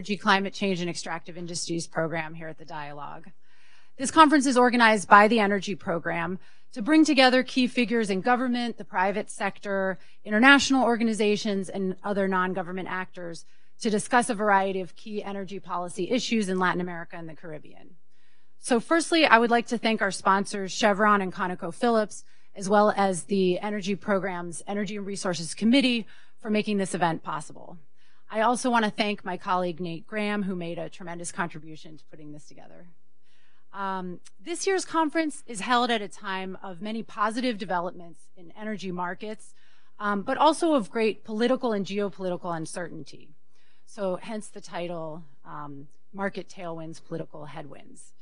Energy, Climate Change, and Extractive Industries program here at the Dialogue. This conference is organized by the Energy Program to bring together key figures in government, the private sector, international organizations, and other non-government actors to discuss a variety of key energy policy issues in Latin America and the Caribbean. So firstly, I would like to thank our sponsors, Chevron and ConocoPhillips, as well as the Energy Program's Energy and Resources Committee for making this event possible. I also want to thank my colleague Nate Graham, who made a tremendous contribution to putting this together. This year's conference is held at a time of many positive developments in energy markets, but also of great political and geopolitical uncertainty. So hence the title, Market Tailwinds, Political Headwinds.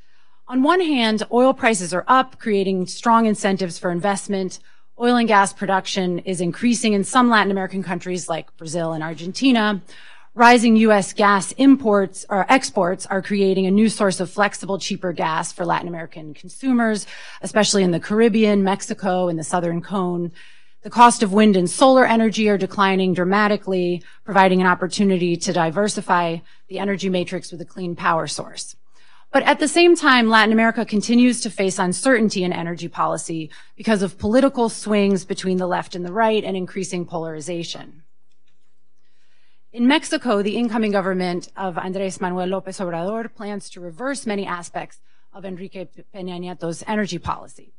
On one hand, oil prices are up, creating strong incentives for investment. Oil and gas production is increasing in some Latin American countries like Brazil and Argentina. Rising U.S. gas imports or exports are creating a new source of flexible, cheaper gas for Latin American consumers, especially in the Caribbean, Mexico, and the Southern Cone. The cost of wind and solar energy are declining dramatically, providing an opportunity to diversify the energy matrix with a clean power source. But at the same time, Latin America continues to face uncertainty in energy policy because of political swings between the left and the right and increasing polarization. In Mexico, the incoming government of Andrés Manuel López Obrador plans to reverse many aspects of Enrique Peña Nieto's energy policy.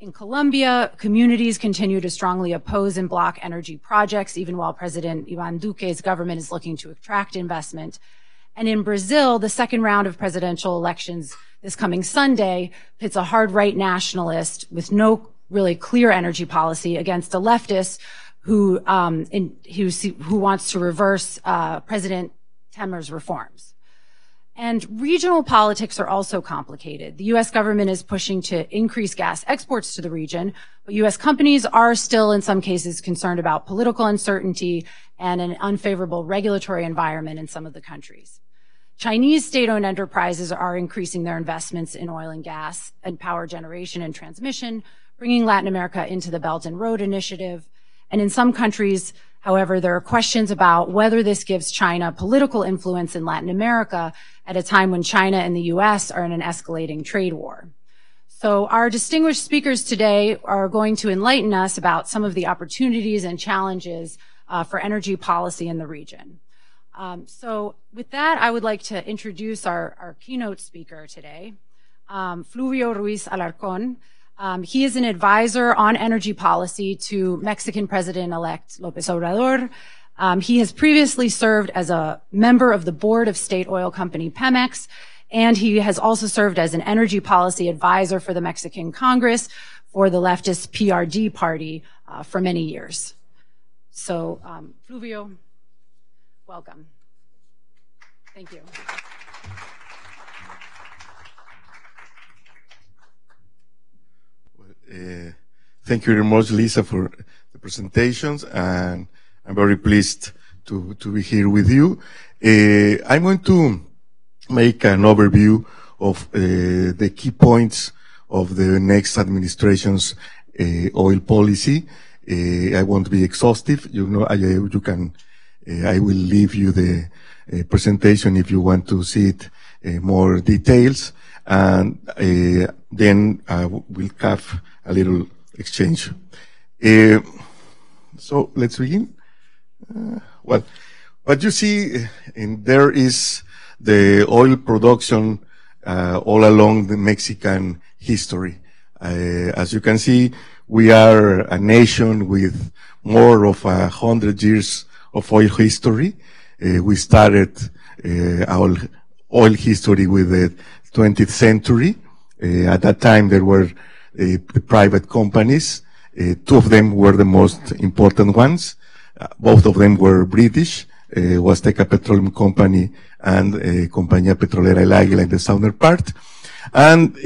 In Colombia, communities continue to strongly oppose and block energy projects, even while President Iván Duque's government is looking to attract investment. And in Brazil, the second round of presidential elections this coming Sunday pits a hard right nationalist with no really clear energy policy against a leftist who wants to reverse President Temer's reforms. And regional politics are also complicated. The U.S. government is pushing to increase gas exports to the region, but U.S. companies are still, in some cases, concerned about political uncertainty and an unfavorable regulatory environment in some of the countries. Chinese state-owned enterprises are increasing their investments in oil and gas and power generation and transmission, bringing Latin America into the Belt and Road Initiative. And in some countries, however, there are questions about whether this gives China political influence in Latin America at a time when China and the U.S. are in an escalating trade war. So our distinguished speakers today are going to enlighten us about some of the opportunities and challenges for energy policy in the region. So with that, I would like to introduce our keynote speaker today, Fluvio Ruiz Alarcón. He is an advisor on energy policy to Mexican President-elect López Obrador. He has previously served as a member of the board of state oil company Pemex, and he has also served as an energy policy advisor for the Mexican Congress for the leftist PRD party for many years. So, Fluvio, welcome. Thank you. Thank you very much, Lisa, for the presentations, and I'm very pleased to be here with you. I'm going to make an overview of the key points of the next administration's oil policy. I won't be exhaustive. You know, I will leave you the presentation if you want to see it more details, and then we'll have a little exchange. So let's begin. Well, what you see there is the oil production all along the Mexican history. As you can see, we are a nation with more of 100 years of oil history. We started our oil history with the 20th century. At that time, there were the private companies. Two of them were the most important ones. Both of them were British, Huasteca Petroleum Company and Compañía Petrolera El Águila in the southern part. And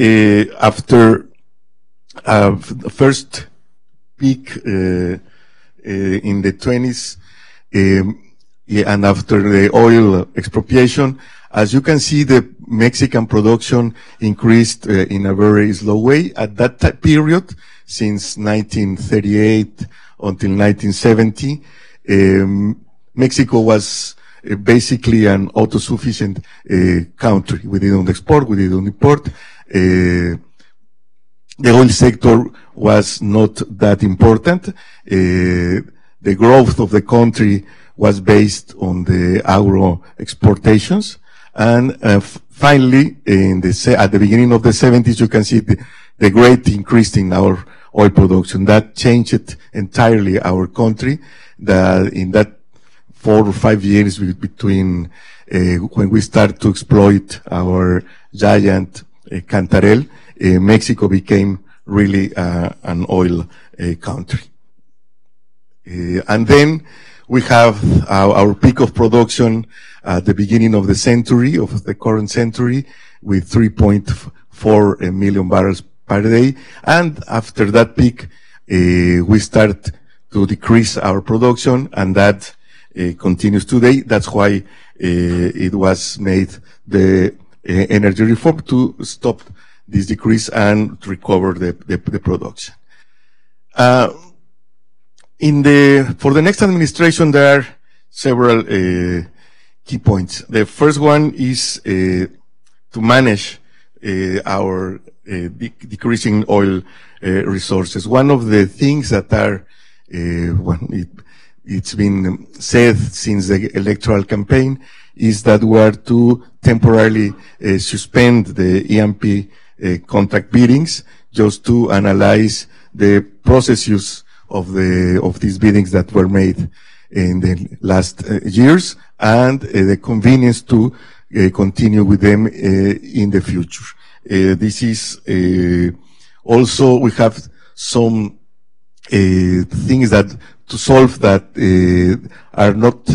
after the first peak in the 20s, and after the oil expropriation, as you can see, the Mexican production increased in a very slow way. At that period, since 1938 until 1970, Mexico was basically an autosufficient country. We didn't export, we didn't import. The oil sector was not that important. The growth of the country was based on the agro exportations. And finally, at the beginning of the 70s, you can see the great increase in our oil production. That changed entirely our country. In that 4 or 5 years between when we started to exploit our giant Cantarell, Mexico became really an oil country. And then we have our peak of production at the beginning of the century, of the current century, with 3.4 million barrels per day. And after that peak, we start to decrease our production, and that continues today. That's why it was made the energy reform to stop this decrease and to recover the production. For the next administration, there are several key points. The first one is to manage our decreasing oil resources. One of the things that are it's been said since the electoral campaign is that we are to temporarily suspend the E&P contract biddings just to analyze the processes of these biddings that were made in the last years and the convenience to continue with them in the future. This is also we have some things that to solve that are not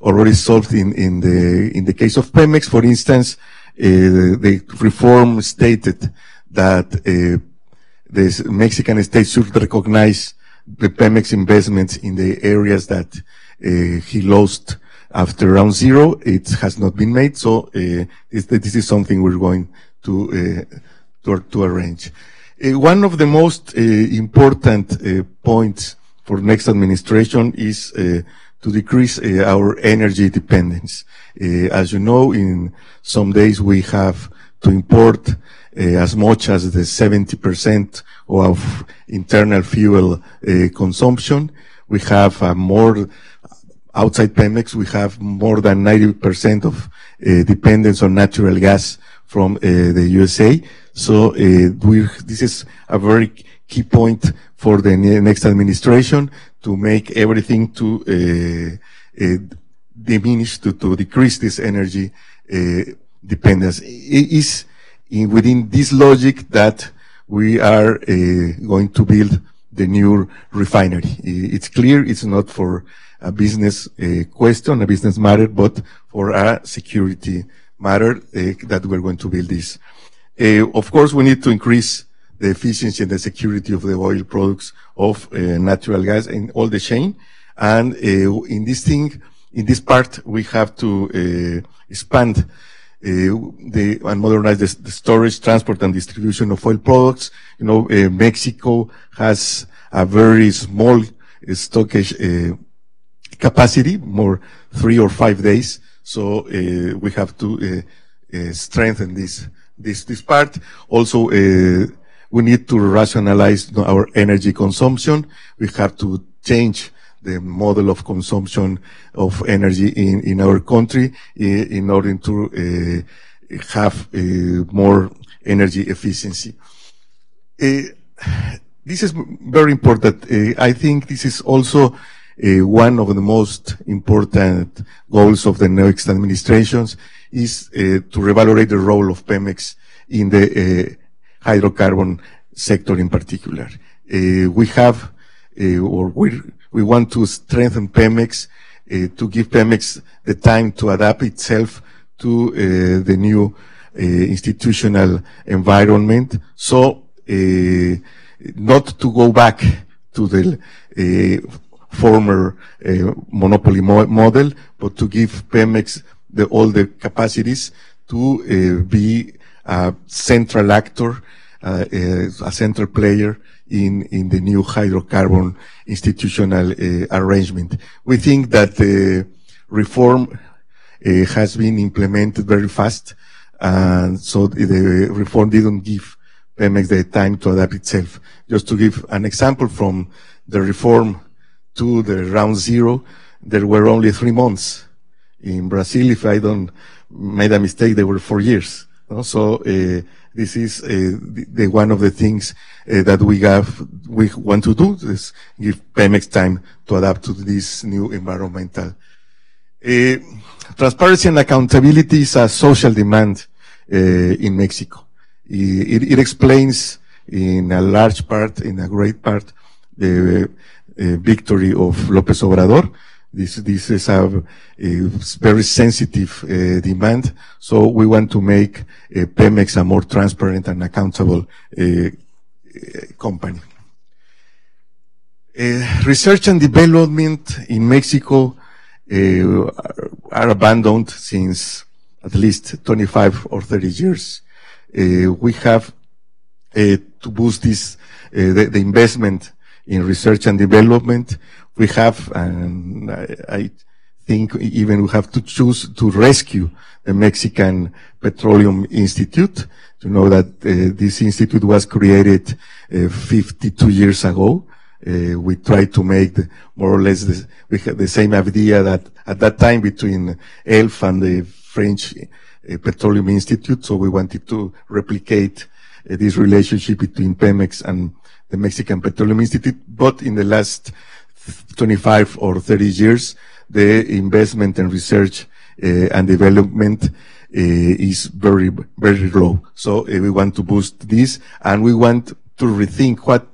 already solved in the case of Pemex. For instance, the reform stated that the Mexican state should recognize the Pemex investments in the areas that he lost after round zero. It has not been made, so this is something we're going to arrange. One of the most important points for next administration is to decrease our energy dependence. As you know, in some days we have to import as much as the 70% of internal fuel consumption. We have more outside Pemex. We have more than 90% of dependence on natural gas from the USA. So this is a very key point for the next administration to make everything to diminish, to decrease this energy dependence. It is within this logic that we are going to build the new refinery. It's clear it's not for a business question, a business matter, but for a security matter that we're going to build this. Of course, we need to increase the efficiency and the security of the oil products of natural gas in all the chain. And in this part, we have to expand and modernize the storage, transport, and distribution of oil products. You know, Mexico has a very small stockage capacity, more 3 or 5 days. So we have to strengthen this part. Also, we need to rationalize our energy consumption. We have to change the model of consumption of energy in our country in order to have more energy efficiency. This is very important. I think this is also one of the most important goals of the next administrations is to revalorate the role of Pemex in the hydrocarbon sector in particular. We have, or we want to strengthen Pemex, to give Pemex the time to adapt itself to the new institutional environment. So, not to go back to the former monopoly model, but to give Pemex all the capacities to be a central actor, a central player in the new hydrocarbon institutional arrangement. We think that the reform has been implemented very fast, and so the reform didn't give Pemex the time to adapt itself. Just to give an example, from the reform to the round zero, there were only 3 months. In Brazil, if I don't made a mistake, there were 4 years. So this is the one of the things that we want to do, is give Pemex time to adapt to this new environmental. Transparency and accountability is a social demand in Mexico. It explains in a large part, in a great part, the victory of López Obrador. This is a very sensitive demand, so we want to make Pemex a more transparent and accountable company. Research and development in Mexico are abandoned since at least 25 or 30 years. We have to boost this, the investment in research and development. We have, and I think even we have to choose to rescue the Mexican Petroleum Institute. You know that this institute was created 52 years ago. We tried to make more or less we had the same idea that at that time between ELF and the French Petroleum Institute. So we wanted to replicate this relationship between Pemex and the Mexican Petroleum Institute. But in the last 25 or 30 years, the investment in research and development is very, very low. So we want to boost this, and we want to rethink what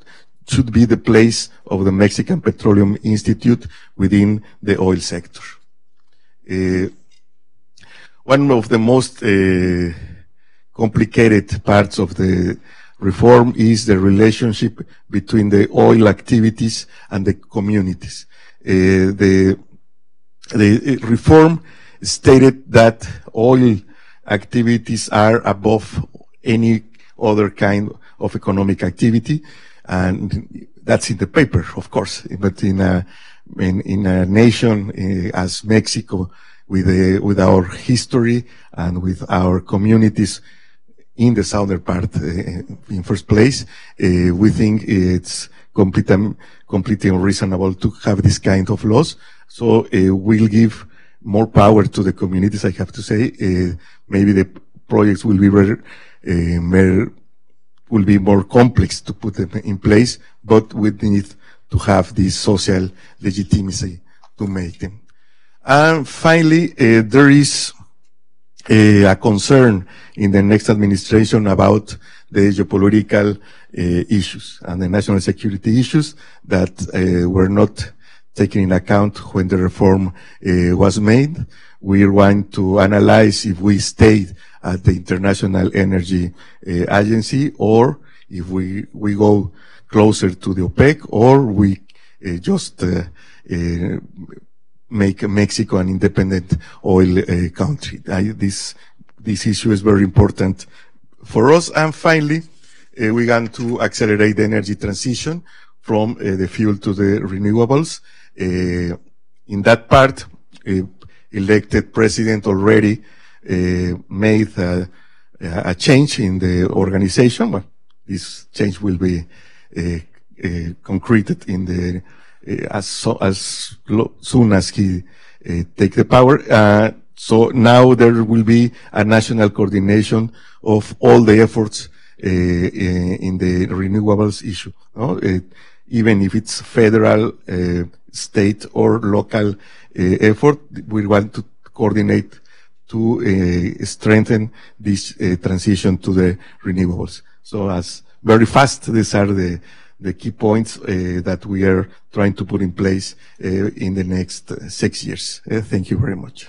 should be the place of the Mexican Petroleum Institute within the oil sector. One of the most complicated parts of the reform is the relationship between the oil activities and the communities. The reform stated that oil activities are above any other kind of economic activity, and that's in the paper, of course. But in a nation as Mexico, with our history and with our communities in the southern part, in first place, we think it's completely unreasonable to have this kind of laws. So we'll give more power to the communities, I have to say. Maybe the projects will be more complex to put them in place, but we need to have this social legitimacy to make them. And finally, there is a concern in the next administration about the geopolitical issues and the national security issues that were not taken in account when the reform was made. We want to analyze if we stayed at the International Energy Agency, or if we go closer to the OPEC, or we just make Mexico an independent oil country. This issue is very important for us. And finally, we want to accelerate the energy transition from the fuel to the renewables. In that part, elected president already made a change in the organization, but this change will be concreted in the as soon as he take the power. So now there will be a national coordination of all the efforts in the renewables issue. No? Even if it's federal, state, or local effort, we want to coordinate to strengthen this transition to the renewables. So as very fast, these are the key points that we are trying to put in place in the next 6 years. Thank you very much.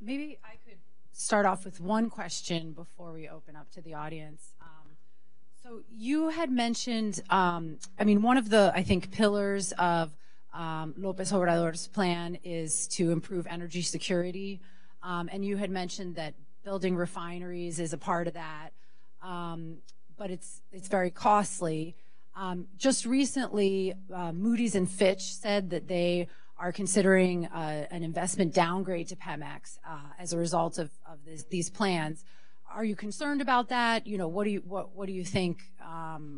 Maybe I could start off with one question before we open up to the audience. So you had mentioned, one of the, I think, pillars of López Obrador's plan is to improve energy security. And you had mentioned that building refineries is a part of that, but it's very costly. Just recently, Moody's and Fitch said that they are considering an investment downgrade to Pemex as a result of these plans. Are you concerned about that? You know, what do you think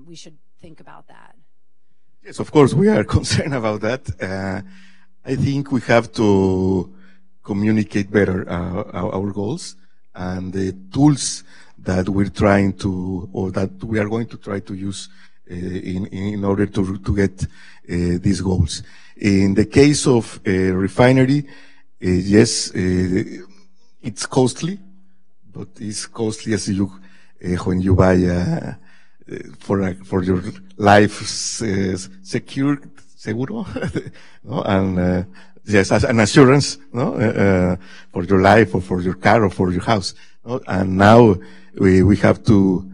we should think about that? Yes, of course, we are concerned about that. I think we have to communicate better our goals and the tools that we're trying to, or that we are going to try to use in order to get these goals. In the case of a refinery, yes, it's costly, but it's costly as you when you buy for your life seguro, no? And yes, as an assurance, no, for your life or for your car or for your house, no? And now we have to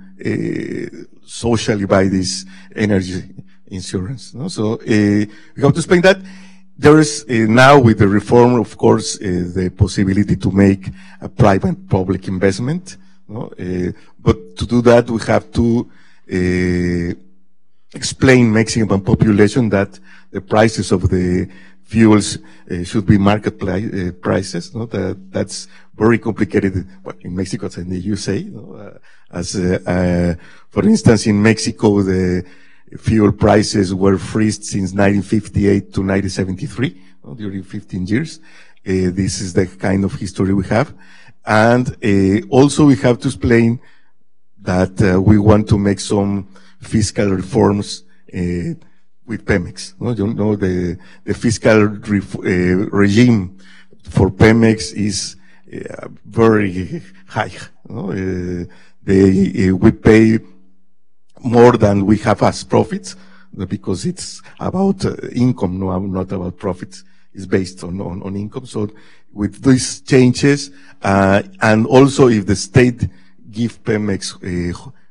socially buy this energy insurance, no? So we have to explain that. There is now with the reform, of course, the possibility to make a private-public investment, no? But to do that, we have to explain Mexican population that the prices of the fuels should be market prices. No? That's very complicated in Mexico and in the USA. No? For instance, in Mexico, the fuel prices were freezed since 1958 to 1973, no? During 15 years. This is the kind of history we have. And also we have to explain that we want to make some fiscal reforms with Pemex. No? You know, the fiscal regime for Pemex is very high. No? We pay more than we have as profits because it's about income, no, not about profits. It's based on income. So with these changes, and also if the state give Pemex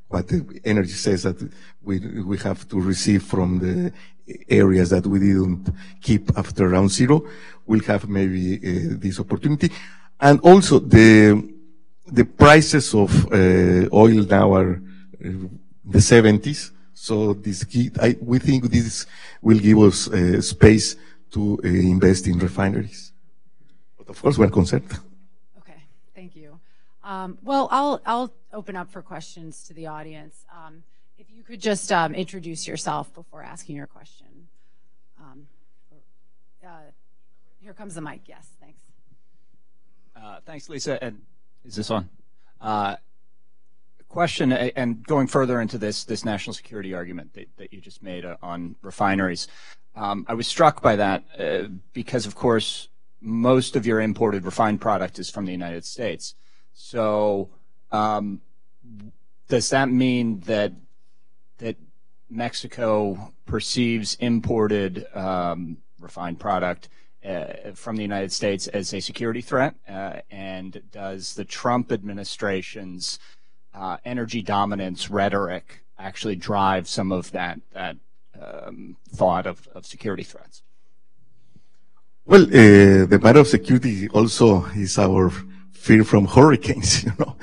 what the energy says that we have to receive from the areas that we didn't keep after round zero, we'll have maybe this opportunity. And also the prices of oil now are the 70s. So we think this will give us space to invest in refineries. But of course, we're concerned. Okay, thank you. Well, I'll open up for questions to the audience. If you could just introduce yourself before asking your question. Here comes the mic. Yes, thanks. Thanks, Lisa. And is this on? Question, and going further into this national security argument that you just made on refineries. I was struck by that because, of course, most of your imported refined product is from the United States. So does that mean that Mexico perceives imported refined product from the United States as a security threat? And does the Trump administration's energy dominance rhetoric actually drive some of that thought of security threats? Well, the matter of security also is our fear from hurricanes, you know.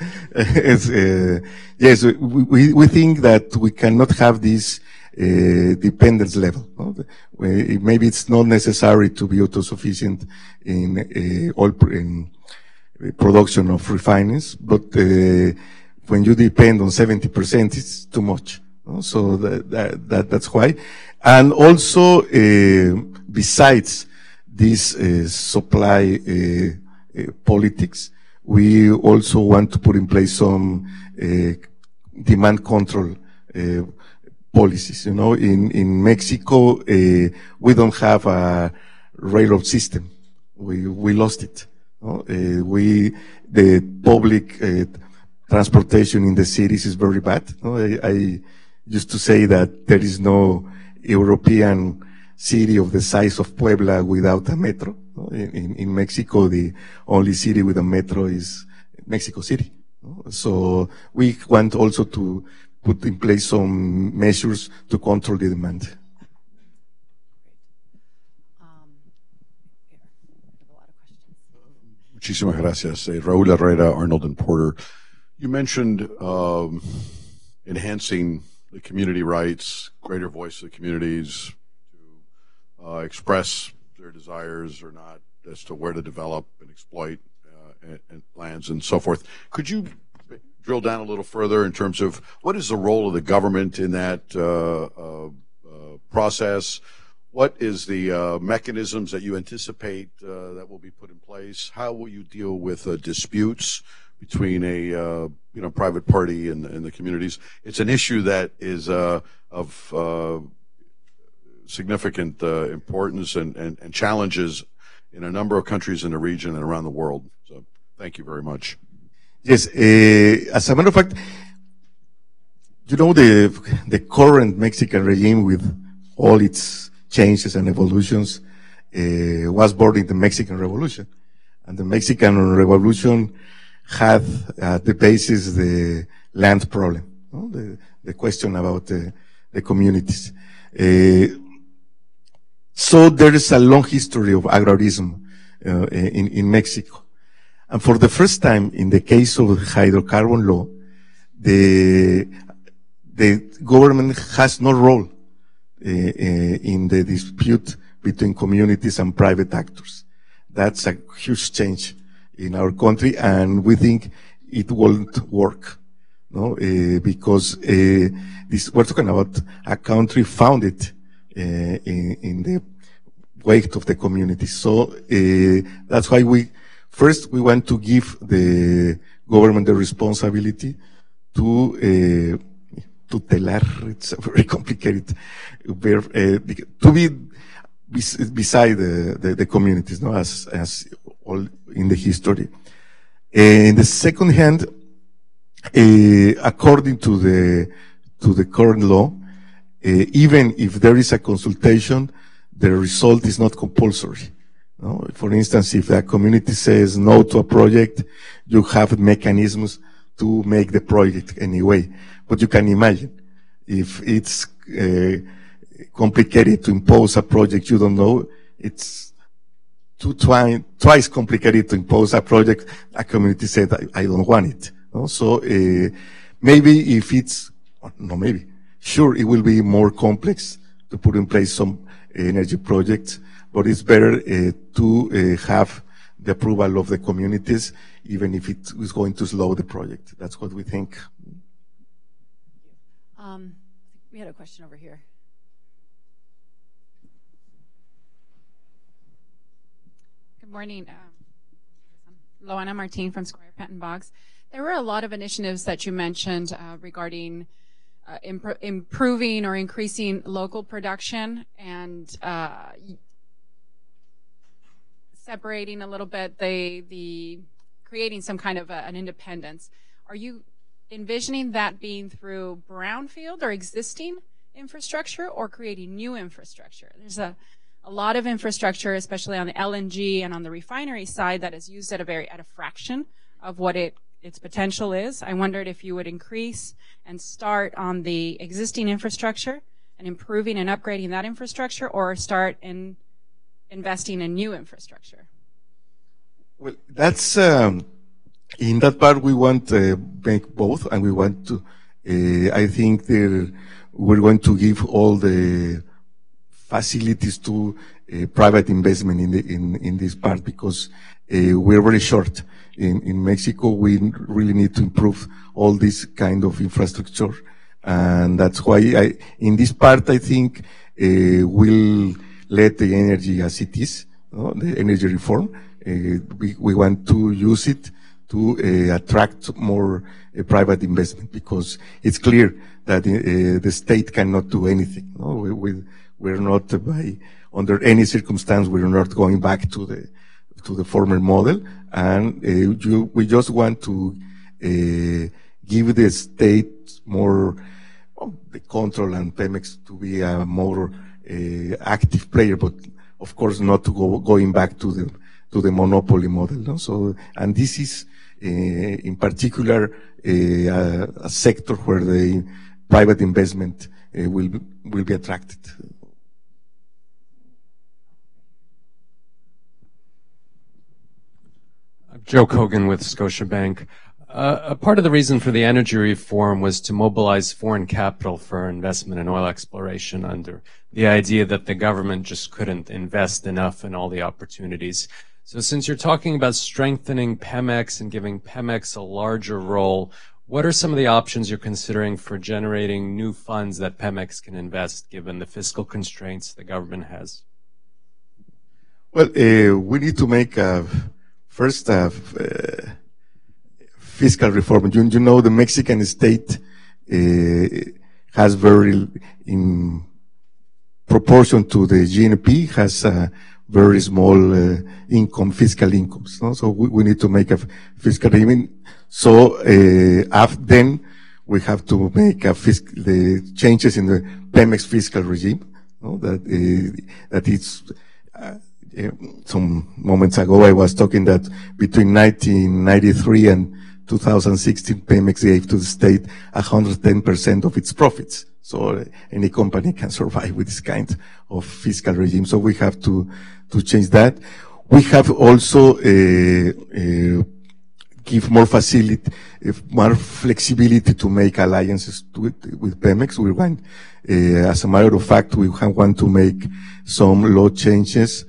Yes, we think that we cannot have this dependence level. No? Maybe it's not necessary to be autosufficient in oil in production of refineries, but when you depend on 70%, it's too much. No? So that's why. And also, besides this supply politics, we also want to put in place some demand control policies. You know, in Mexico, we don't have a railroad system. We lost it. No? The public transportation in the cities is very bad. No? I used to say that there is no European city of the size of Puebla without a metro. No? In Mexico, the only city with a metro is Mexico City. No? So we want also to put in place some measures to control the demand. Muchísimas gracias. Raúl Herrera, Arnold and Porter. You mentioned enhancing the community rights, greater voice of the communities to express their desires or not as to where to develop and exploit and lands and so forth. Could you drill down a little further in terms of what is the role of the government in that process? What is the mechanisms that you anticipate that will be put in place? How will you deal with disputes between a private party and the communities? It's an issue that is of significant importance and challenges in a number of countries in the region and around the world. So thank you very much. Yes, as a matter of fact, you know, the current Mexican regime with all its changes and evolutions was born in the Mexican Revolution. And the Mexican Revolution had at the basis the land problem, the question about the communities. So there is a long history of agrarism in Mexico. And for the first time, in the case of hydrocarbon law, the government has no role in the dispute between communities and private actors. That's a huge change in our country, and we think it won't work, because we're talking about a country founded in the wake of the community. So that's why we want to give the government the responsibility to tutelar, it's a very complicated verb, to be beside the communities, as all in the history. In the second hand, according to the current law, even if there is a consultation, the result is not compulsory. For instance, if a community says no to a project, you have mechanisms to make the project anyway. But you can imagine, if it's complicated to impose a project you don't know, it's twice complicated to impose a project a community said, I don't want it. So maybe if it's, no maybe, sure it will be more complex to put in place some energy projects, but it's better to have the approval of the communities, even if it is going to slow the project. That's what we think. We had a question over here. Good morning. Loana Martin from Squire Patton Boggs. There were a lot of initiatives that you mentioned regarding improving or increasing local production and separating a little bit the creating some kind of an independence. Are you envisioning that being through brownfield or existing infrastructure or creating new infrastructure? There's a lot of infrastructure, especially on the LNG and on the refinery side, that is used at a fraction of what its potential is. I wondered if you would increase and start on the existing infrastructure and improving and upgrading that infrastructure, or start in investing in new infrastructure. Well, that's in that part we want to make both, and we want to. I think we're going to give all the facilities to private investment in this part, because we're very short. In Mexico, we really need to improve all this kind of infrastructure, and that's why in this part I think we'll let the energy as it is, the energy reform. We want to use it to attract more private investment, because it's clear that the state cannot do anything. We're not under any circumstance, we're not going back to the former model, and we just want to give the state more the control and Pemex to be a more active player, but of course not to going back to the monopoly model. No? So, and this is in particular a sector where the private investment will be attracted. Joe Kogan with Scotiabank. A part of the reason for the energy reform was to mobilize foreign capital for investment in oil exploration under the idea that the government just couldn't invest enough in all the opportunities. So since you're talking about strengthening Pemex and giving Pemex a larger role, what are some of the options you're considering for generating new funds that Pemex can invest given the fiscal constraints the government has? Well, we need to make first fiscal reform. You know, the Mexican state has very, in proportion to the GNP, has very small income, fiscal incomes. No? So we need to make a fiscal regime. So then we have to make the changes in the Pemex fiscal regime. No? That it's. Some moments ago, I was talking that between 1993 and 2016, Pemex gave to the state 110% of its profits. So any company can survive with this kind of fiscal regime. So we have to change that. We have also give more facility, more flexibility to make alliances with Pemex. We want, as a matter of fact, we want to make some law changes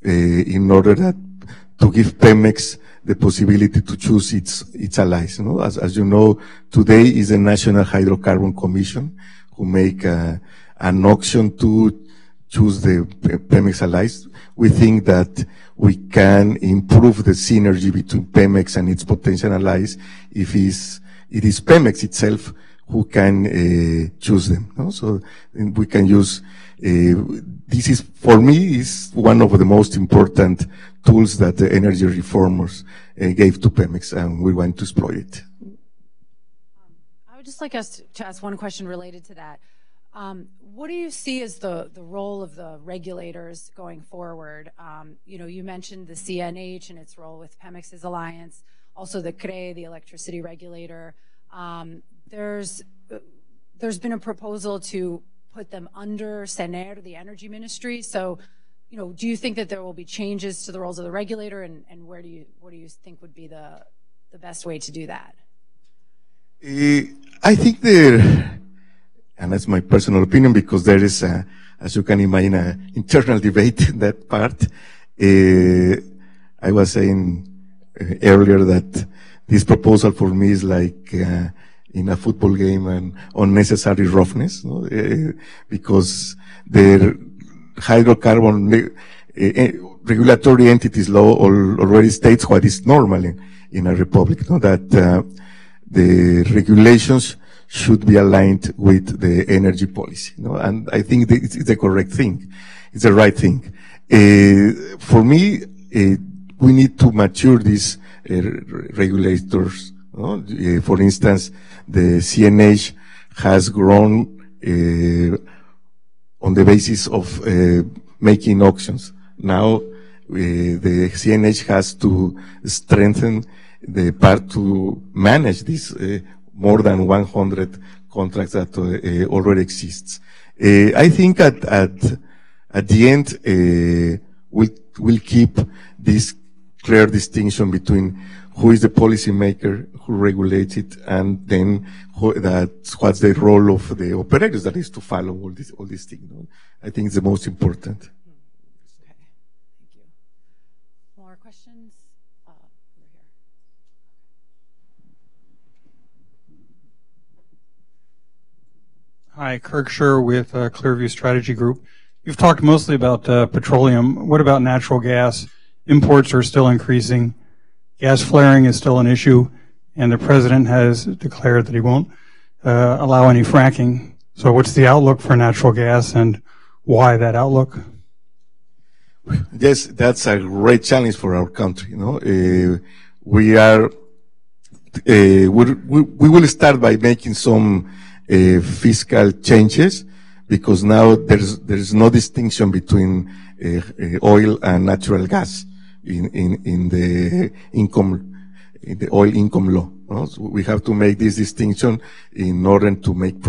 in order to give Pemex the possibility to choose its allies. You know, as you know, today is the National Hydrocarbon Commission who make an auction to choose the Pemex allies. We think that we can improve the synergy between Pemex and its potential allies if it is Pemex itself who can choose them. No? So we can use. This is, for me, is one of the most important tools that the energy reformers gave to Pemex, and we want to exploit it. I would just like us to ask one question related to that. What do you see as the role of the regulators going forward? You know, you mentioned the CNH and its role with Pemex's alliance, also the CRE, the electricity regulator. There's been a proposal to put them under CENER, the energy ministry. So, you know, do you think that there will be changes to the roles of the regulator, and what do you think would be the best way to do that? I think there, and that's my personal opinion, because there is, as you can imagine, an internal debate in that part. I was saying earlier that this proposal for me is like in a football game and unnecessary roughness, no? Because the hydrocarbon regulatory entities law already states what is normal in a republic, no? That the regulations should be aligned with the energy policy, no? And I think it's the correct thing. It's the right thing. For me, we need to mature these regulators. No? For instance, the CNH has grown on the basis of making auctions. Now, the CNH has to strengthen the part to manage this more than 100 contracts that already exists. I think at the end, we'll keep this clear distinction between who is the policymaker, who regulates it, and then what's the role of the operators that is to follow all these things. No? I think it's the most important. Okay, thank you. More questions? Over here. Hi, Kirk Scher with Clearview Strategy Group. You've talked mostly about petroleum. What about natural gas? Imports are still increasing. Gas flaring is still an issue, and the president has declared that he won't allow any fracking. So what's the outlook for natural gas, and why that outlook? Yes, that's a great challenge for our country. You know, we will start by making some fiscal changes, because now there's no distinction between oil and natural gas in the oil income law. No? So we have to make this distinction in order to make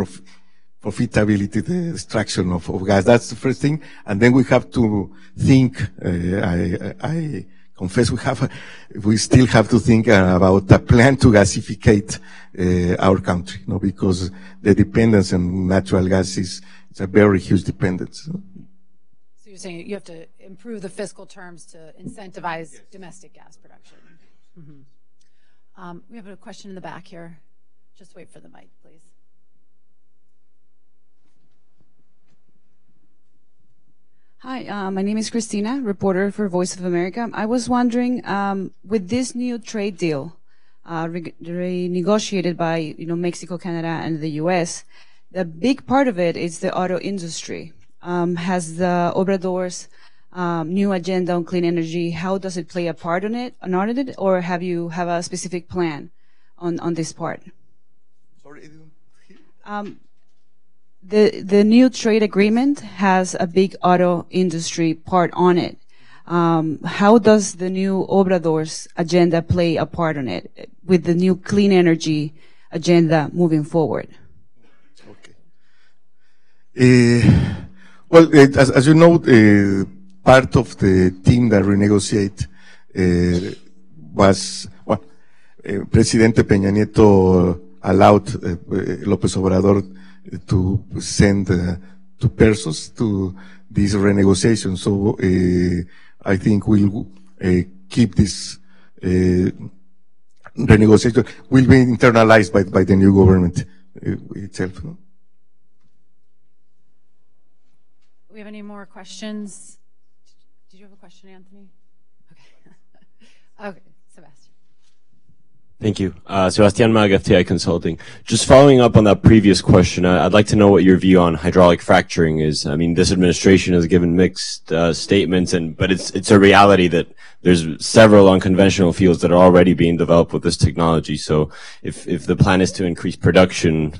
profitability, the extraction of gas. That's the first thing. And then we have to think, I confess we still have to think about a plan to gasificate our country, because the dependence on natural gas is a very huge dependence. So you're saying you have to improve the fiscal terms to incentivize domestic gas production. Mm-hmm. We have a question in the back here. Just wait for the mic, please. Hi, my name is Christina, reporter for Voice of America. I was wondering, with this new trade deal renegotiated by Mexico, Canada, and the U.S., the big part of it is the auto industry. Has the Obrador's new agenda on clean energy, how does it play a part on it, or have you have a specific plan on this part? Sorry, the new trade agreement has a big auto industry part on it. How does the new Obrador's agenda play a part on it with the new clean energy agenda moving forward? Okay. Well, as you know, part of the team that renegotiate was, Presidente Peña Nieto allowed López Obrador to send 2 persons to this renegotiation. So I think we'll keep this renegotiation will be internalized by the new government itself. No? Do we have any more questions? Did you have a question, Anthony? Okay. Okay, Sebastian. Thank you. Sebastian Mag, FTI Consulting. Just following up on that previous question, I'd like to know what your view on hydraulic fracturing is. I mean, this administration has given mixed statements, but it's a reality that there's several unconventional fields that are already being developed with this technology. So if the plan is to increase production,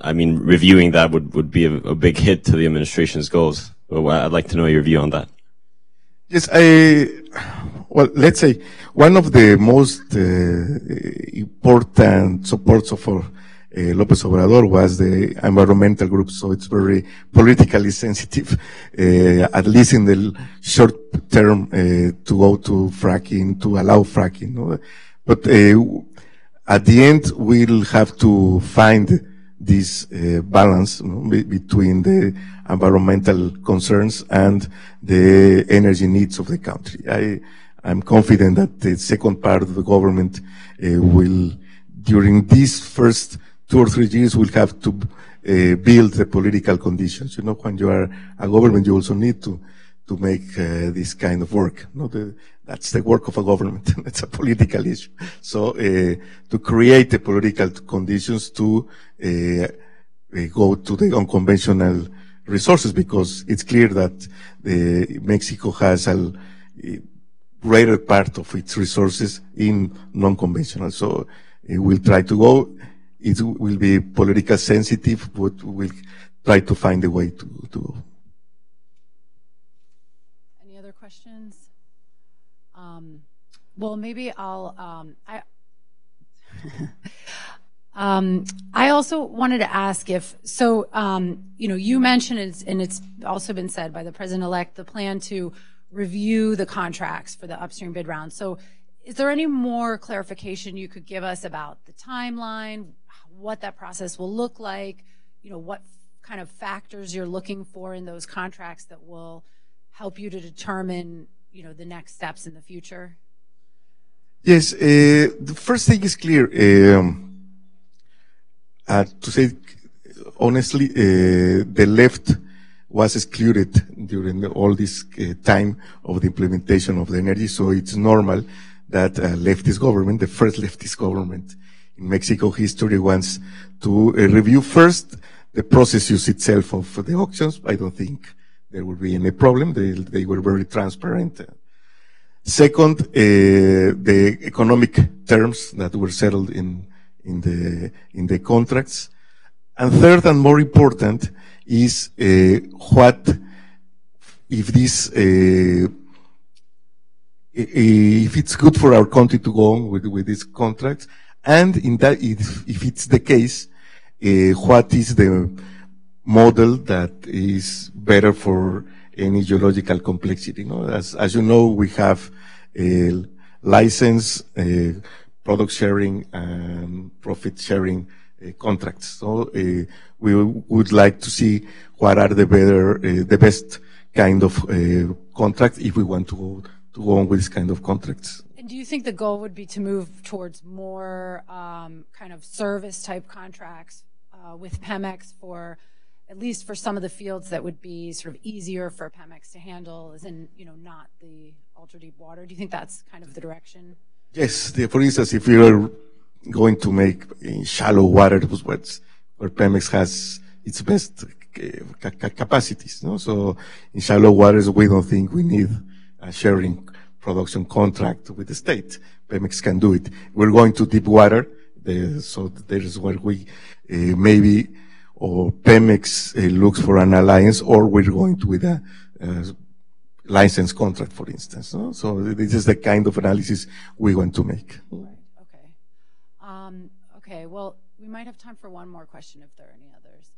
I mean, reviewing that would be a big hit to the administration's goals. Well, I'd like to know your view on that. Yes, well, let's say one of the most important supports of López Obrador was the environmental group, so it's very politically sensitive, at least in the short term, to go to fracking, to allow fracking. No? But at the end, we'll have to find this balance between the environmental concerns and the energy needs of the country. I'm confident that the second part of the government will, during these first 2 or 3 years, will have to build the political conditions. When you are a government, you also need to make this kind of work. That's the work of a government. It's a political issue. So to create the political conditions to go to the unconventional resources, because it's clear that Mexico has a greater part of its resources in non-conventional. So we'll try to go. It will be politically sensitive, but we'll try to find a way to go. Any other questions? Well, maybe I'll. I also wanted to ask if so. You mentioned, and it's also been said by the president-elect, the plan to review the contracts for the upstream bid round. So, is there any more clarification you could give us about the timeline, what that process will look like? What kind of factors you're looking for in those contracts that will help you to determine, the next steps in the future? Yes, the first thing is clear. To say honestly, the left was excluded during all this time of the implementation of the energy, so it's normal that a leftist government, the first leftist government in Mexico history, wants to review first the process itself of the auctions. I don't think there will be any problem. They were very transparent. Second, the economic terms that were settled in the contracts. And third, and more important, is what if this if it's good for our country to go on with these contracts, and in that if it's the case, what is the model that is better for any geological complexity? As you know, we have license, product sharing, and profit sharing contracts. So we would like to see what are the best kind of contracts if we want to go on with this kind of contracts. And do you think the goal would be to move towards more kind of service type contracts with Pemex for, at least for some of the fields that would be sort of easier for Pemex to handle, as in, not the ultra deep water? Do you think that's kind of the direction? Yes. For instance, if you're going to make in shallow water, where Pemex has its best capacities, no? So in shallow waters, we don't think we need a sharing production contract with the state. Pemex can do it. We're going to deep water, so there's where we maybe, or Pemex looks for an alliance, or we're going to with a license contract, for instance. No? So this is the kind of analysis we want to make. Right. Okay. Okay. Well, we might have time for one more question if there are any others.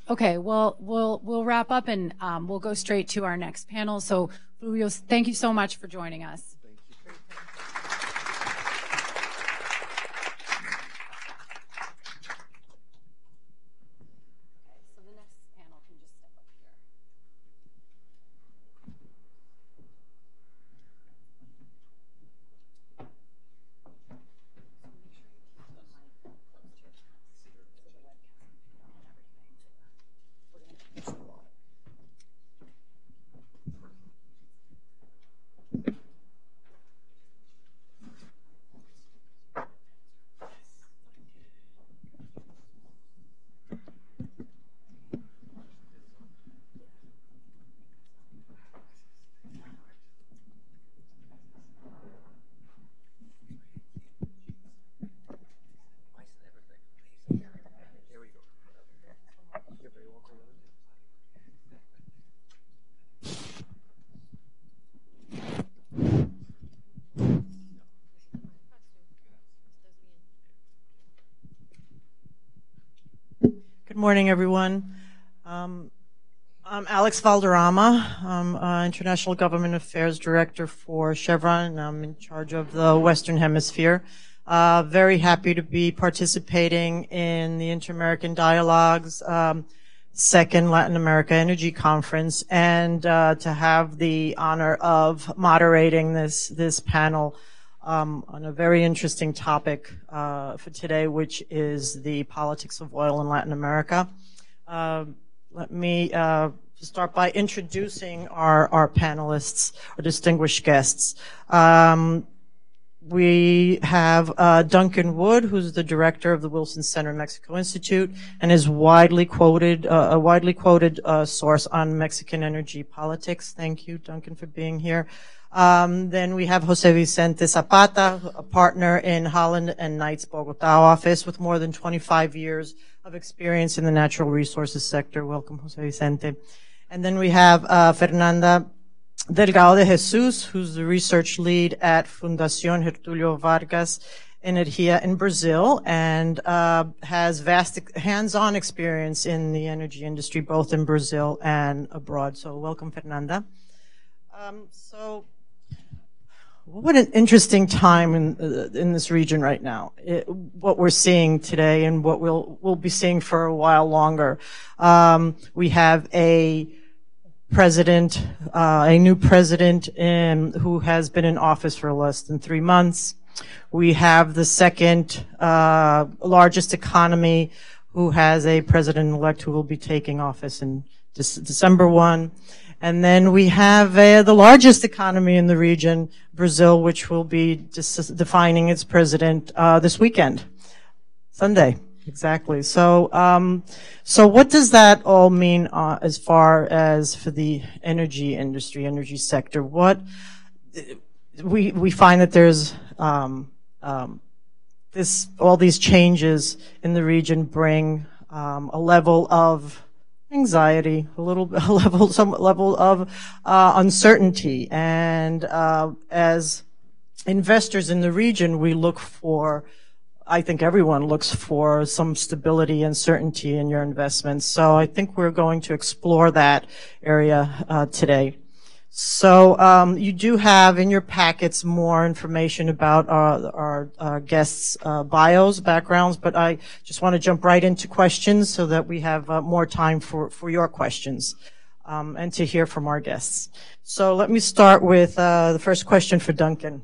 Okay. Well, we'll wrap up and we'll go straight to our next panel. So, Fulvio, thank you so much for joining us. Thank you. So the next panel can just step up here. Good morning, everyone. I'm Alex Valderrama. I'm International Government Affairs Director for Chevron, and I'm in charge of the Western Hemisphere. Very happy to be participating in the Inter-American Dialogue's second Latin America Energy Conference, and to have the honor of moderating this panel on a very interesting topic for today, which is the politics of oil in Latin America. Let me start by introducing our panelists, our distinguished guests. We have Duncan Wood, who's the director of the Wilson Center Mexico Institute, and is a widely quoted source on Mexican energy politics. Thank you, Duncan, for being here. Then we have Jose Vicente Zapata, a partner in Holland and Knight's Bogota office with more than 25 years of experience in the natural resources sector. Welcome, Jose Vicente. And then we have Fernanda Delgado de Jesus, who's the research lead at Fundación Getúlio Vargas Energia in Brazil, and has vast hands-on experience in the energy industry, both in Brazil and abroad. So welcome, Fernanda. So what an interesting time in this region right now. What we're seeing today and what we'll be seeing for a while longer. We have a new president who has been in office for less than 3 months. We have the second largest economy who has a president-elect who will be taking office in December 1. And then we have the largest economy in the region, Brazil, which will be defining its president this weekend, Sunday, exactly. So, so what does that all mean as far as for the energy industry, energy sector? What we find that there's all these changes in the region bring a level of anxiety, some level of uncertainty, and as investors in the region, we look for, I think everyone looks for some stability and certainty in your investments. So I think we're going to explore that area today. So you do have in your packets more information about our guests' bios, backgrounds, but I just want to jump right into questions so that we have more time for your questions and to hear from our guests. So let me start with the first question for Duncan.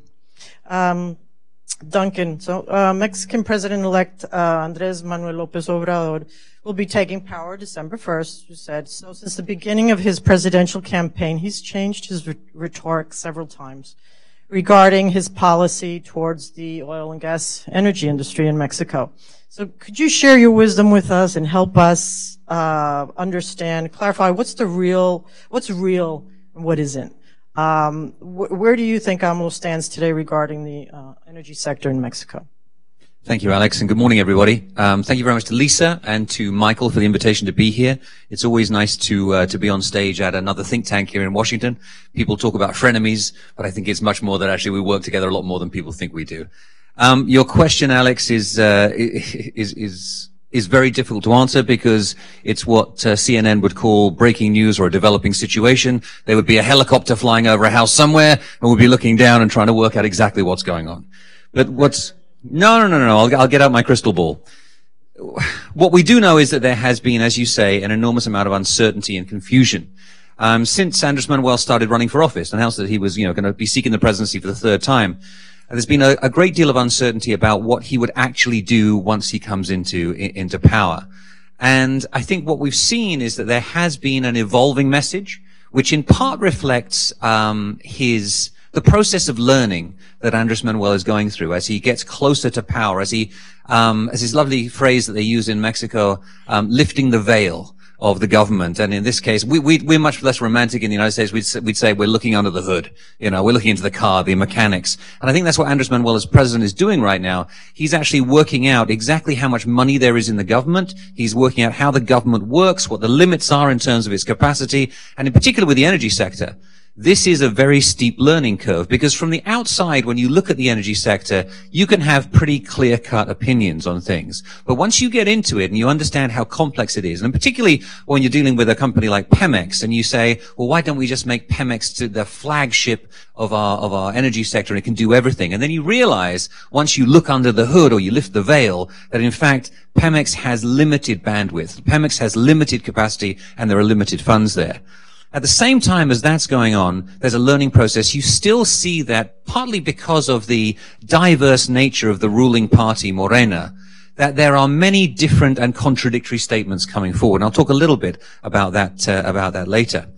Duncan, so Mexican President-elect Andrés Manuel López Obrador will be taking power December 1st, you said. So since the beginning of his presidential campaign, he's changed his rhetoric several times regarding his policy towards the oil and gas energy industry in Mexico. So could you share your wisdom with us and help us understand, clarify what's real and what isn't? Where do you think AMLO stands today regarding the energy sector in Mexico? Thank you, Alex, and good morning, everybody. Thank you very much to Lisa and to Michael for the invitation to be here. It's always nice to be on stage at another think tank here in Washington. People talk about frenemies, but I think it's much more that actually we work together a lot more than people think we do. Your question, Alex, is very difficult to answer because it's what CNN would call breaking news or a developing situation. There would be a helicopter flying over a house somewhere, and we'd be looking down and trying to work out exactly what's going on. But No. I'll get out my crystal ball. What we do know is that there has been, as you say, an enormous amount of uncertainty and confusion. Since Andrés Manuel started running for office, announced that he was, going to be seeking the presidency for the third time, there's been a great deal of uncertainty about what he would actually do once he comes into power. And I think what we've seen is that there has been an evolving message, which in part reflects the process of learning that Andrés Manuel is going through as he gets closer to power, as his lovely phrase that they use in Mexico, lifting the veil of the government. And in this case, we're much less romantic in the United States. We'd say we're looking under the hood. We're looking into the car, the mechanics. And I think that's what Andrés Manuel as president is doing right now. He's actually working out exactly how much money there is in the government. He's working out how the government works, what the limits are in terms of its capacity, and in particular with the energy sector. This is a very steep learning curve because from the outside, when you look at the energy sector, you can have pretty clear-cut opinions on things. But once you get into it and you understand how complex it is, and particularly when you're dealing with a company like Pemex and you say, well, why don't we just make Pemex to the flagship of our energy sector and it can do everything? And then you realize once you look under the hood or you lift the veil that in fact Pemex has limited bandwidth. Pemex has limited capacity and there are limited funds there. At the same time as that's going on, there's a learning process. You still see that partly because of the diverse nature of the ruling party, Morena, that there are many different and contradictory statements coming forward. And I'll talk a little bit about that later.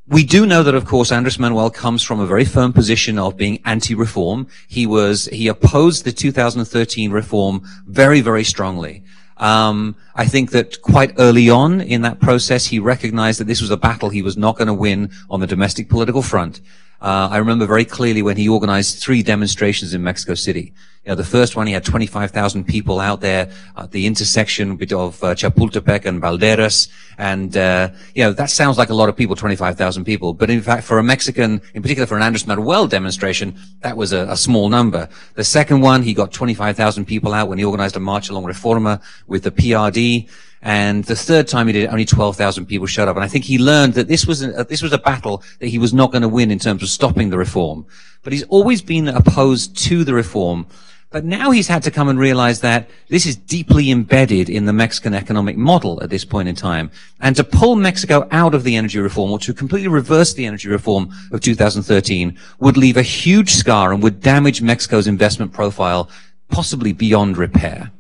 We do know that, of course, Andrés Manuel comes from a very firm position of being anti-reform. He opposed the 2013 reform very, very strongly. I think that quite early on in that process, he recognized that this was a battle he was not going to win on the domestic political front. I remember very clearly when he organized 3 demonstrations in Mexico City. The first one, he had 25,000 people out there at the intersection of Chapultepec and Valderas. And, that sounds like a lot of people, 25,000 people. But in fact, for a Mexican, in particular for an Andrés Manuel demonstration, that was a small number. The second one, he got 25,000 people out when he organized a march along Reforma with the PRD. And the third time he did it, only 12,000 people showed up. And I think he learned that this was a battle that he was not going to win in terms of stopping the reform. But he's always been opposed to the reform. But now he's had to come and realize that this is deeply embedded in the Mexican economic model at this point in time. And to pull Mexico out of the energy reform or to completely reverse the energy reform of 2013 would leave a huge scar and would damage Mexico's investment profile, possibly beyond repair.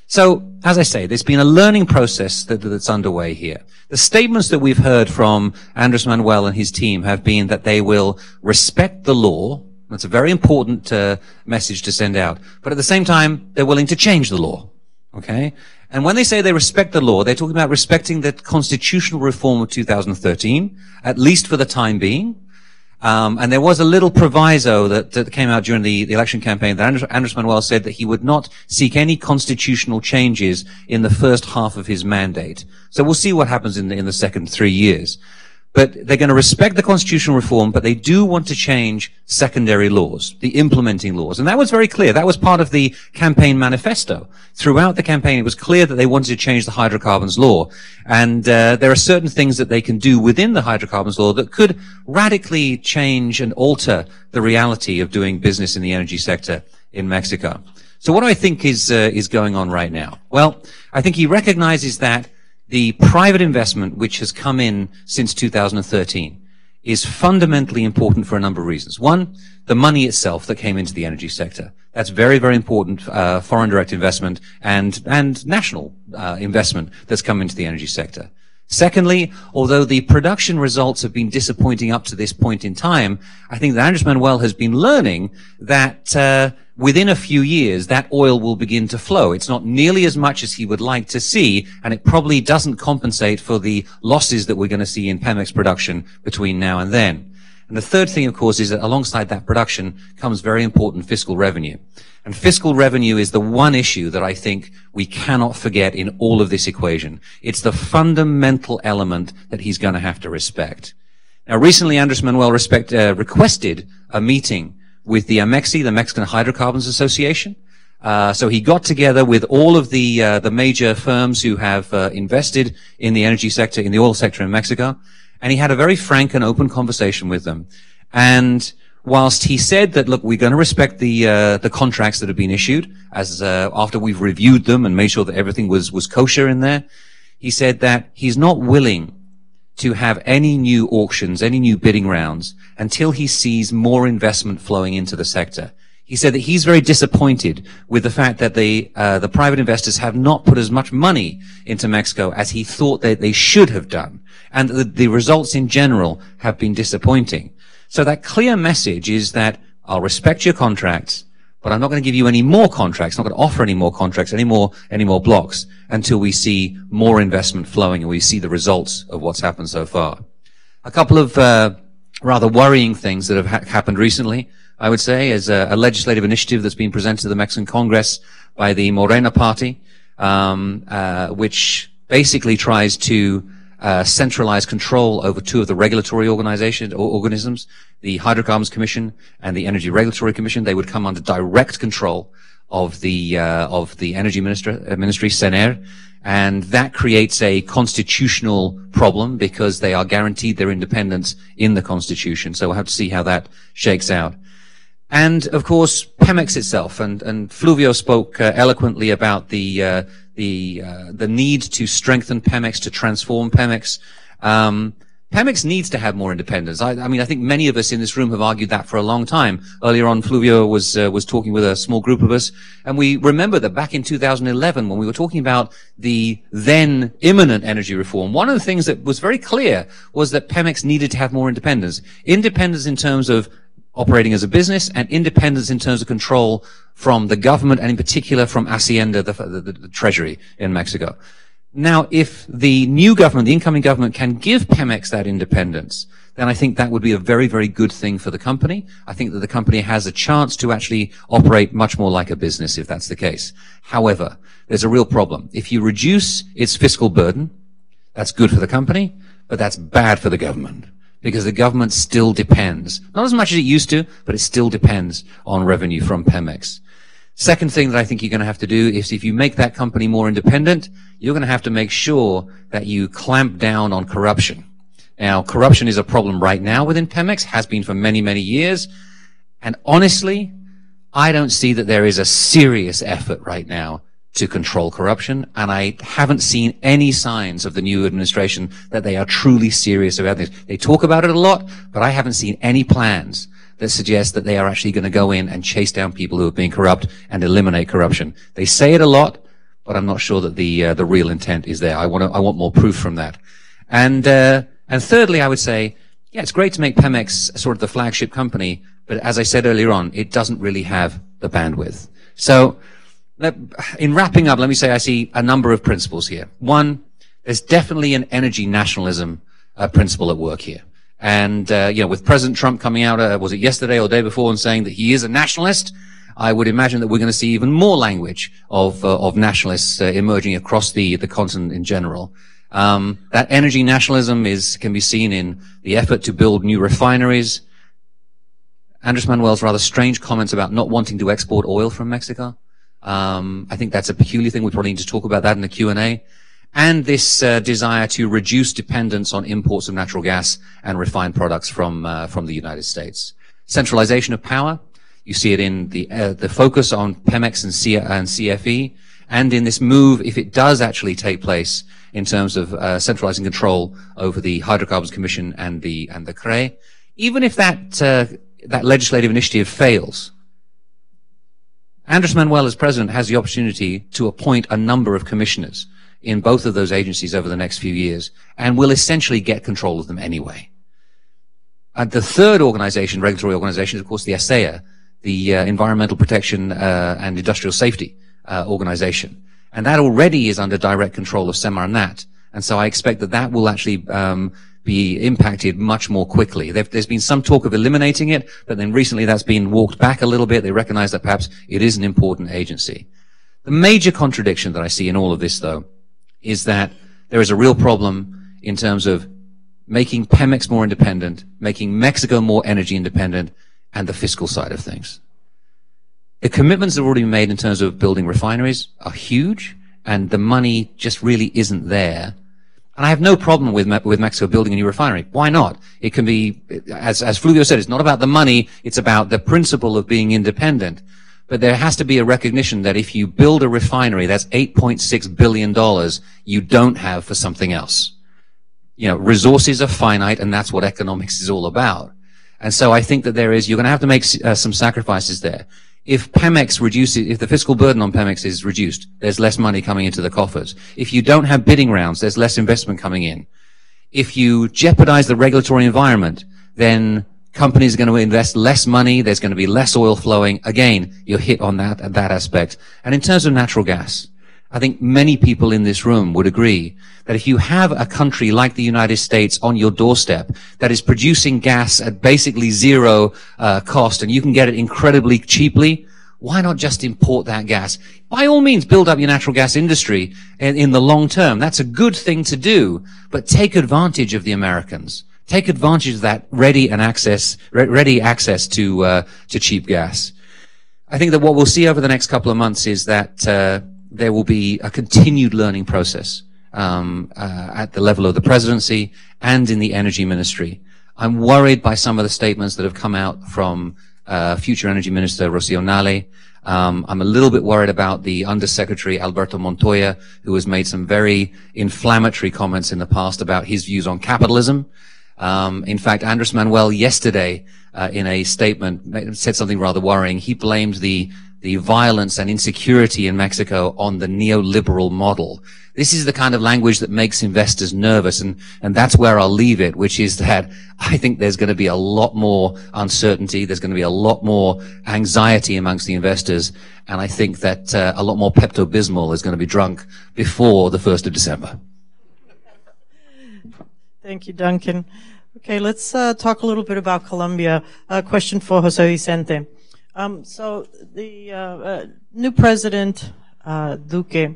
So, as I say, there's been a learning process that's underway here. The statements that we've heard from Andrés Manuel and his team have been that they will respect the law. That's a very important message to send out. But at the same time, they're willing to change the law. Okay? And when they say they respect the law, they're talking about respecting the constitutional reform of 2013, at least for the time being. And there was a little proviso that came out during the election campaign that Andrés Manuel said that he would not seek any constitutional changes in the first half of his mandate. So we'll see what happens in the second 3 years. But they're going to respect the constitutional reform, but they do want to change secondary laws, the implementing laws. And that was very clear. That was part of the campaign manifesto. Throughout the campaign, it was clear that they wanted to change the hydrocarbons law. And there are certain things that they can do within the hydrocarbons law that could radically change and alter the reality of doing business in the energy sector in Mexico. So what do I think is going on right now? Well, I think he recognizes that the private investment which has come in since 2013 is fundamentally important for a number of reasons. One, the money itself that came into the energy sector. That's very, very important, foreign direct investment and national investment that's come into the energy sector. Secondly, although the production results have been disappointing up to this point in time, I think that Andrés Manuel has been learning that within a few years, that oil will begin to flow. It's not nearly as much as he would like to see, and it probably doesn't compensate for the losses that we're going to see in Pemex production between now and then. And the third thing, of course, is that alongside that production comes very important fiscal revenue. And fiscal revenue is the one issue that I think we cannot forget in all of this equation. It's the fundamental element that he's going to have to respect. Now, recently, Andrés Manuel requested a meeting with the AMEXI, the Mexican Hydrocarbons Association. So he got together with all of the major firms who have invested in the energy sector, in the oil sector in Mexico, and he had a very frank and open conversation with them. And whilst he said that, look, we're going to respect the contracts that have been issued, as after we've reviewed them and made sure that everything was kosher in there, he said that he's not willing to have any new auctions, any new bidding rounds, until he sees more investment flowing into the sector. He said that he's very disappointed with the fact that the private investors have not put as much money into Mexico as he thought that they should have done, and the results in general have been disappointing. So that clear message is that I'll respect your contracts, but I'm not going to give you any more contracts, not going to offer any more contracts, any more blocks, until we see more investment flowing and we see the results of what's happened so far. A couple of rather worrying things that have happened recently, I would say, is a legislative initiative that's been presented to the Mexican Congress by the Morena Party, which basically tries to centralize control over two of the regulatory organisms, the Hydrocarbons Commission and the Energy Regulatory Commission. They would come under direct control of the Energy Ministry, CENER, and that creates a constitutional problem because they are guaranteed their independence in the Constitution. So we'll have to see how that shakes out. And of course, Pemex itself, and Fluvio spoke eloquently about the need to strengthen Pemex, to transform Pemex. Pemex needs to have more independence. I mean, I think many of us in this room have argued that for a long time. Earlier on, Fluvio was talking with a small group of us, and we remember that back in 2011, when we were talking about the then imminent energy reform, one of the things that was very clear was that Pemex needed to have more independence. Independence in terms of operating as a business, and independence in terms of control from the government, and in particular from Hacienda, the treasury in Mexico. Now, if the new government, the incoming government, can give Pemex that independence, then I think that would be a very, very good thing for the company. I think that the company has a chance to actually operate much more like a business if that's the case. However, there's a real problem. If you reduce its fiscal burden, that's good for the company, but that's bad for the government, because the government still depends, not as much as it used to, but it still depends on revenue from Pemex. Second thing that I think you're going to have to do is, if you make that company more independent, you're going to have to make sure that you clamp down on corruption. Now, corruption is a problem right now within Pemex, has been for many, many years. And honestly, I don't see that there is a serious effort right now to control corruption, and I haven't seen any signs of the new administration that they are truly serious about this. They talk about it a lot, but I haven't seen any plans that suggest that they are actually going to go in and chase down people who have been corrupt and eliminate corruption. They say it a lot, but I'm not sure that the real intent is there. I want more proof from that. And thirdly, I would say, yeah, it's great to make Pemex sort of the flagship company, but as I said earlier on, it doesn't really have the bandwidth. So, in wrapping up, let me say I see a number of principles here. One, there's definitely an energy nationalism principle at work here. And, with President Trump coming out, was it yesterday or the day before, and saying that he is a nationalist, I would imagine that we're going to see even more language of nationalists emerging across the continent in general. That energy nationalism can be seen in the effort to build new refineries. Andres Manuel's rather strange comments about not wanting to export oil from Mexico. I think that's a peculiar thing. We probably need to talk about that in the Q&A. And this desire to reduce dependence on imports of natural gas and refined products from the United States. Centralization of power. You see it in the focus on Pemex and CFE, and in this move, if it does actually take place, in terms of centralizing control over the Hydrocarbons Commission and the CRE. Even if that legislative initiative fails, Andres Manuel, as president, has the opportunity to appoint a number of commissioners in both of those agencies over the next few years, and will essentially get control of them anyway. And the third organization, regulatory organization, is of course the ASEA, the Environmental Protection and Industrial Safety organization. And that already is under direct control of Semarnat. And so I expect that will actually be impacted much more quickly. There's been some talk of eliminating it, but then recently that's been walked back a little bit. They recognize that perhaps it is an important agency. The major contradiction that I see in all of this, though, is that there is a real problem in terms of making Pemex more independent, making Mexico more energy independent, and the fiscal side of things. The commitments that have already been made in terms of building refineries are huge, and the money just really isn't there. And I have no problem with Mexico building a new refinery. Why not? It can be, as Fluvio said, it's not about the money, it's about the principle of being independent. But there has to be a recognition that if you build a refinery, that's $8.6 billion you don't have for something else. You know, resources are finite, and that's what economics is all about. And so I think that you're going to have to make some sacrifices there. If Pemex if the fiscal burden on Pemex is reduced, there's less money coming into the coffers. If you don't have bidding rounds, there's less investment coming in. If you jeopardize the regulatory environment, then companies are going to invest less money, there's going to be less oil flowing. Again, you're hit on that aspect. And in terms of natural gas, I think many people in this room would agree that if you have a country like the United States on your doorstep that is producing gas at basically zero cost, and you can get it incredibly cheaply, why not just import that gas? By all means, build up your natural gas industry in the long term. That's a good thing to do, but take advantage of the Americans. Take advantage of that ready access to cheap gas. I think that what we'll see over the next couple of months is that there will be a continued learning process at the level of the presidency and in the energy ministry. I'm worried by some of the statements that have come out from future energy minister Rocío Nale. I'm a little bit worried about the undersecretary Alberto Montoya, who has made some very inflammatory comments in the past about his views on capitalism. In fact, Andres Manuel yesterday in a statement said something rather worrying. He blamed the violence and insecurity in Mexico on the neoliberal model. This is the kind of language that makes investors nervous, and that's where I'll leave it, which is that I think there's going to be a lot more uncertainty, there's going to be a lot more anxiety amongst the investors, and I think that a lot more Pepto-Bismol is going to be drunk before the 1st of December. Thank you, Duncan. Okay, let's talk a little bit about Colombia. A question for Jose Vicente. So the new president, Duque,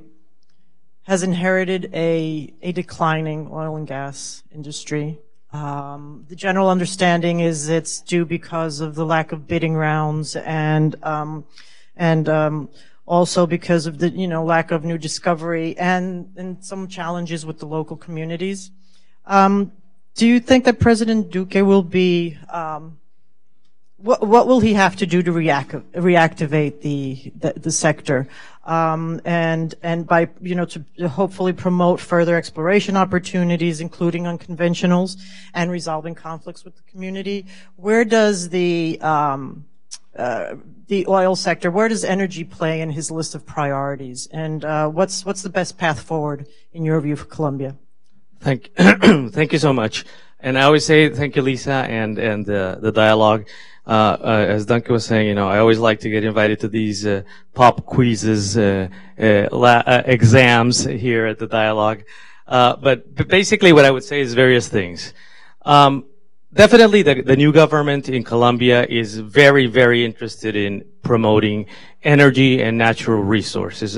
has inherited a declining oil and gas industry. The general understanding is it's due because of the lack of bidding rounds and also because of the lack of new discovery and some challenges with the local communities. Do you think that President Duque will be what will he have to do to reactivate the sector, and by to hopefully promote further exploration opportunities, including unconventionals, and resolving conflicts with the community? Where does the oil sector, where does energy play in his list of priorities, and what's the best path forward in your view for Colombia? Thank you so much. And I always say thank you, Lisa, and the dialogue. As Duncan was saying, I always like to get invited to these pop quizzes, exams here at the dialogue. But basically what I would say is various things. definitely the new government in Colombia is very, very interested in promoting energy and natural resources.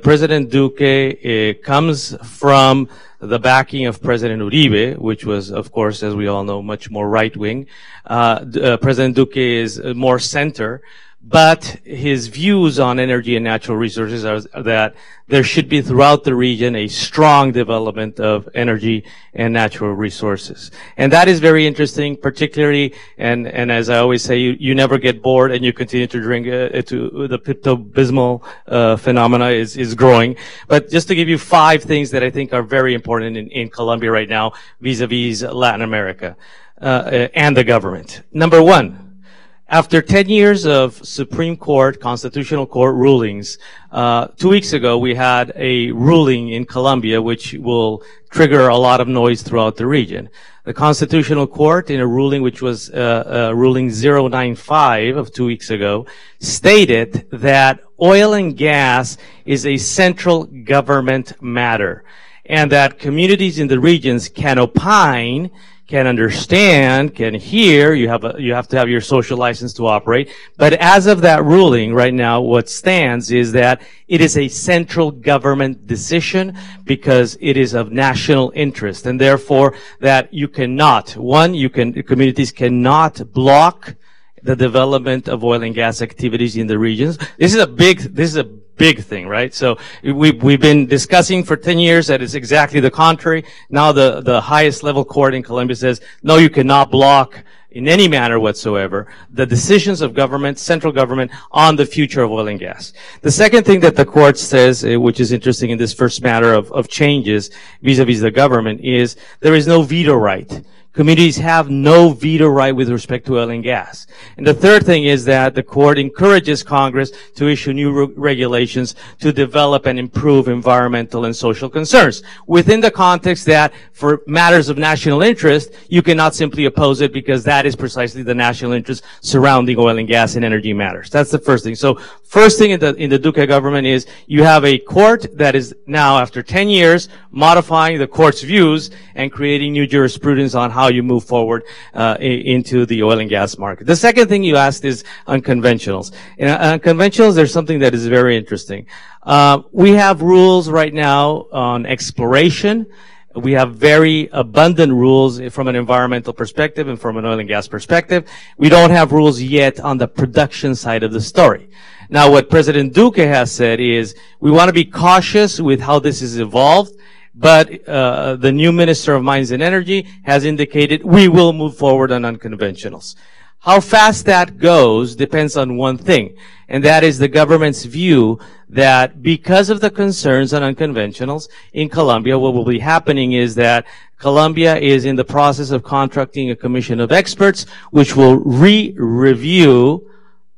President Duque comes from the backing of President Uribe, which was, of course, as we all know, much more right-wing. President Duque is more center. But his views on energy and natural resources are that there should be throughout the region a strong development of energy and natural resources. And that is very interesting, particularly, and as I always say, you never get bored and you continue to drink the Pepto-Bismol phenomena is growing. But just to give you 5 things that I think are very important in Colombia right now vis-a-vis Latin America and the government. Number 1. After 10 years of Supreme Court, Constitutional Court rulings, 2 weeks ago we had a ruling in Colombia which will trigger a lot of noise throughout the region. The Constitutional Court, in a ruling which was ruling 095 of 2 weeks ago, stated that oil and gas is a central government matter, and that communities in the regions can opine, can understand, can hear. You have to have your social license to operate. But as of that ruling right now, what stands is that it is a central government decision because it is of national interest, and therefore that you cannot, communities cannot block the development of oil and gas activities in the regions. This is a big thing, right? So we've been discussing for 10 years that it's exactly the contrary. Now the highest level court in Colombia says, no, you cannot block in any manner whatsoever the decisions of government, central government, on the future of oil and gas. The second thing that the court says, which is interesting in this first matter of changes vis-a-vis the government, is there is no veto right. Communities have no veto right with respect to oil and gas. And the third thing is that the court encourages Congress to issue new regulations to develop and improve environmental and social concerns, within the context that for matters of national interest, you cannot simply oppose it because that is precisely the national interest surrounding oil and gas and energy matters. That's the first thing. So first thing in the Duque government is you have a court that is now, after 10 years, modifying the court's views and creating new jurisprudence on how you move forward into the oil and gas market. The second thing you asked is unconventionals. In unconventionals, there's something that is very interesting. We have rules right now on exploration. We have very abundant rules from an environmental perspective and from an oil and gas perspective. We don't have rules yet on the production side of the story. Now, what President Duque has said is we want to be cautious with how this is evolved. But the new Minister of Mines and Energy has indicated we will move forward on unconventionals. How fast that goes depends on one thing, and that is the government's view that because of the concerns on unconventionals in Colombia, what will be happening is that Colombia is in the process of contracting a commission of experts which will review,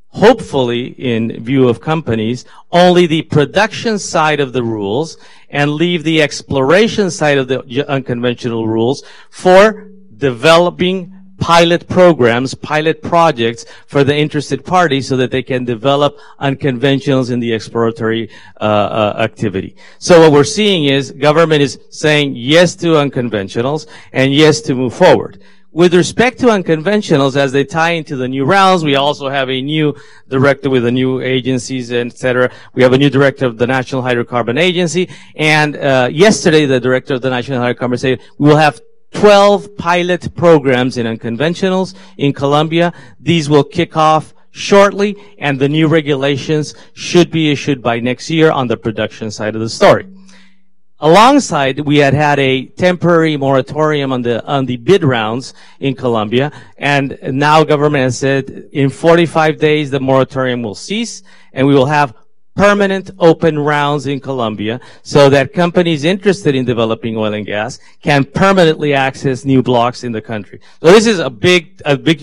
hopefully in view of companies, only the production side of the rules and leave the exploration side of the unconventional rules for developing pilot programs, pilot projects for the interested parties so that they can develop unconventionals in the exploratory activity. So what we're seeing is government is saying yes to unconventionals and yes to move forward. With respect to unconventionals, as they tie into the new rounds, we also have a new director with the new agencies, etc. We have a new director of the National Hydrocarbon Agency, and yesterday the director of the National Hydrocarbon said we will have 12 pilot programs in unconventionals in Colombia. These will kick off shortly, and the new regulations should be issued by next year on the production side of the story. Alongside, we had a temporary moratorium on the bid rounds in Colombia, and now government has said in 45 days the moratorium will cease, and we will have permanent open rounds in Colombia so that companies interested in developing oil and gas can permanently access new blocks in the country. So this is a big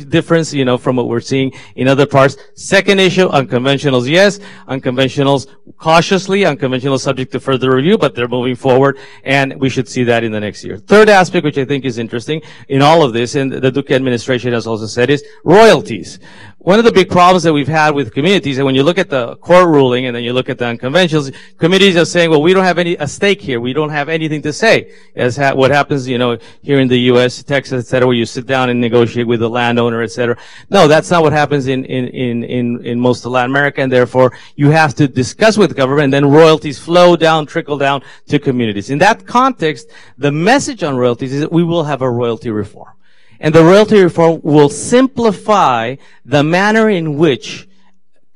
difference, from what we're seeing in other parts. Second issue, unconventionals, yes. Unconventionals cautiously, unconventionals subject to further review, but they're moving forward, and we should see that in the next year. Third aspect, which I think is interesting in all of this, and the Duque administration has also said, is royalties. one of the big problems that we've had with communities, and when you look at the court ruling and then you look at the unconventionals, communities are saying, well, we don't have a stake here. We don't have anything to say. As what happens, here in the U.S., Texas, et cetera, where you sit down and negotiate with the landowner, et cetera. No, that's not what happens in most of Latin America, and therefore you have to discuss with the government, and then royalties flow down, trickle down to communities. In that context, the message on royalties is that we will have a royalty reform. And the royalty reform will simplify the manner in which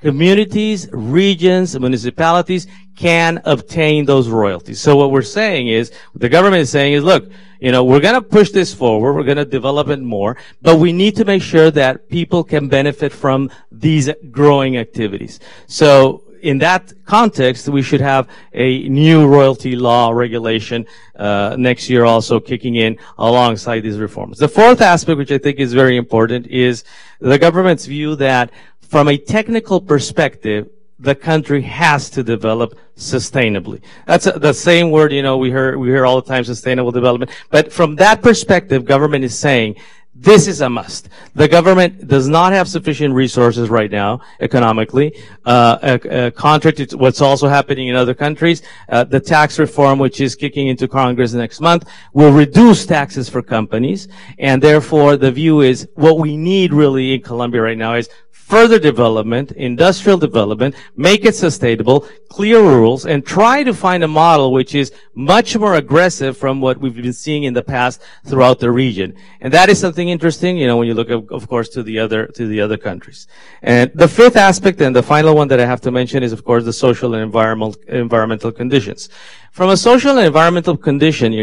communities, regions, municipalities can obtain those royalties. So what we're saying is, what the government is saying is, look, we're going to push this forward. We're going to develop it more, but we need to make sure that people can benefit from these growing activities. So in that context, we should have a new royalty law regulation next year also kicking in alongside these reforms. The fourth aspect, which I think is very important, is the government's view that from a technical perspective, the country has to develop sustainably. That's the same word, we hear all the time, sustainable development. But from that perspective, government is saying, this is a must. The government does not have sufficient resources right now, economically, contrary to what's also happening in other countries. The tax reform, which is kicking into Congress next month, will reduce taxes for companies, and therefore the view is what we need really in Colombia right now is further development, industrial development, make it sustainable, clear rules, and try to find a model which is much more aggressive from what we've been seeing in the past throughout the region. And that is something interesting, when you look, of course, to the other countries. And the fifth aspect and the final one that I have to mention is, of course, the social and environmental conditions. From a social and environmental condition,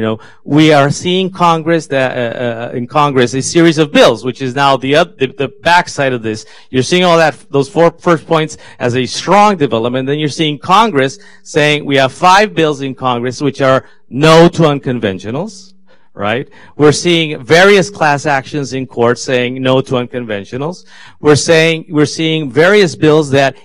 we are seeing Congress in Congress a series of bills, which is now the backside of this. You're seeing those four first points as a strong development. Then you're seeing Congress saying we have 5 bills in Congress which are no to unconventionals. Right? We're seeing various class actions in court saying no to unconventionals. We're seeing various bills that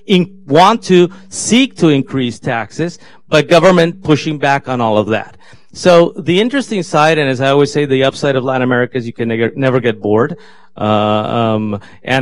want to seek to increase taxes, but government pushing back on all of that. So the interesting side, and as I always say, the upside of Latin America is you can never get bored. And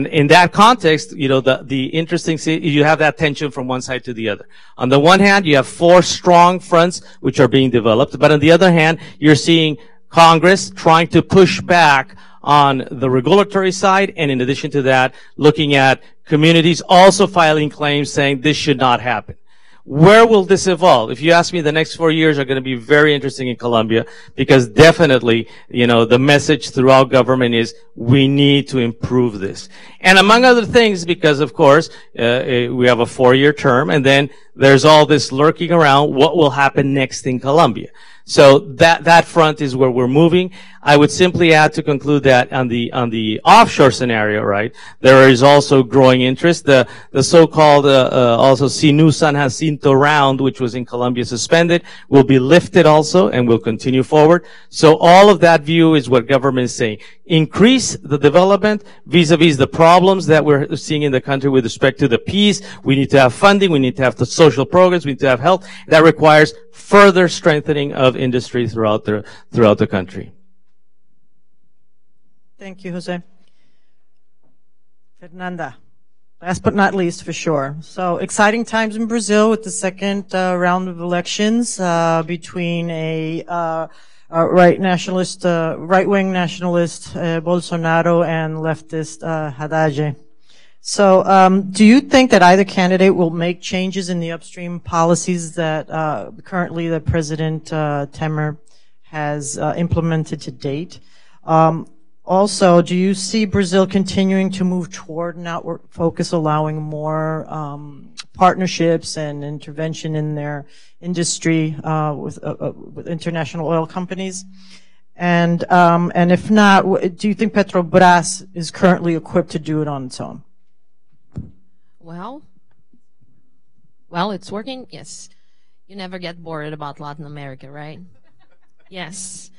in that context, the interesting, you have that tension from one side to the other. On the one hand, you have 4 strong fronts which are being developed, but on the other hand, you're seeing Congress trying to push back on the regulatory side, and in addition to that, looking at communities also filing claims saying this should not happen. Where will this evolve? If you ask me, the next 4 years are going to be very interesting in Colombia, because definitely, the message throughout government is we need to improve this. And among other things, because of course, we have a 4-year term, and then there's all this lurking around what will happen next in Colombia. So that front is where we're moving. I would simply add to conclude that on the offshore scenario, right, there is also growing interest. The so-called also Sinu San Jacinto round, which was in Colombia suspended, will be lifted also and will continue forward. So all of that view is what government is saying. Increase the development vis-a-vis the problems that we're seeing in the country with respect to the peace. We need to have funding. We need to have the social programs. We need to have health. That requires further strengthening of industry throughout the country. Thank you, Jose. Fernanda, last but not least, for sure. So exciting times in Brazil with the second round of elections between a right-wing nationalist Bolsonaro and leftist Haddad. So, do you think that either candidate will make changes in the upstream policies that currently the President Temer has implemented to date? Also, do you see Brazil continuing to move toward an outward focus, allowing more partnerships and intervention in their industry with international oil companies? And if not, do you think Petrobras is currently equipped to do it on its own? Well, it's working. Yes. You never get bored about Latin America, right? Yes.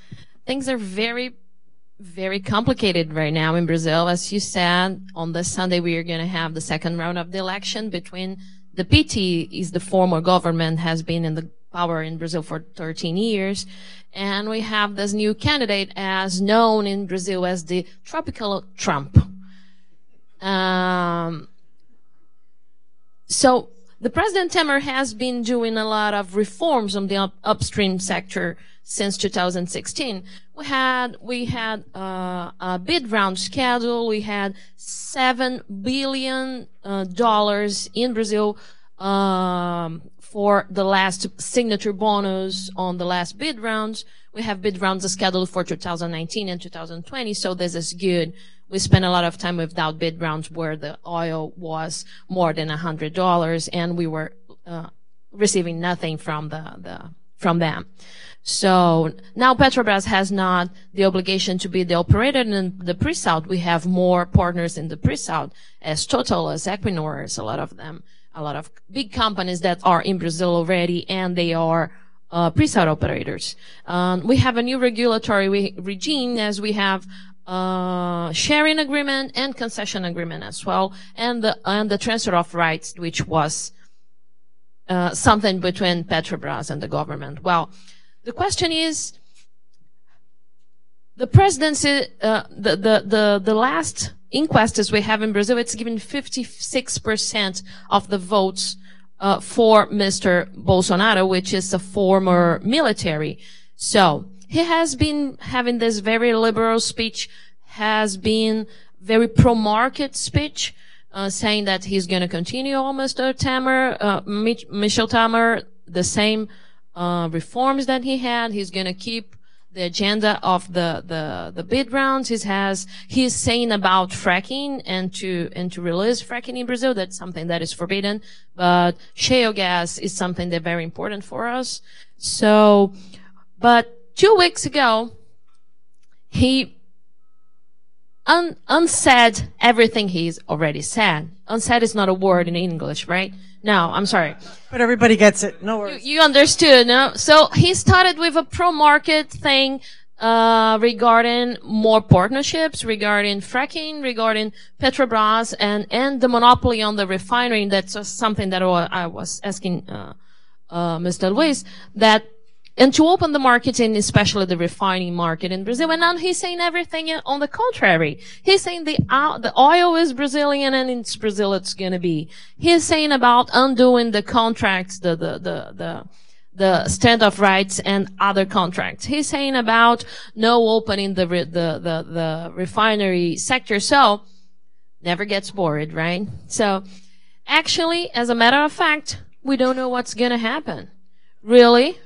Things are very, very complicated right now in Brazil. As you said, on this Sunday, we are going to have the second round of the election between the PT, is the former government, has been in the power in Brazil for 13 years. And we have this new candidate as known in Brazil as the tropical Trump. So the President Temer has been doing a lot of reforms on the upstream sector since 2016. We had a bid round schedule. We had $7 billion in Brazil for the last signature bonus on the last bid rounds. We have bid rounds scheduled for 2019 and 2020, so this is good. We spent a lot of time without bid rounds where the oil was more than $100 and we were receiving nothing from from them. So now Petrobras has not the obligation to be the operator in the pre-salt. We have more partners in the pre-salt as Total, as Equinor, as a lot of them, a lot of big companies that are in Brazil already, and they are pre-salt operators. We have a new regulatory regime, as we have sharing agreement and concession agreement as well, and the transfer of rights, which was something between Petrobras and the government. Well, the question is, the presidency, the last inquests we have in Brazil, it's given 56% of the votes for Mr. Bolsonaro, which is a former military. So he has been having this very liberal speech, has been very pro-market speech, saying that he's going to continue Mr. Temer, Michel Temer, the same reforms that he had. He's going to keep the agenda of the bid rounds. He's saying about fracking and to release fracking in Brazil. That's something that is forbidden, but shale gas is something that's very important for us. So, but 2 weeks ago, he unsaid everything he's already said. Unsaid is not a word in English, right? No, I'm sorry. But everybody gets it. No worries. You understood, no? So he started with a pro-market thing, regarding more partnerships, regarding fracking, regarding Petrobras, and the monopoly on the refinery. That's something that I was asking, Mr. Luis, and to open the market, and especially the refining market in Brazil. And now he's saying everything on the contrary. He's saying the oil is Brazilian and it's Brazil it's gonna be. He's saying about undoing the contracts, the standoff rights and other contracts. He's saying about no opening the refinery sector. So, never gets bored, right? So, actually, as a matter of fact, we don't know what's gonna happen. Really?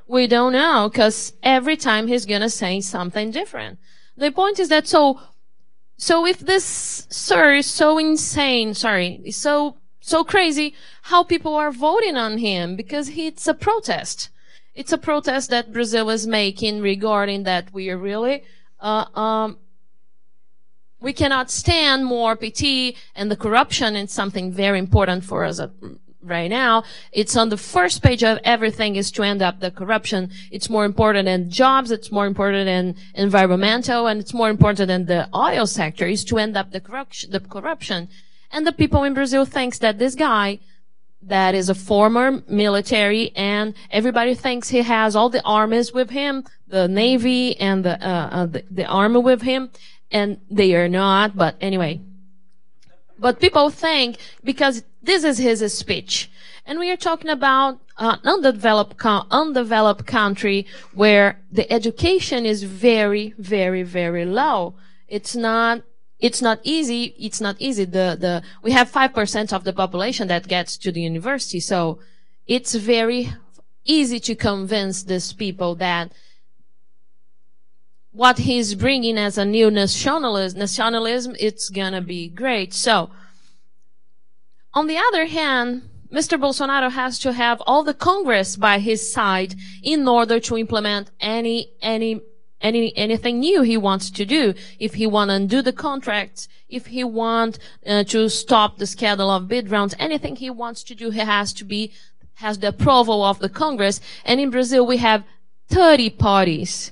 We don't know, because every time he's gonna say something different. The point is that so if this sir is so insane, is so crazy, how people are voting on him, because it's a protest. It's a protest that Brazil is making regarding that we are really, we cannot stand more PT, and the corruption is something very important for us right now. It's on the first page of everything is to end up the corruption. It's more important than jobs. It's more important than environmental, and it's more important than the oil sector is to end up the corruption. And the people in Brazil thinks that this guy that is a former military, and everybody thinks he has all the armies with him, the Navy and the army with him, and they are not, but anyway. But people think, because this is his speech, and we are talking about an undeveloped country where the education is very, very, very low. It's not easy. We have 5% of the population that gets to the university, so it's very easy to convince these people that what he's bringing as a new nationalism, it's gonna be great. So, on the other hand, Mr. Bolsonaro has to have all the Congress by his side in order to implement anything new he wants to do. If he want to undo the contracts, if he want to stop the schedule of bid rounds, anything he wants to do, he has the approval of the Congress. And in Brazil, we have 30 parties.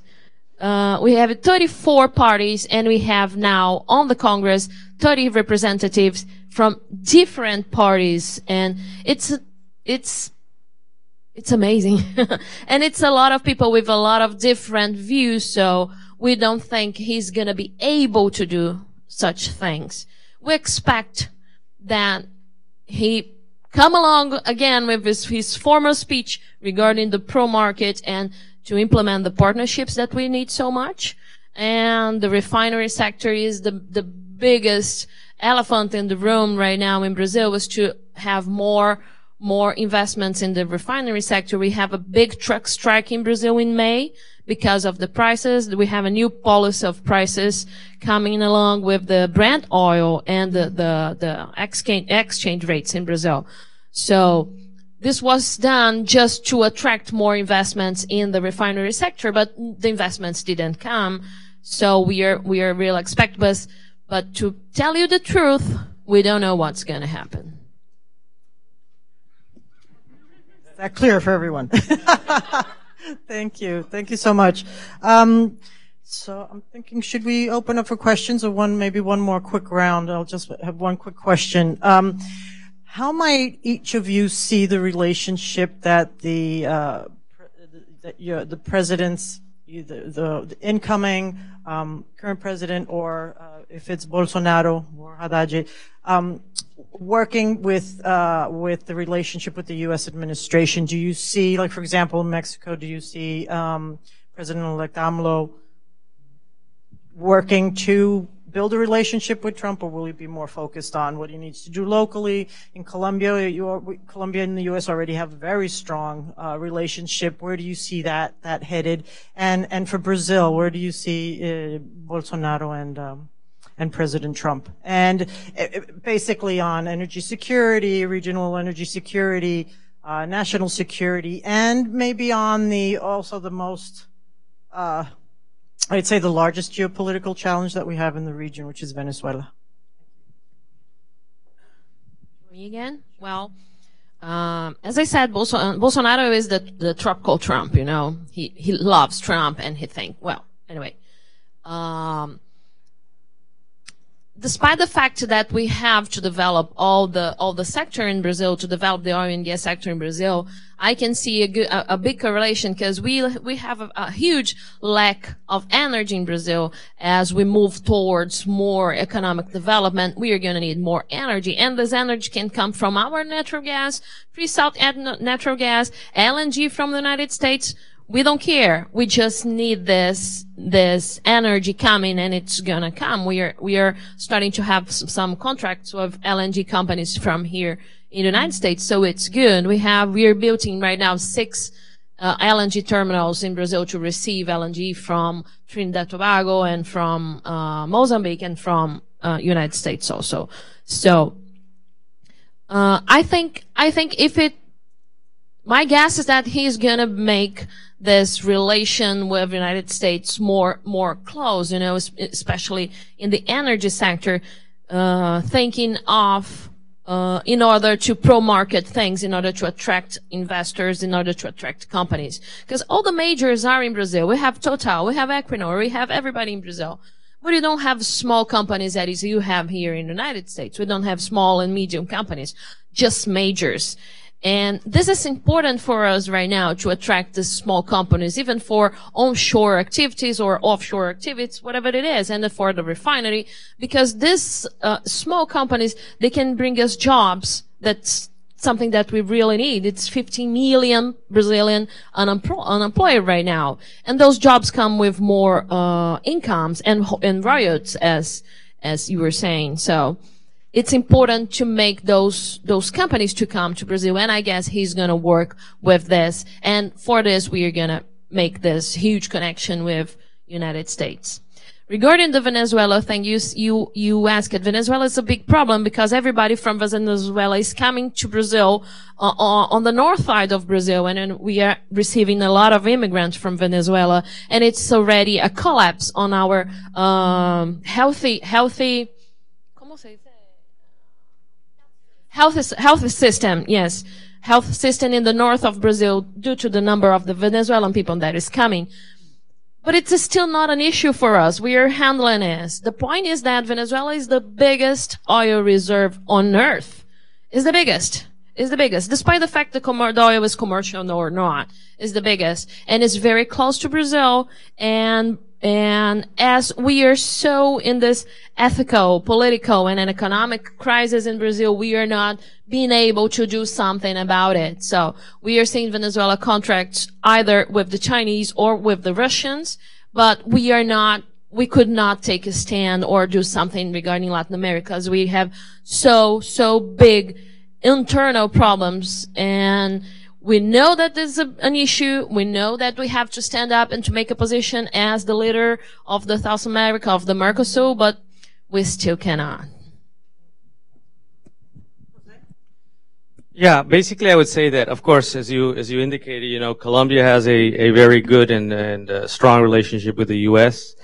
We have 34 parties, and we have now on the Congress 30 representatives from different parties, and it's amazing. And it's a lot of people with a lot of different views, so we don't think he's gonna be able to do such things. we expect that he come along again with his former speech regarding the pro-market and to implement the partnerships that we need so much. And the refinery sector is the biggest elephant in the room right now in Brazil, is to have more investments in the refinery sector. We have a big truck strike in Brazil in May because of the prices. We have a new policy of prices coming along with the Brent oil and the exchange rates in Brazil. So this was done just to attract more investments in the refinery sector, but the investments didn't come. So we are real expectants. But to tell you the truth, we don't know what's going to happen. Is that clear for everyone? Thank you. Thank you so much. So I'm thinking, should we open up for questions, or maybe one more quick round? I'll just have one quick question. How might each of you see the relationship that the president's, the incoming, current president, or if it's Bolsonaro or Haddad, working with the relationship with the U.S. administration? Do you see, like, for example, in Mexico, do you see President-elect AMLO working to build a relationship with Trump, or will he be more focused on what he needs to do locally? In Colombia, Colombia and the U.S. already have a very strong relationship. Where do you see that headed? And for Brazil, where do you see Bolsonaro and President Trump? And basically on energy security, regional energy security, national security, and maybe on also the most, I'd say the largest geopolitical challenge that we have in the region, which is Venezuela. Me again? Well, as I said, Bolsonaro is the tropical Trump, you know. He loves Trump, and he thinks, well, anyway. Despite the fact that we have to develop all the sector in Brazil, to develop the oil and gas sector in Brazil, I can see a big correlation, because we have a huge lack of energy in Brazil. As we move towards more economic development, we are going to need more energy, and this energy can come from our natural gas, pre-salt natural gas, LNG from the United States. We don't care. We just need this energy coming, and it's gonna come. We are starting to have some contracts with LNG companies from here in the United States, so it's good. We are building right now 6 LNG terminals in Brazil to receive LNG from Trinidad and Tobago and from Mozambique and from United States also. So I think my guess is that he's gonna make this relation with the United States more close, you know, especially in the energy sector, thinking of in order to pro-market things, in order to attract investors, in order to attract companies. Because all the majors are in Brazil. We have Total, we have Equinor, we have everybody in Brazil. But you don't have small companies that is you have here in the United States. We don't have small and medium companies, just majors. And this is important for us right now to attract the small companies, even for onshore activities or offshore activities, whatever it is, and for the refinery, because these small companies, they can bring us jobs. That's something that we really need. It's 15 million Brazilian unemployed right now. And those jobs come with more incomes and royalties, as you were saying. So it's important to make those companies to come to Brazil, and I guess he's gonna work with this. And for this, we are gonna make this huge connection with United States. Regarding the Venezuela thing, you asked it. Venezuela is a big problem because everybody from Venezuela is coming to Brazil on the north side of Brazil, and then we are receiving a lot of immigrants from Venezuela, and it's already a collapse on our healthy health system, yes. Health system in the north of Brazil due to the number of the Venezuelan people that is coming. But it's still not an issue for us. We are handling it. The point is that Venezuela is the biggest oil reserve on earth. It's the biggest. It's the biggest. Despite the fact that the oil is commercial or not, it's the biggest. And it's very close to Brazil. And And as we are so in this ethical, political, and an economic crisis in Brazil, we are not being able to do something about it. So we are seeing Venezuela contracts either with the Chinese or with the Russians, but we could not take a stand or do something regarding Latin America, as we have so big internal problems. And we know that this is an issue. We know that we have to stand up and to make a position as the leader of the South America, of the Mercosur, but we still cannot. Yeah, basically I would say that, of course, as you indicated, you know, Colombia has a very good and strong relationship with the U.S.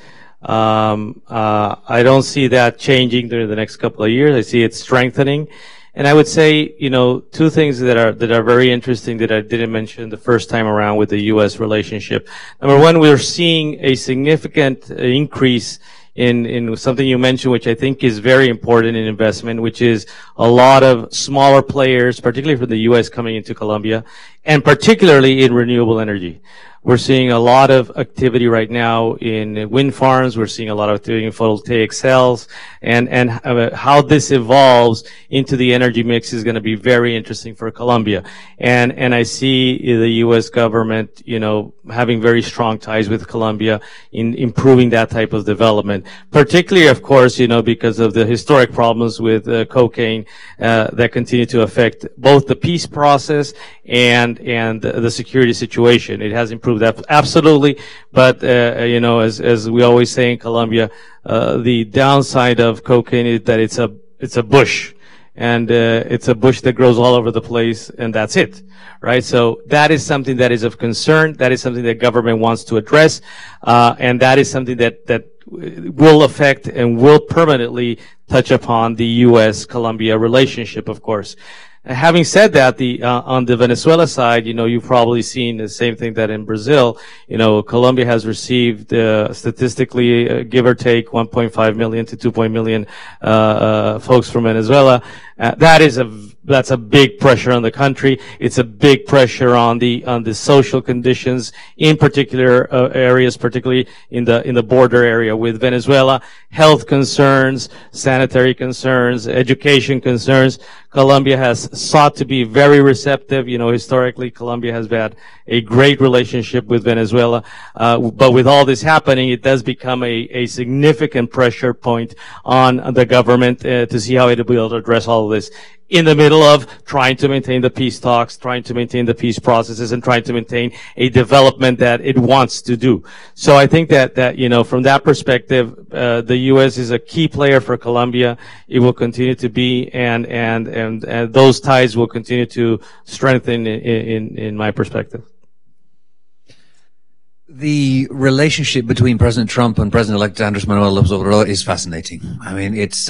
I don't see that changing during the next couple of years. I see it strengthening. And I would say, you know, two things that are very interesting that I didn't mention the first time around with the U.S. relationship. Number one, we're seeing a significant increase in something you mentioned, which I think is very important in investment, which is a lot of smaller players, particularly from the U.S. coming into Colombia, and particularly in renewable energy. We're seeing a lot of activity right now in wind farms. We're seeing a lot of activity in photovoltaic cells, and how this evolves into the energy mix is going to be very interesting for Colombia. And I see the U.S. government, you know, having very strong ties with Colombia in improving that type of development. Particularly, of course, you know, because of the historic problems with cocaine that continue to affect both the peace process and the security situation. It has improved that absolutely, but you know, as we always say in Colombia, the downside of cocaine is that it's a bush, and it's a bush that grows all over the place, and that's it, right? So that is something that is of concern. That is something that government wants to address, and that is something that will affect and will permanently touch upon the U.S.-Colombia relationship, of course. Having said that, on the Venezuela side, you know, you've probably seen the same thing that in Brazil. You know, Colombia has received, statistically, give or take 1.5 million to 2 million, folks from Venezuela. That's a big pressure on the country. It's a big pressure on the social conditions in particular areas, particularly in the border area with Venezuela. Health concerns, sanitary concerns, education concerns. Colombia has sought to be very receptive. You know, historically, Colombia has had a great relationship with Venezuela. But with all this happening, it does become a significant pressure point on the government to see how it will be able to address all of this, in the middle of trying to maintain the peace talks, trying to maintain the peace processes, and trying to maintain a development that it wants to do. So I think that you know, from that perspective, the U.S. is a key player for Colombia. It will continue to be, and those ties will continue to strengthen in my perspective. The relationship between President Trump and President-elect Andrés Manuel López Obrador is fascinating. I mean, it's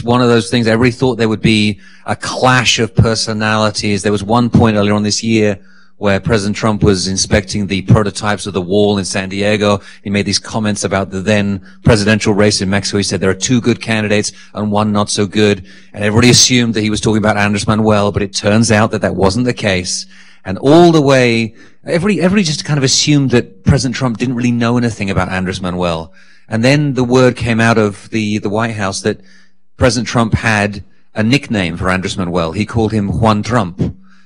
one of those things. Everybody thought there would be a clash of personalities. There was one point earlier on this year where President Trump was inspecting the prototypes of the wall in San Diego. He made these comments about the then presidential race in Mexico. He said there are two good candidates and one not so good. And everybody assumed that he was talking about Andrés Manuel, but it turns out that wasn't the case. And all the way, everybody just kind of assumed that President Trump didn't really know anything about Andrés Manuel. And then the word came out of the White House that President Trump had a nickname for Andrés Manuel. He called him Juan Trump,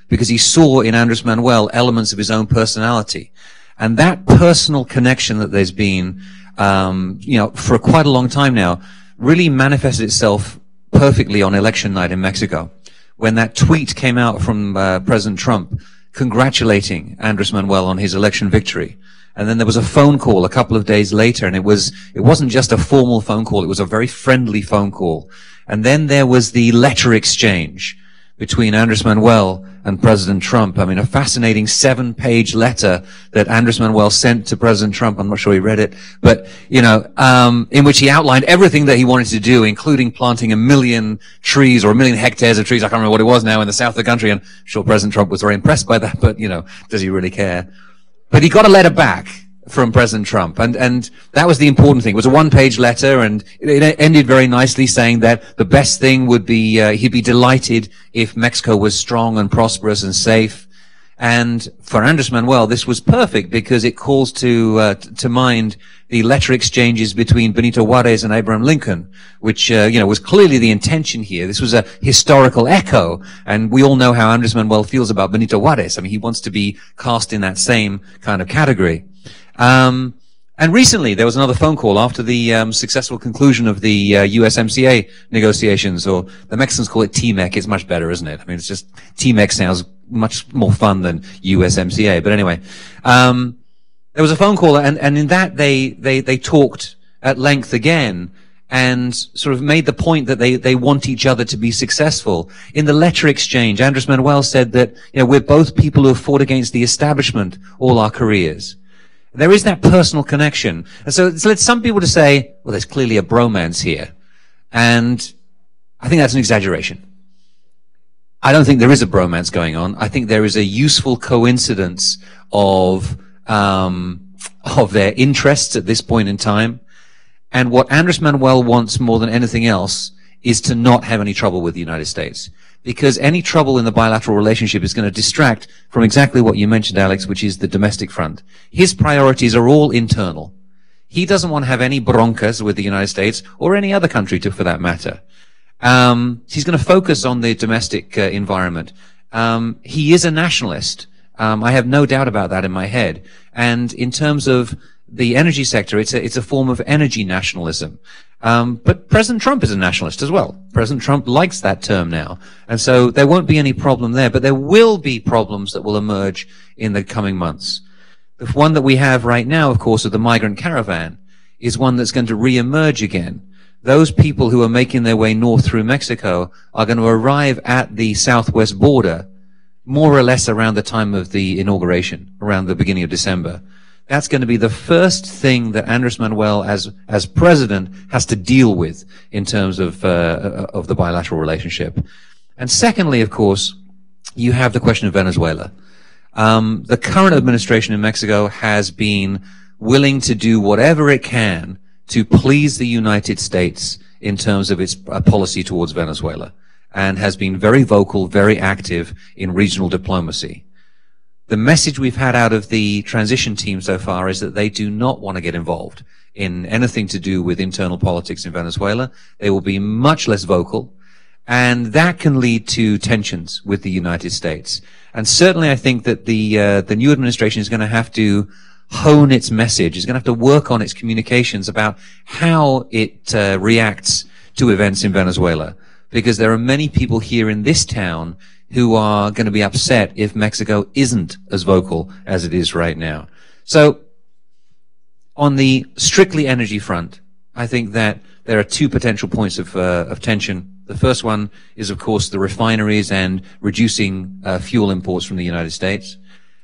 because he saw in Andrés Manuel elements of his own personality. And that personal connection that there's been, you know, for quite a long time now, really manifested itself perfectly on election night in Mexico, when that tweet came out from President Trump congratulating Andrés Manuel on his election victory. And then there was a phone call a couple of days later, and it wasn't just a formal phone call, it was a very friendly phone call. And then there was the letter exchange between Andrés Manuel and President Trump. I mean, a fascinating 7-page letter that Andrés Manuel sent to President Trump. I'm not sure he read it, but, you know, in which he outlined everything that he wanted to do, including planting 1 million trees or 1 million hectares of trees. I can't remember what it was now, in the south of the country. And I'm sure President Trump was very impressed by that, but, you know, does he really care? But he got a letter back from President Trump, and that was the important thing. It was a 1-page letter, and it ended very nicely, saying that the best thing would be he'd be delighted if Mexico was strong and prosperous and safe. And for Andres Manuel, this was perfect because it calls to mind the letter exchanges between Benito Juarez and Abraham Lincoln, which, was clearly the intention here. This was a historical echo, and we all know how Andres Manuel feels about Benito Juarez. I mean, he wants to be cast in that same kind of category. And recently, there was another phone call after the successful conclusion of the USMCA negotiations, or the Mexicans call it TMEC. It's much better, isn't it? I mean, it's just TMEC sounds much more fun than USMCA. But anyway, there was a phone call, and in that they talked at length again, and sort of made the point that they want each other to be successful. In the letter exchange, Andres Manuel said that, we're both people who have fought against the establishment all our careers. There is that personal connection. And so it's led some people to say, well, there's clearly a bromance here. And I think that's an exaggeration. I don't think there is a bromance going on. I think there is a useful coincidence of their interests at this point in time. And what Andres Manuel wants more than anything else is to not have any trouble with the United States. Because any trouble in the bilateral relationship is going to distract from exactly what you mentioned, Alex, which is the domestic front. His priorities are all internal. He doesn't want to have any broncas with the United States or any other country, for that matter. He's going to focus on the domestic environment. He is a nationalist. I have no doubt about that in my head. And in terms of the energy sector, it's a form of energy nationalism. But President Trump is a nationalist as well. President Trump likes that term now. And so there won't be any problem there, but there will be problems that will emerge in the coming months. The one that we have right now, of course, of the migrant caravan is one that's going to re-emerge again. Those people who are making their way north through Mexico are going to arrive at the southwest border more or less around the time of the inauguration, around the beginning of December. That's going to be the first thing that Andres Manuel, as president, has to deal with in terms of the bilateral relationship. And secondly, of course, you have the question of Venezuela. The current administration in Mexico has been willing to do whatever it can to please the United States in terms of its policy towards Venezuela, and has been very vocal, very active in regional diplomacy. The message we've had out of the transition team so far is that they do not want to get involved in anything to do with internal politics in Venezuela. They will be much less vocal, and that can lead to tensions with the United States. And certainly I think that the new administration is going to have to hone its message, is going to have to work on its communications about how it reacts to events in Venezuela. Because there are many people here in this town who are going to be upset if Mexico isn't as vocal as it is right now. So, on the strictly energy front, I think that there are two potential points of tension. The first one is, of course, the refineries and reducing fuel imports from the United States.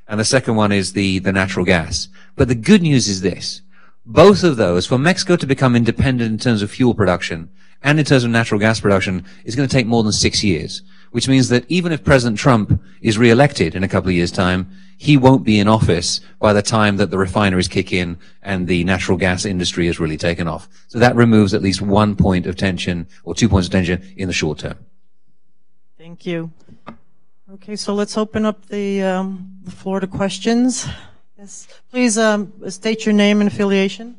And the second one is the natural gas. But the good news is this. Both of those, for Mexico to become independent in terms of fuel production and in terms of natural gas production, is going to take more than 6 years. Which means that even if President Trump is re-elected in a couple of years' time, he won't be in office by the time that the refineries kick in and the natural gas industry is really taken off. So that removes at least 1 point of tension, or 2 points of tension, in the short term. Thank you. Okay, so let's open up the floor to questions. Yes, please state your name and affiliation.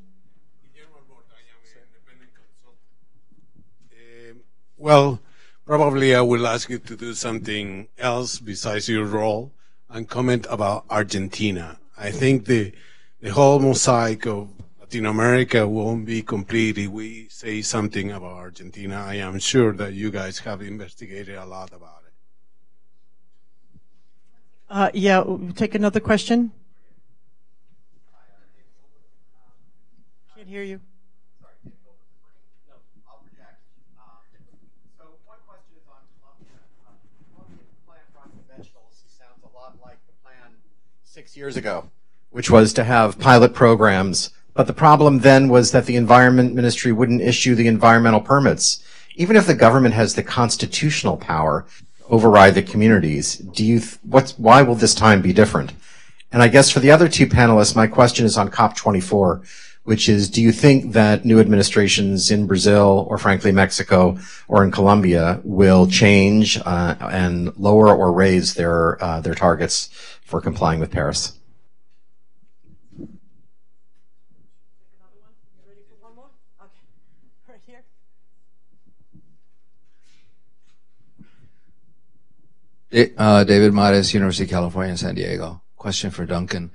Well, probably I will ask you to do something else besides your role and comment about Argentina. I think the whole mosaic of Latin America won't be complete if we say something about Argentina. I am sure that you guys have investigated a lot about it. Yeah, we'll take another question. Can't hear you. Sounds a lot like the plan 6 years ago, which was to have pilot programs. But the problem then was that the Environment Ministry wouldn't issue the environmental permits. Even if the government has the constitutional power to override the communities, why will this time be different? And I guess for the other two panelists, my question is on COP24. which is, do you think that new administrations in Brazil or frankly Mexico or in Colombia will change and lower or raise their targets for complying with Paris? David Mares, University of California, San Diego. Question for Duncan.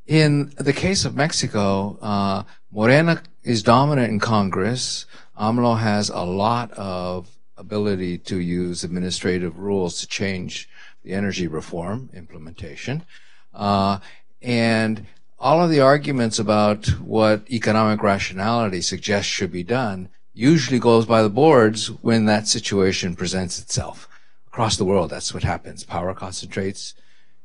In the case of Mexico, Morena is dominant in Congress. AMLO has a lot of ability to use administrative rules to change the energy reform implementation. And all of the arguments about what economic rationality suggests should be done usually goes by the boards when that situation presents itself. Across the world, that's what happens. Power concentrates.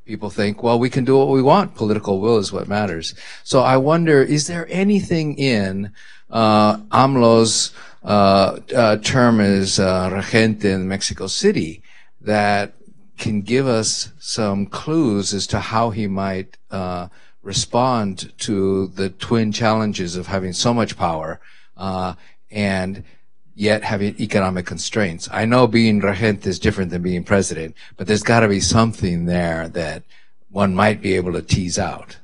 People think, well, we can do what we want. Political will is what matters. So I wonder, is there anything in AMLO's term as regente in Mexico City that can give us some clues as to how he might respond to the twin challenges of having so much power and yet having economic constraints? I know being regente is different than being president, but there's got to be something there that one might be able to tease out.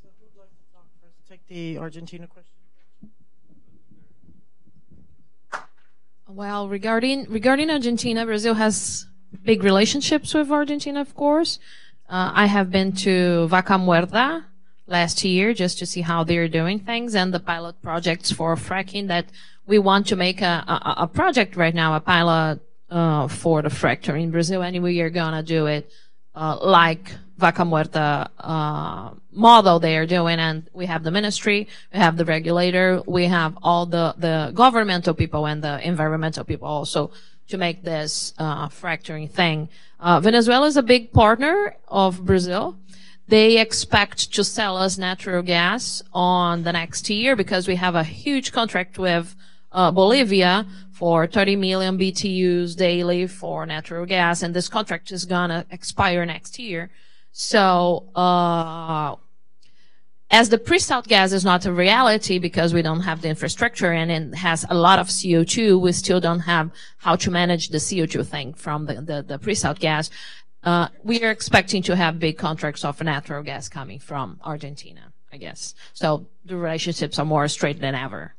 So who'd like to talk first? Take the Argentina question. Well, regarding Argentina, Brazil has big relationships with Argentina, of course. I have been to Vaca Muerta last year just to see how they're doing things and the pilot projects for fracking that we want to make a project right now, a pilot for the fracture in Brazil, and we are gonna do it like Vaca Muerta model they are doing, and we have the ministry, we have the regulator, we have all the governmental people and the environmental people also to make this fracturing thing. Venezuela is a big partner of Brazil. They expect to sell us natural gas on the next year because we have a huge contract with Bolivia for 30 million BTUs daily for natural gas, and this contract is gonna expire next year. So, as the pre-salt gas is not a reality because we don't have the infrastructure and it has a lot of CO2, we still don't have how to manage the CO2 thing from the pre-salt gas. We are expecting to have big contracts of natural gas coming from Argentina, I guess. So the relationships are more straight than ever.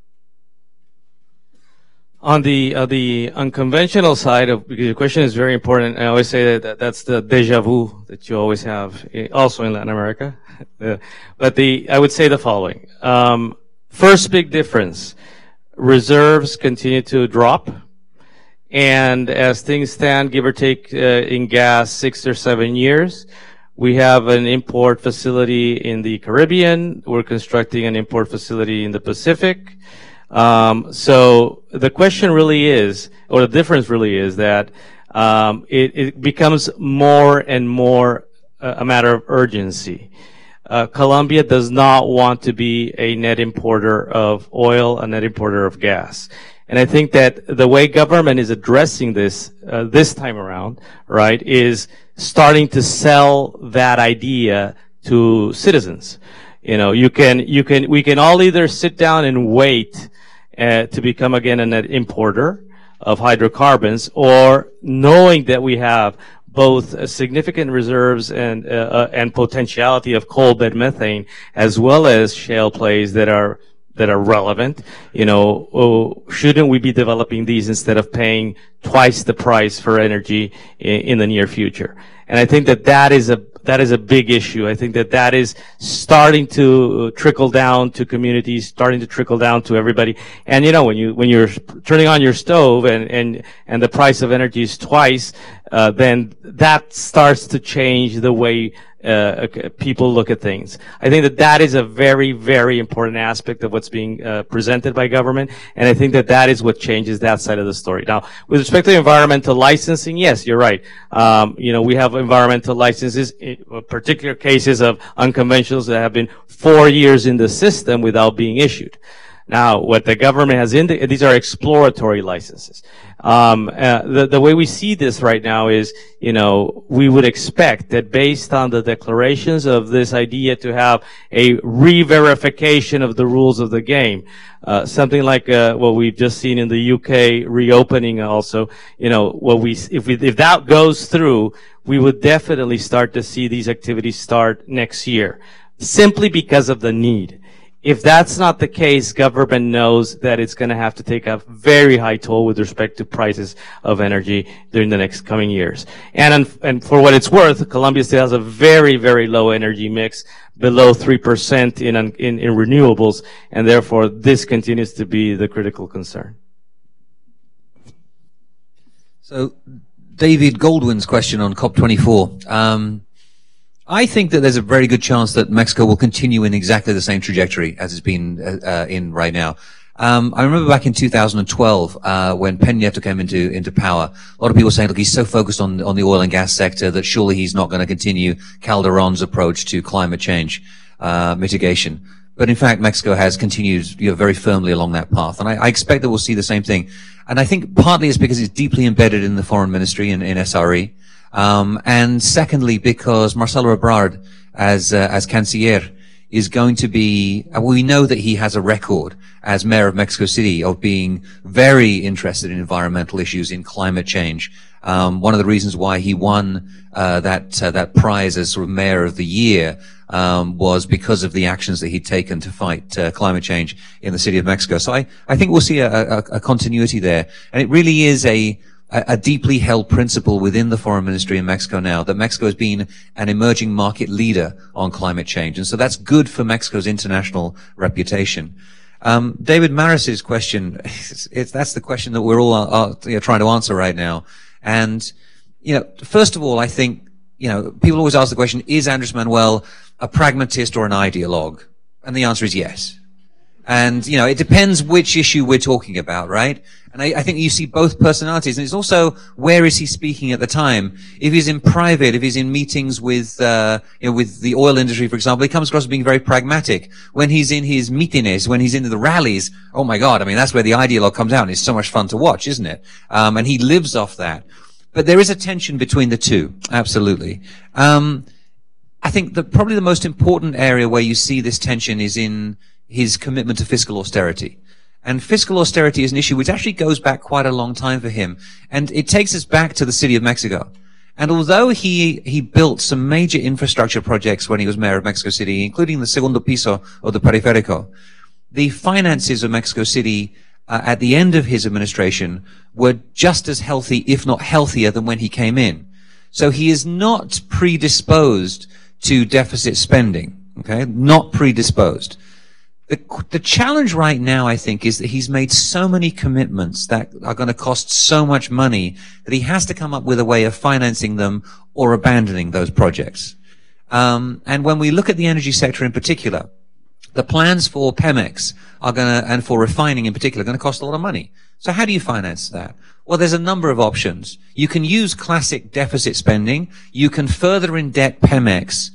On the unconventional side of, because the question is very important, I always say that that's the deja vu that you always have, also in Latin America. But I would say the following. First big difference, reserves continue to drop. And as things stand, give or take, in gas, 6 or 7 years, we have an import facility in the Caribbean. We're constructing an import facility in the Pacific. So the question really is, or the difference really is that, it becomes more and more a matter of urgency. Colombia does not want to be a net importer of oil, a net importer of gas. And I think that the way government is addressing this, this time around, right, is starting to sell that idea to citizens. You know, we can all either sit down and wait, to become again a net importer of hydrocarbons, or knowing that we have both significant reserves and potentiality of coal bed methane, as well as shale plays that are relevant. You know, shouldn't we be developing these instead of paying twice the price for energy in the near future? And I think that is a big issue. I think that is starting to trickle down to communities, starting to trickle down to everybody. And you know, when you're turning on your stove and the price of energy is twice, then that starts to change the way people look at things. I think that is a very, very important aspect of what's being presented by government, and I think that is what changes that side of the story. Now, with respect to environmental licensing, yes, you're right. You know, we have environmental licenses, particular cases of unconventionals that have been 4 years in the system without being issued. Now, what the government has these are exploratory licenses. The way we see this right now is, we would expect that based on the declarations of this idea to have a re-verification of the rules of the game, something like what we've just seen in the UK reopening also, if that goes through, we would definitely start to see these activities start next year, simply because of the need. If that's not the case, government knows that it's going to have to take a very high toll with respect to prices of energy during the next coming years. And for what it's worth, Colombia still has a very, very low energy mix, below 3% in renewables, and therefore this continues to be the critical concern. So, David Goldwyn's question on COP24. I think that there's a very good chance that Mexico will continue in exactly the same trajectory as it's been in right now. I remember back in 2012 when Peña Nieto came into power, a lot of people saying, look, he's so focused on the oil and gas sector that surely he's not going to continue Calderon's approach to climate change mitigation. But in fact, Mexico has continued very firmly along that path. And I expect that we'll see the same thing. And I think partly it's because it's deeply embedded in the foreign ministry in SRE. And secondly, because Marcelo Ebrard, as Canciller, is going to be, we know that he has a record as mayor of Mexico City of being very interested in environmental issues, in climate change. One of the reasons why he won that prize as sort of mayor of the year was because of the actions that he'd taken to fight climate change in the city of Mexico. So I think we'll see a continuity there. And it really is a deeply held principle within the foreign ministry in Mexico now that Mexico has been an emerging market leader on climate change. And so that's good for Mexico's international reputation. David Maris's question, that's the question that we're all trying to answer right now. And, first of all, I think, people always ask the question, is Andrés Manuel a pragmatist or an ideologue? And the answer is yes. And, it depends which issue we're talking about, right? And I think you see both personalities. And it's also, where is he speaking at the time? If he's in private, if he's in meetings with the oil industry, for example, he comes across as being very pragmatic. When he's in his mítines, when he's in the rallies, oh my God, that's where the ideologue comes out. And it's so much fun to watch, isn't it? And he lives off that. But there is a tension between the two. Absolutely. I think that probably the most important area where you see this tension is in his commitment to fiscal austerity. And fiscal austerity is an issue which actually goes back quite a long time for him. And it takes us back to the city of Mexico. And although he built some major infrastructure projects when he was mayor of Mexico City, including the segundo piso of the Periférico, the finances of Mexico City at the end of his administration were just as healthy, if not healthier, than when he came in. So he is not predisposed to deficit spending, okay? Not predisposed. The challenge right now, I think, is that he's made so many commitments that are going to cost so much money that he has to come up with a way of financing them or abandoning those projects. And when we look at the energy sector in particular, the plans for Pemex are and for refining in particular, are going to cost a lot of money. So how do you finance that? Well, there's a number of options. You can use classic deficit spending. You can further indebt Pemex,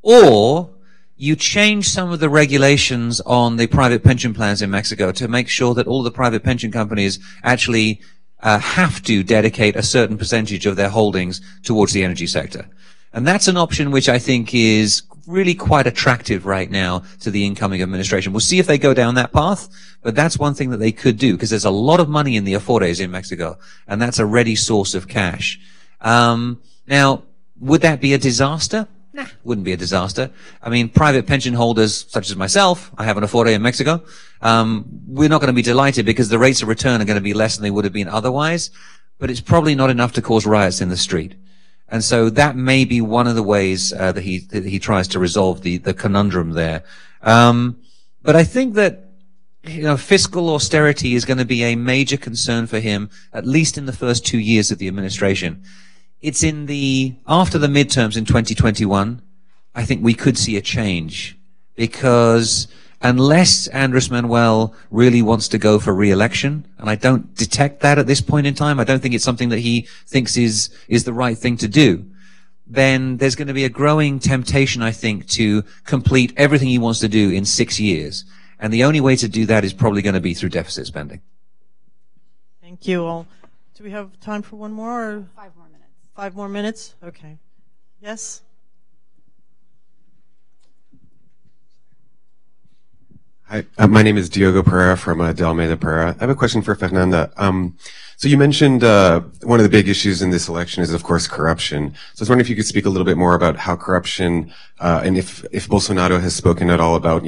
or you change some of the regulations on the private pension plans in Mexico to make sure that all the private pension companies actually have to dedicate a certain percentage of their holdings towards the energy sector. And that's an option which I think is really quite attractive right now to the incoming administration. We'll see if they go down that path, but that's one thing that they could do, because there's a lot of money in the Afores in Mexico, and that's a ready source of cash. Now, would that be a disaster? Nah, wouldn't be a disaster. Private pension holders, such as myself, I have an Afore in Mexico, we're not going to be delighted because the rates of return are going to be less than they would have been otherwise, but it's probably not enough to cause riots in the street. And so that may be one of the ways that he tries to resolve the conundrum there. But I think that fiscal austerity is going to be a major concern for him, at least in the first 2 years of the administration. It's after the midterms in 2021, I think we could see a change, because unless Andrés Manuel really wants to go for re-election, and I don't detect that at this point in time, I don't think it's something that he thinks is the right thing to do, then there's going to be a growing temptation, I think, to complete everything he wants to do in 6 years. And the only way to do that is probably going to be through deficit spending. Thank you all. Do we have time for one more? Or 5 more minutes. 5 more minutes? Okay. Yes? Hi, my name is Diogo Pereira from De Almeida Pereira. I have a question for Fernanda. So you mentioned one of the big issues in this election is, of course, corruption. So I was wondering if you could speak a little bit more about how corruption, and if Bolsonaro has spoken at all about,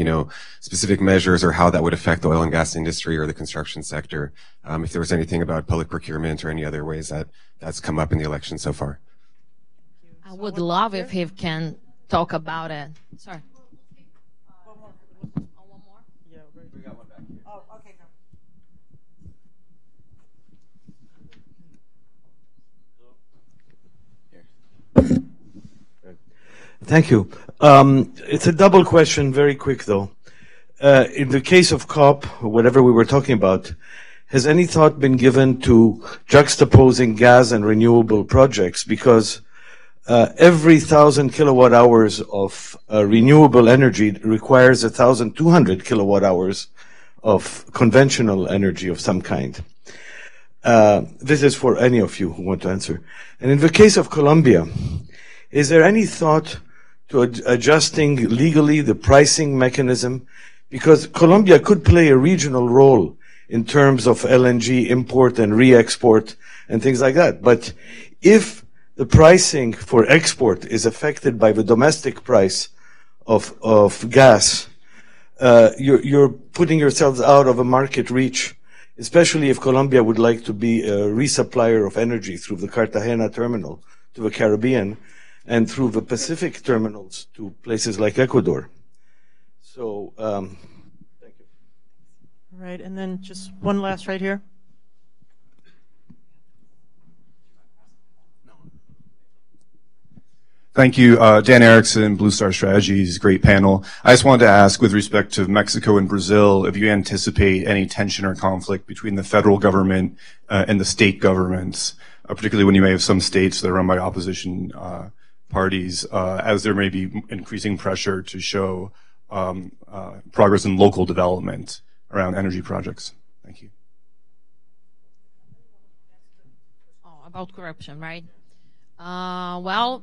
specific measures or how that would affect the oil and gas industry or the construction sector. If there was anything about public procurement or any other ways that that's come up in the election so far. I would love if he can talk about it. Sorry. Thank you. It's a double question, very quick though. In the case of COP, or whatever we were talking about, has any thought been given to juxtaposing gas and renewable projects? Because every 1,000 kilowatt hours of renewable energy requires 1,200 kilowatt hours of conventional energy of some kind. This is for any of you who want to answer. And in the case of Colombia, is there any thought to adjusting legally the pricing mechanism? Because Colombia could play a regional role in terms of LNG import and re-export and things like that. But if the pricing for export is affected by the domestic price of gas, you're putting yourselves out of a market reach, especially if Colombia would like to be a resupplier of energy through the Cartagena terminal to the Caribbean and through the Pacific terminals to places like Ecuador. So, thank you. All right, and then just one last right here. Thank you. Dan Erickson, Blue Star Strategies, great panel. I just wanted to ask, with respect to Mexico and Brazil, if you anticipate any tension or conflict between the federal government and the state governments, particularly when you may have some states that are run by opposition parties, as there may be increasing pressure to show progress in local development around energy projects. Thank you. Oh, about corruption, right? Well,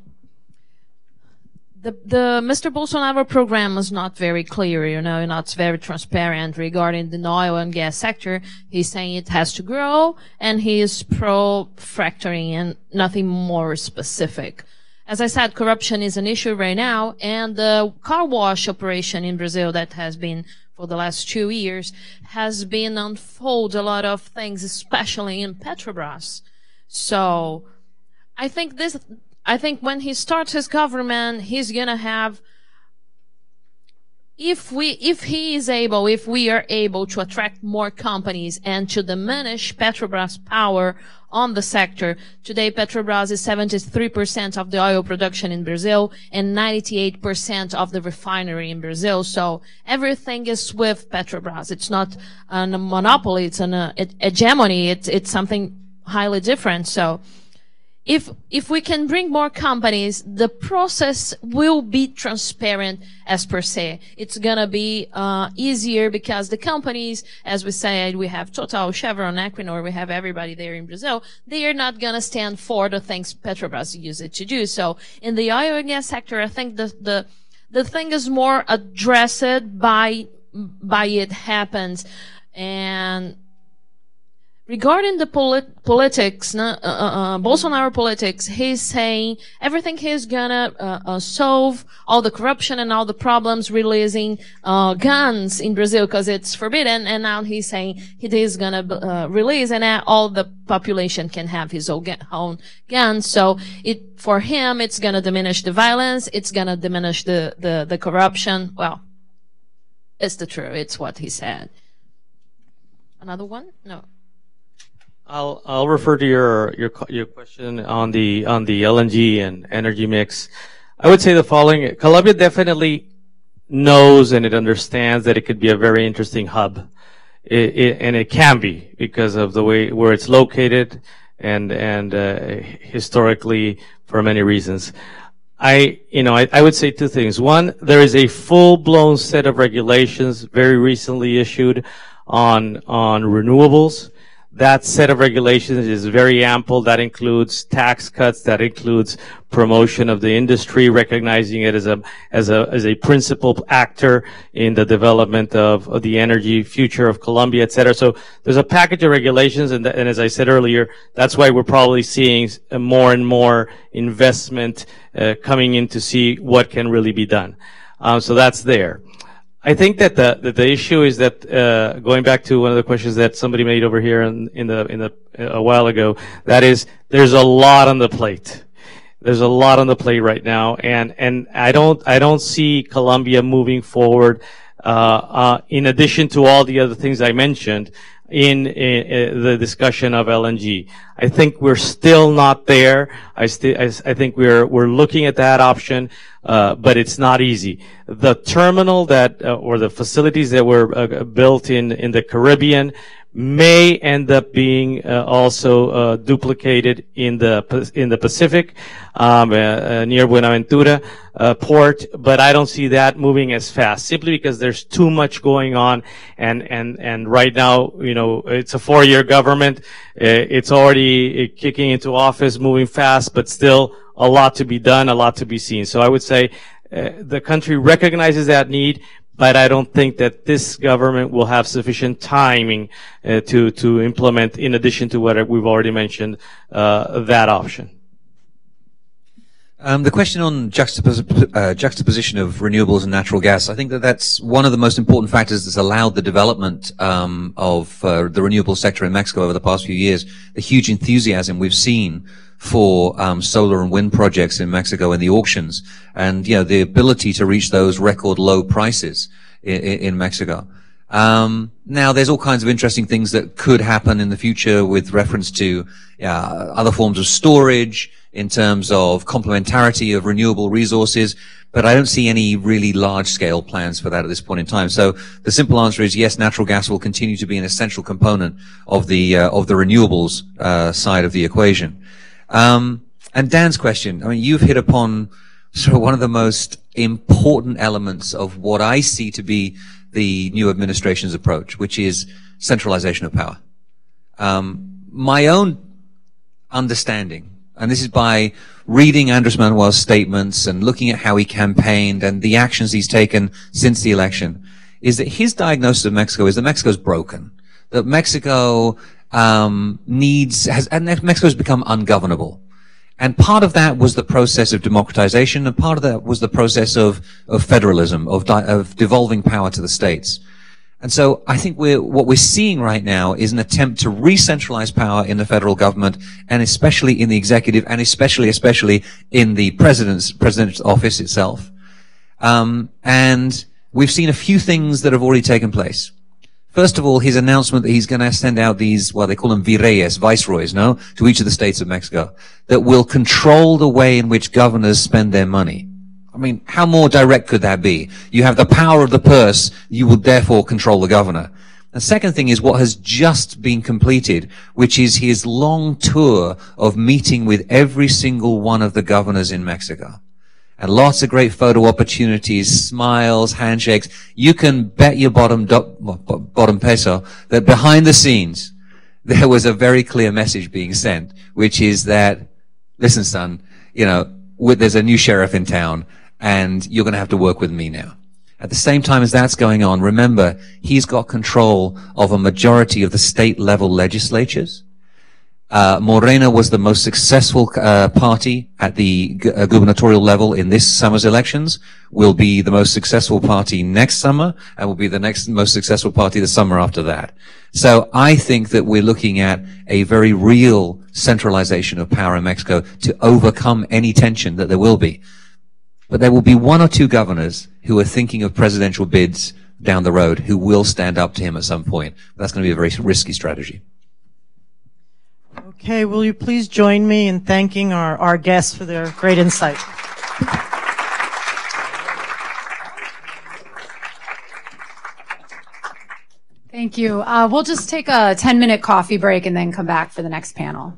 the Mr. Bolsonaro program is not very clear, not very transparent regarding the oil and gas sector. He's saying it has to grow, and he is pro-fracturing and nothing more specific. As I said, corruption is an issue right now, and the car wash operation in Brazil that has been for the last 2 years has been unfold a lot of things, especially in Petrobras. So I think when he starts his government, he's gonna have, if we are able to attract more companies and to diminish Petrobras' power on the sector. Today, Petrobras is 73% of the oil production in Brazil and 98% of the refinery in Brazil. So everything is with Petrobras. It's not a monopoly. It's an hegemony. It's something highly different. So if we can bring more companies, the process will be transparent as per se. It's gonna be easier because the companies, as we said, we have Total, Chevron, Equinor, we have everybody there in Brazil. They are not gonna stand for the things Petrobras use it to do. So in the oil and gas sector, I think the thing is more addressed by it happens. And regarding the politics, Bolsonaro politics, he's saying everything he's gonna solve all the corruption and all the problems, releasing guns in Brazil because it's forbidden, and now he's saying he is gonna release, and all the population can have his own guns. So for him, it's gonna diminish the violence, it's gonna diminish the corruption. Well, it's the truth. It's what he said. Another one? No. I'll refer to your question on the LNG and energy mix. I would say the following: Colombia definitely knows and it understands that it could be a very interesting hub, and it can be because of the way where it's located and historically for many reasons. I would say two things. One, there is a full-blown set of regulations very recently issued on renewables. That set of regulations is very ample. That includes tax cuts. That includes promotion of the industry, recognizing it as a principal actor in the development of the energy future of Colombia, et cetera. So there's a package of regulations, and as I said earlier, that's why we're probably seeing more and more investment coming in to see what can really be done. So that's there. I think that the issue is that going back to one of the questions that somebody made over here a while ago, that is, there's a lot on the plate. There's a lot on the plate right now, and I don't see Colombia moving forward in addition to all the other things I mentioned in the discussion of LNG. I think we're still not there. I think we're looking at that option, but it's not easy. The terminal or the facilities that were built in the Caribbean may end up being also duplicated in the Pacific near Buenaventura port, but I don't see that moving as fast, simply because there's too much going on, and right now, it's a 4-year government. It's already kicking into office, moving fast, but still a lot to be done, a lot to be seen. So I would say the country recognizes that need, but I don't think that this government will have sufficient timing to implement, in addition to what we've already mentioned, that option. The question on juxtaposition of renewables and natural gas, I think that's one of the most important factors that's allowed the development of the renewable sector in Mexico over the past few years. The huge enthusiasm we've seen for solar and wind projects in Mexico in the auctions, and the ability to reach those record low prices in Mexico. Now, there's all kinds of interesting things that could happen in the future with reference to other forms of storage, in terms of complementarity of renewable resources, but I don't see any really large-scale plans for that at this point in time. So the simple answer is yes, natural gas will continue to be an essential component of the renewables side of the equation. And Dan's question, I mean, you've hit upon sort of one of the most important elements of what I see to be the new administration's approach, which is centralization of power. My own understanding, and this is by reading Andrés Manuel's statements and looking at how he campaigned and the actions he's taken since the election, is that his diagnosis of Mexico is that Mexico's broken, that Mexico Mexico's become ungovernable. And part of that was the process of democratization, and part of that was the process of federalism, of devolving power to the states. And so I think what we're seeing right now is an attempt to re-centralize power in the federal government, and especially in the executive, and especially in the president's office itself. And we've seen a few things that have already taken place. First of all, his announcement that he's going to send out these, well, they call them virreyes, viceroys, to each of the states of Mexico, that will control the way in which governors spend their money. I mean, how more direct could that be? You have the power of the purse, you will therefore control the governor. The second thing is what has just been completed, which is his long tour of meeting with every single one of the governors in Mexico. And lots of great photo opportunities, smiles, handshakes. You can bet your bottom peso that behind the scenes, there was a very clear message being sent, which is that, listen, son, there's a new sheriff in town, and you're going to have to work with me now. At the same time as that's going on, remember, he's got control of a majority of the state-level legislatures. Morena was the most successful party at the gubernatorial level in this summer's elections, will be the most successful party next summer, and will be the next most successful party the summer after that. So I think that we're looking at a very real centralization of power in Mexico to overcome any tension that there will be. But there will be one or two governors who are thinking of presidential bids down the road who will stand up to him at some point. That's going to be a very risky strategy. Okay, will you please join me in thanking our guests for their great insight. Thank you. We'll just take a 10-minute coffee break and then come back for the next panel.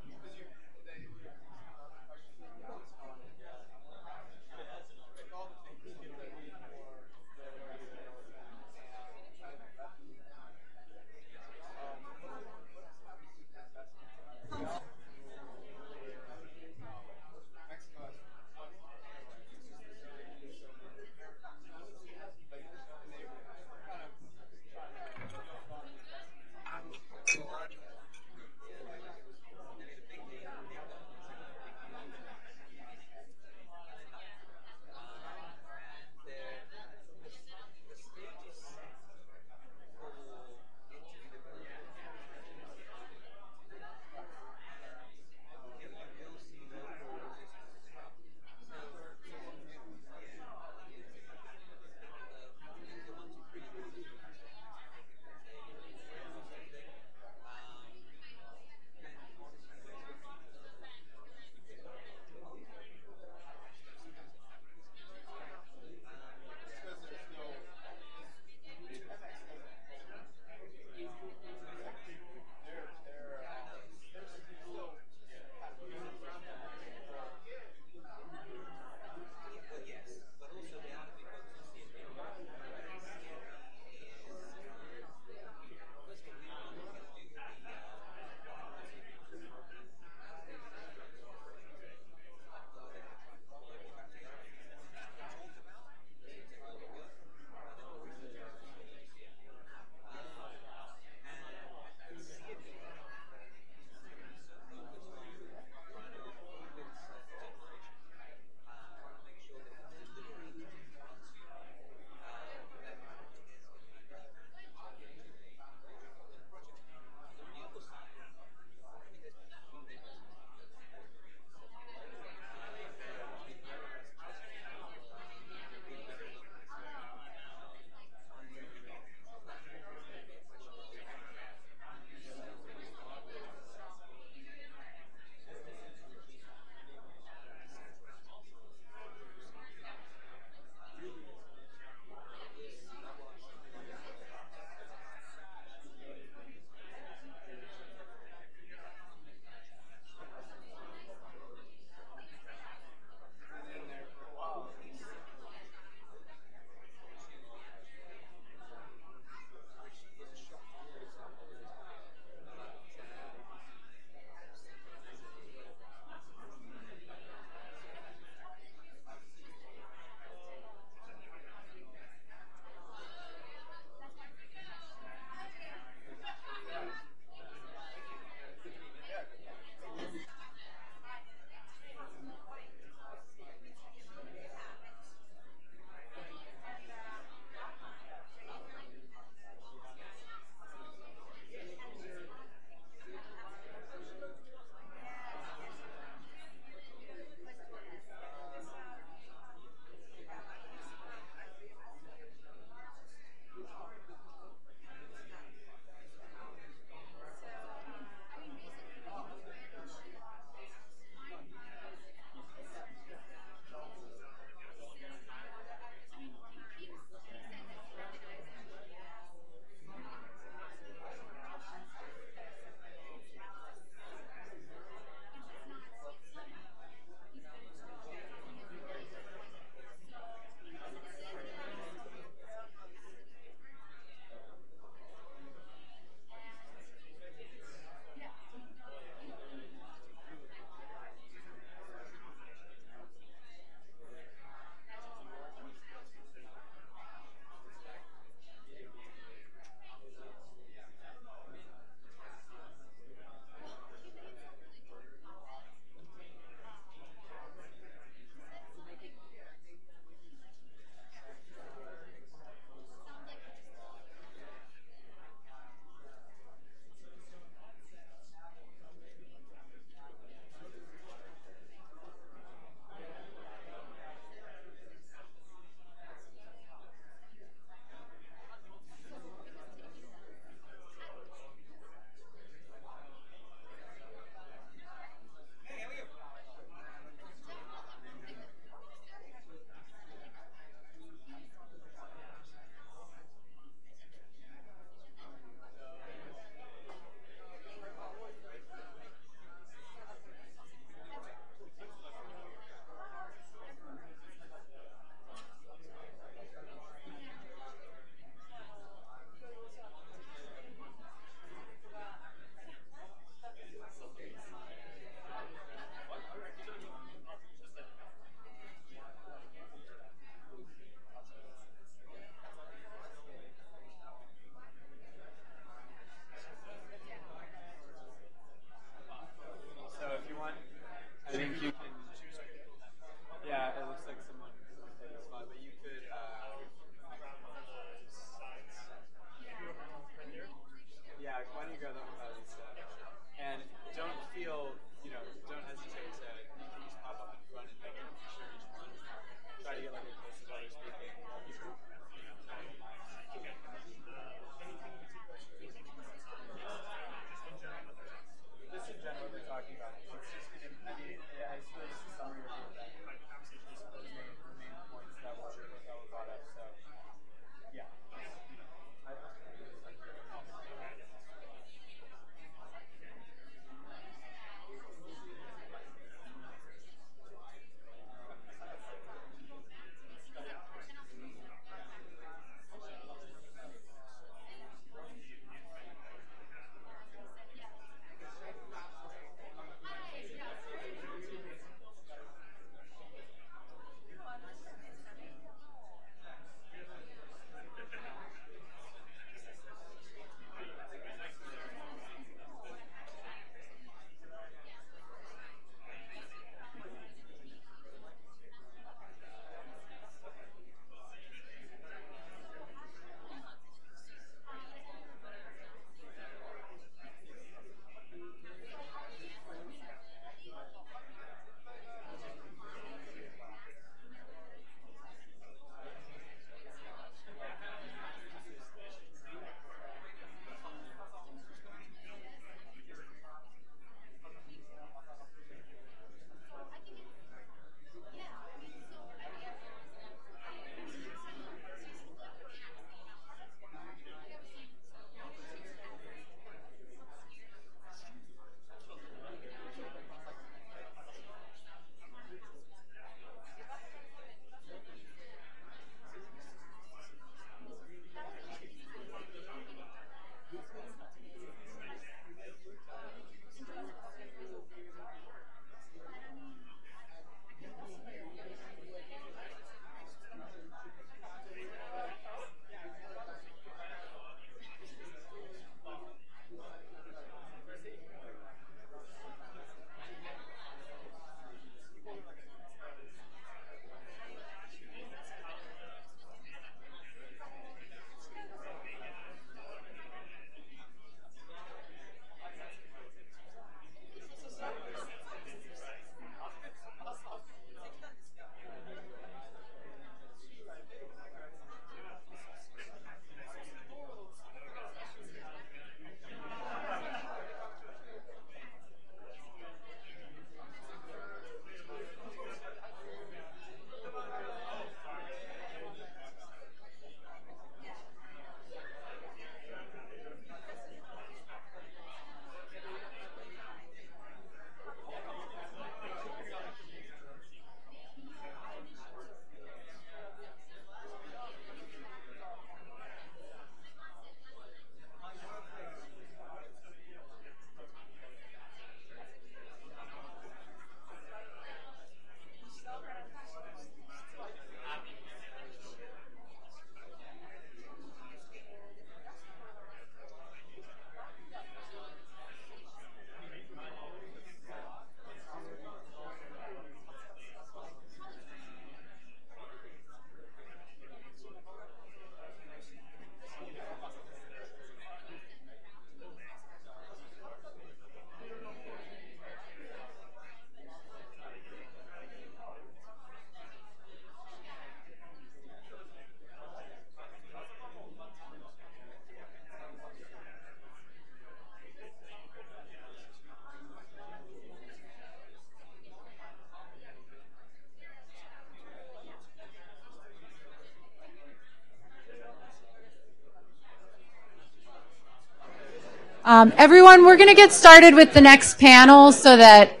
Everyone, we're going to get started with the next panel so that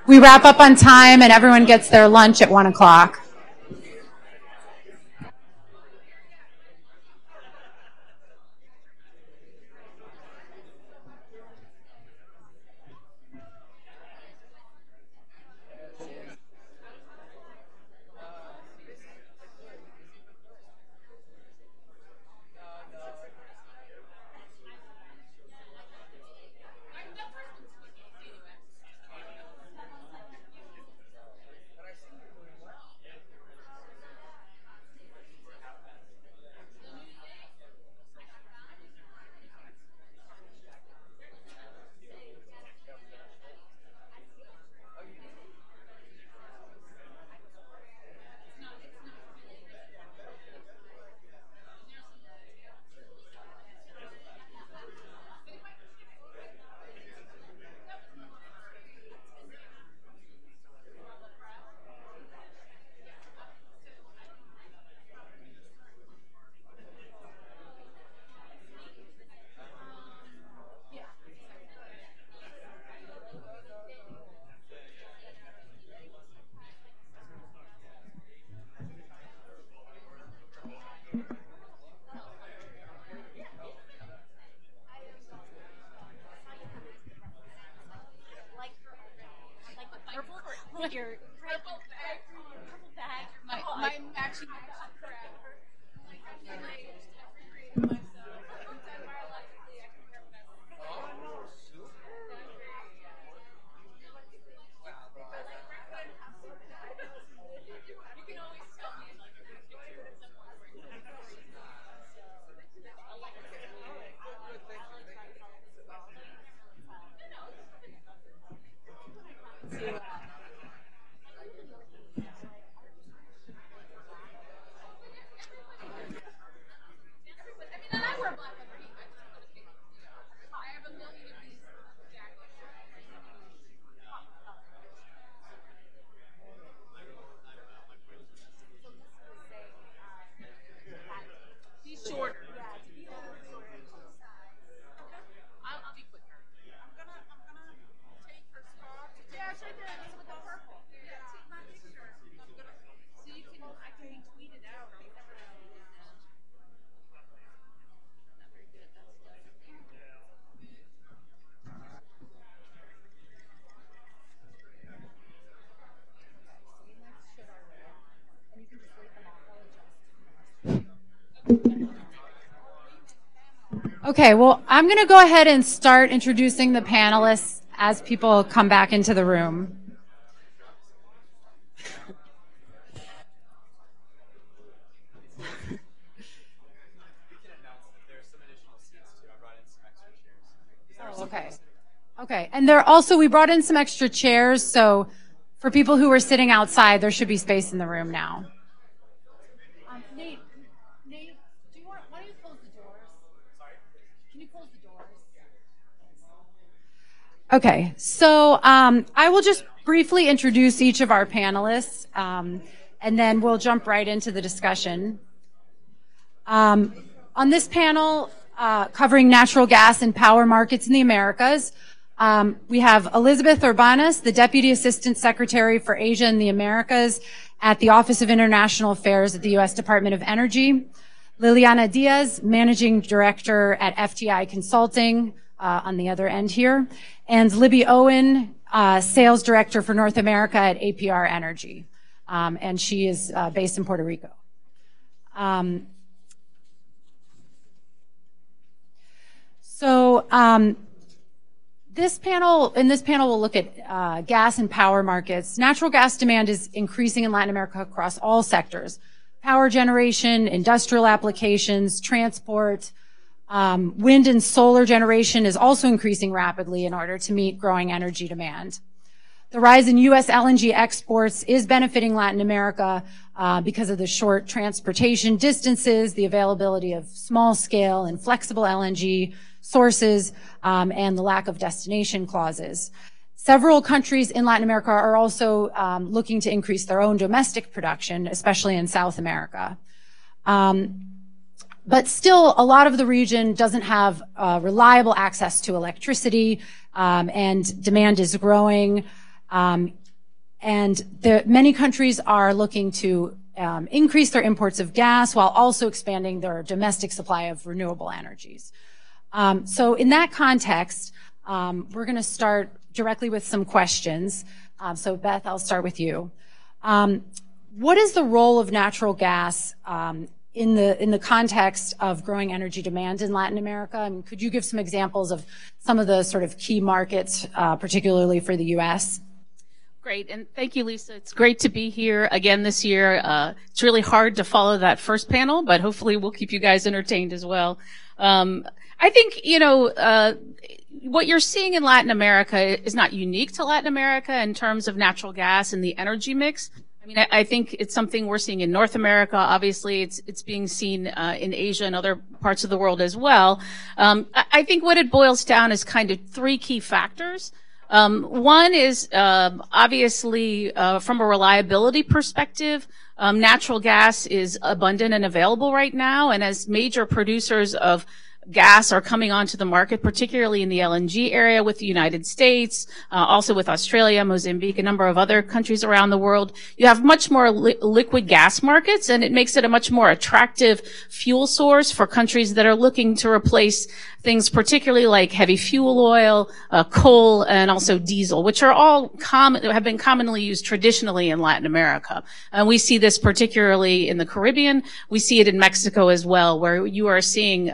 we wrap up on time and everyone gets their lunch at 1 o'clock. Okay, well, I'm going to go ahead and start introducing the panelists as people come back into the room. Oh, okay. Okay, and we brought in some extra chairs, so for people who were sitting outside, there should be space in the room now. Nate, why don't you close the doors? Sorry? Can you close the doors? Okay, so I will just briefly introduce each of our panelists, and then we'll jump right into the discussion. On this panel, covering natural gas and power markets in the Americas, we have Elizabeth Urbanas, the Deputy Assistant Secretary for Asia and the Americas at the Office of International Affairs at the U.S. Department of Energy. Liliana Diaz, Managing Director at FTI Consulting, on the other end here. And Libby Owen, Sales Director for North America at APR Energy. And she is based in Puerto Rico. In this panel, we'll look at gas and power markets. Natural gas demand is increasing in Latin America across all sectors. Power generation, industrial applications, transport, wind and solar generation is also increasing rapidly in order to meet growing energy demand. The rise in U.S. LNG exports is benefiting Latin America because of the short transportation distances, the availability of small-scale and flexible LNG sources, and the lack of destination clauses. Several countries in Latin America are also looking to increase their own domestic production, especially in South America. But still, a lot of the region doesn't have reliable access to electricity, and demand is growing. And many countries are looking to increase their imports of gas while also expanding their domestic supply of renewable energies. So in that context, we're going to start directly with some questions. So Beth, I'll start with you. What is the role of natural gas in the context of growing energy demand in Latin America? And could you give some examples of some of the sort of key markets, particularly for the U.S.? Great, and thank you, Lisa. It's great to be here again this year. It's really hard to follow that first panel, but hopefully we'll keep you guys entertained as well. I think, what you're seeing in Latin America is not unique to Latin America in terms of natural gas and the energy mix. I mean, I think it's something we're seeing in North America. Obviously, it's being seen in Asia and other parts of the world as well. I think what it boils down is kind of three key factors. One is obviously from a reliability perspective, natural gas is abundant and available right now, and as major producers of gas are coming onto the market, particularly in the LNG area with the United States, also with Australia, Mozambique, a number of other countries around the world. You have much more liquid gas markets, and it makes it a much more attractive fuel source for countries that are looking to replace things particularly like heavy fuel oil, coal, and also diesel, which are all have been commonly used traditionally in Latin America. And we see this particularly in the Caribbean. We see it in Mexico as well, where you are seeing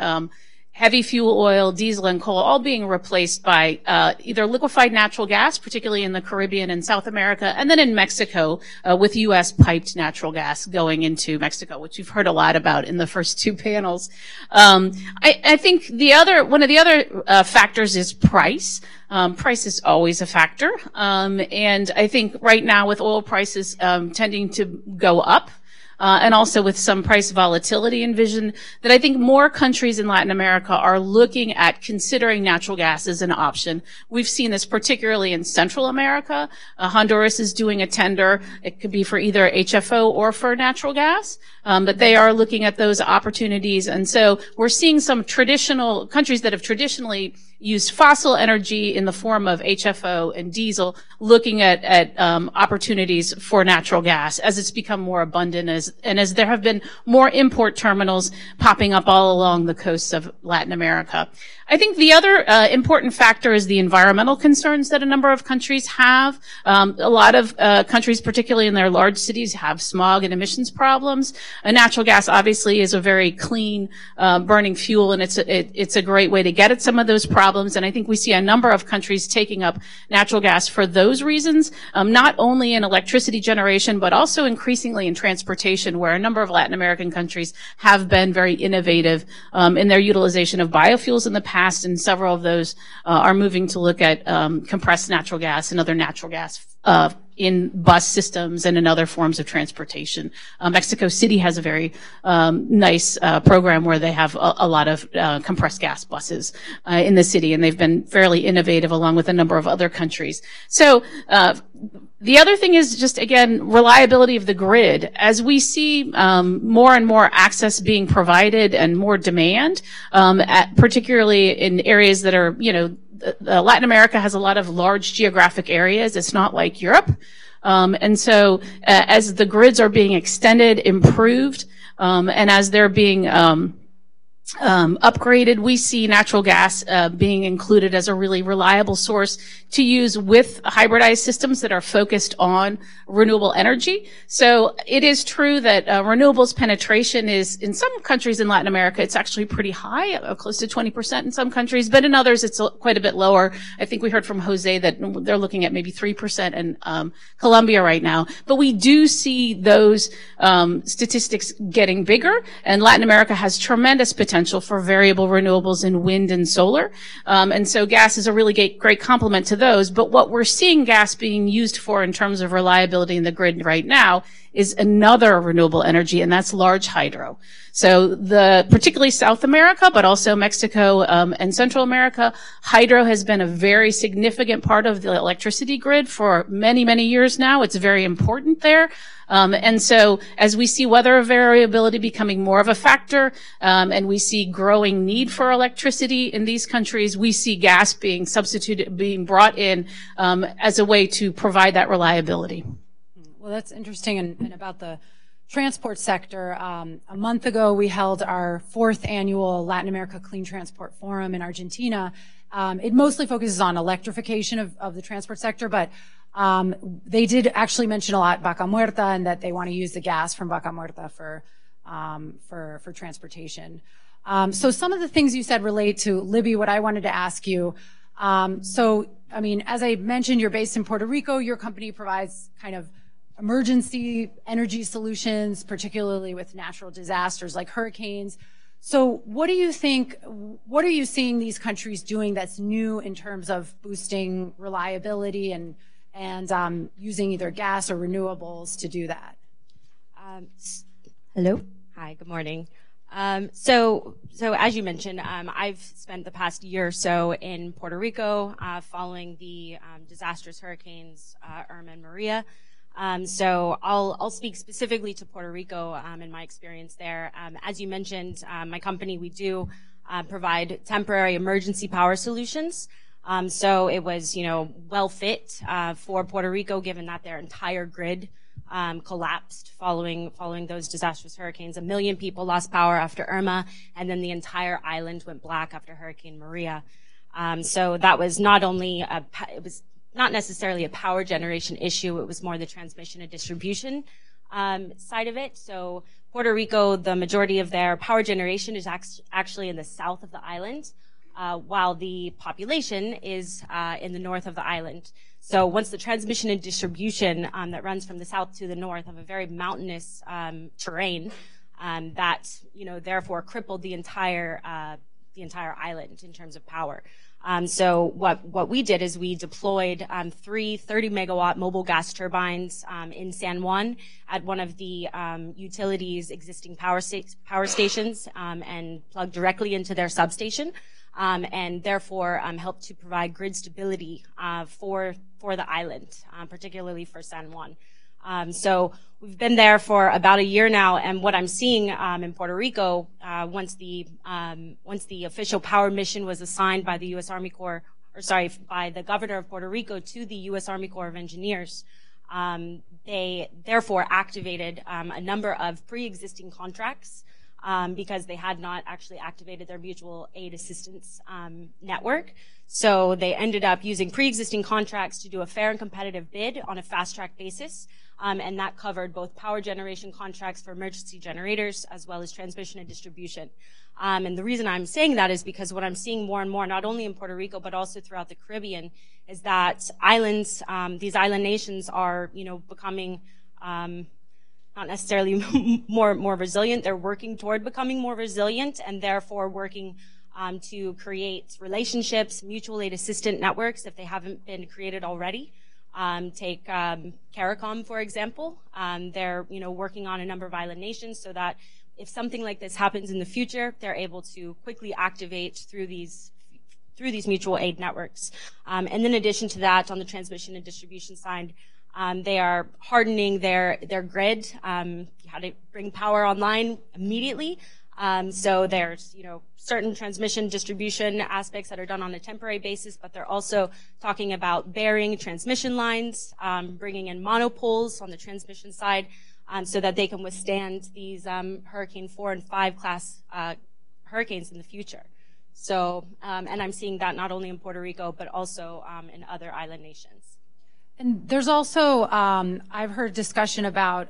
heavy fuel oil, diesel, and coal all being replaced by either liquefied natural gas, particularly in the Caribbean and South America, and then in Mexico with U.S. piped natural gas going into Mexico, which you've heard a lot about in the first two panels. I think one of the other factors is price. Price is always a factor, and I think right now with oil prices tending to go up, and also with some price volatility envisioned, that I think more countries in Latin America are looking at considering natural gas as an option. We've seen this particularly in Central America. Honduras is doing a tender. It could be for either HFO or for natural gas, but they are looking at those opportunities. And so we're seeing some traditional countries that have traditionally used fossil energy in the form of HFO and diesel, looking at opportunities for natural gas as it's become more abundant, as there have been more import terminals popping up all along the coasts of Latin America. I think the other important factor is the environmental concerns that a number of countries have. A lot of countries, particularly in their large cities, have smog and emissions problems. Natural gas obviously is a very clean burning fuel, and it's a great way to get at some of those problems. And I think we see a number of countries taking up natural gas for those reasons, not only in electricity generation, but also increasingly in transportation, where a number of Latin American countries have been very innovative in their utilization of biofuels in the past, and several of those are moving to look at compressed natural gas and other natural gas in bus systems and in other forms of transportation. Mexico City has a very nice program where they have a lot of compressed gas buses in the city, and they've been fairly innovative along with a number of other countries. So the other thing is just, again, reliability of the grid. As we see more and more access being provided and more demand, particularly in areas that are, Latin America has a lot of large geographic areas. It's not like Europe. And so as the grids are being extended, improved, and as they're being upgraded, we see natural gas being included as a really reliable source to use with hybridized systems that are focused on renewable energy. So it is true that renewables penetration is, in some countries in Latin America, it's actually pretty high, close to 20% in some countries, but in others it's quite a bit lower. I think we heard from Jose that they're looking at maybe 3% in Colombia right now. But we do see those statistics getting bigger, and Latin America has tremendous potential for variable renewables in wind and solar. And so gas is a really great complement to those. But what we're seeing gas being used for in terms of reliability in the grid right now is another renewable energy, and that's large hydro. So particularly South America, but also Mexico and Central America, hydro has been a very significant part of the electricity grid for many, many years now. It's very important there. And so as we see weather variability becoming more of a factor, and we see growing need for electricity in these countries, we see gas being substituted, being brought in as a way to provide that reliability. Well, that's interesting. And about the transport sector, a month ago we held our 4th annual Latin America Clean Transport Forum in Argentina. It mostly focuses on electrification of the transport sector, but they did actually mention a lot Vaca Muerta and that they want to use the gas from Vaca Muerta for transportation. So some of the things you said relate to Libby, what I wanted to ask you. So, I mean, as I mentioned, you're based in Puerto Rico. Your company provides kind of emergency energy solutions, particularly with natural disasters like hurricanes. So what do you think, what are you seeing these countries doing that's new in terms of boosting reliability and using either gas or renewables to do that? Hello. Hi, good morning. So as you mentioned, I've spent the past year or so in Puerto Rico following the disastrous hurricanes Irma and Maria. So I'll speak specifically to Puerto Rico and my experience there. As you mentioned, my company, we do provide temporary emergency power solutions. So it was, well fit for Puerto Rico, given that their entire grid collapsed following those disastrous hurricanes. 1 million people lost power after Irma, and then the entire island went black after Hurricane Maria. So that was not only it was not necessarily a power generation issue, it was more the transmission and distribution side of it. So Puerto Rico, the majority of their power generation is actually in the south of the island, while the population is in the north of the island. So once the transmission and distribution that runs from the south to the north of a very mountainous terrain, that therefore crippled the entire island in terms of power. So what we did is we deployed 3 30-megawatt mobile gas turbines in San Juan at one of the utilities' existing power stations and plugged directly into their substation, and therefore helped to provide grid stability for the island, particularly for San Juan. So we've been there for about a year now, and what I'm seeing in Puerto Rico, once the official power mission was assigned by the U.S. Army Corps, by the governor of Puerto Rico to the U.S. Army Corps of Engineers, they therefore activated a number of pre-existing contracts because they had not actually activated their mutual aid assistance network. So they ended up using pre-existing contracts to do a fair and competitive bid on a fast-track basis. And that covered both power generation contracts for emergency generators as well as transmission and distribution. And the reason I'm saying that is because what I'm seeing more and more, not only in Puerto Rico, but also throughout the Caribbean, is that islands, these island nations are, becoming not necessarily more resilient. They're working toward becoming more resilient and therefore working to create relationships, mutual aid assistant networks if they haven't been created already. Take CARICOM, for example. They're working on a number of island nations so that if something like this happens in the future, they're able to quickly activate through these mutual aid networks. And in addition to that, on the transmission and distribution side, they are hardening their grid, how to bring power online immediately. So there's, certain transmission distribution aspects that are done on a temporary basis, but they're also talking about burying transmission lines, bringing in monopoles on the transmission side, so that they can withstand these Hurricane 4 and 5 class hurricanes in the future. So, and I'm seeing that not only in Puerto Rico, but also in other island nations. And there's also, I've heard discussion about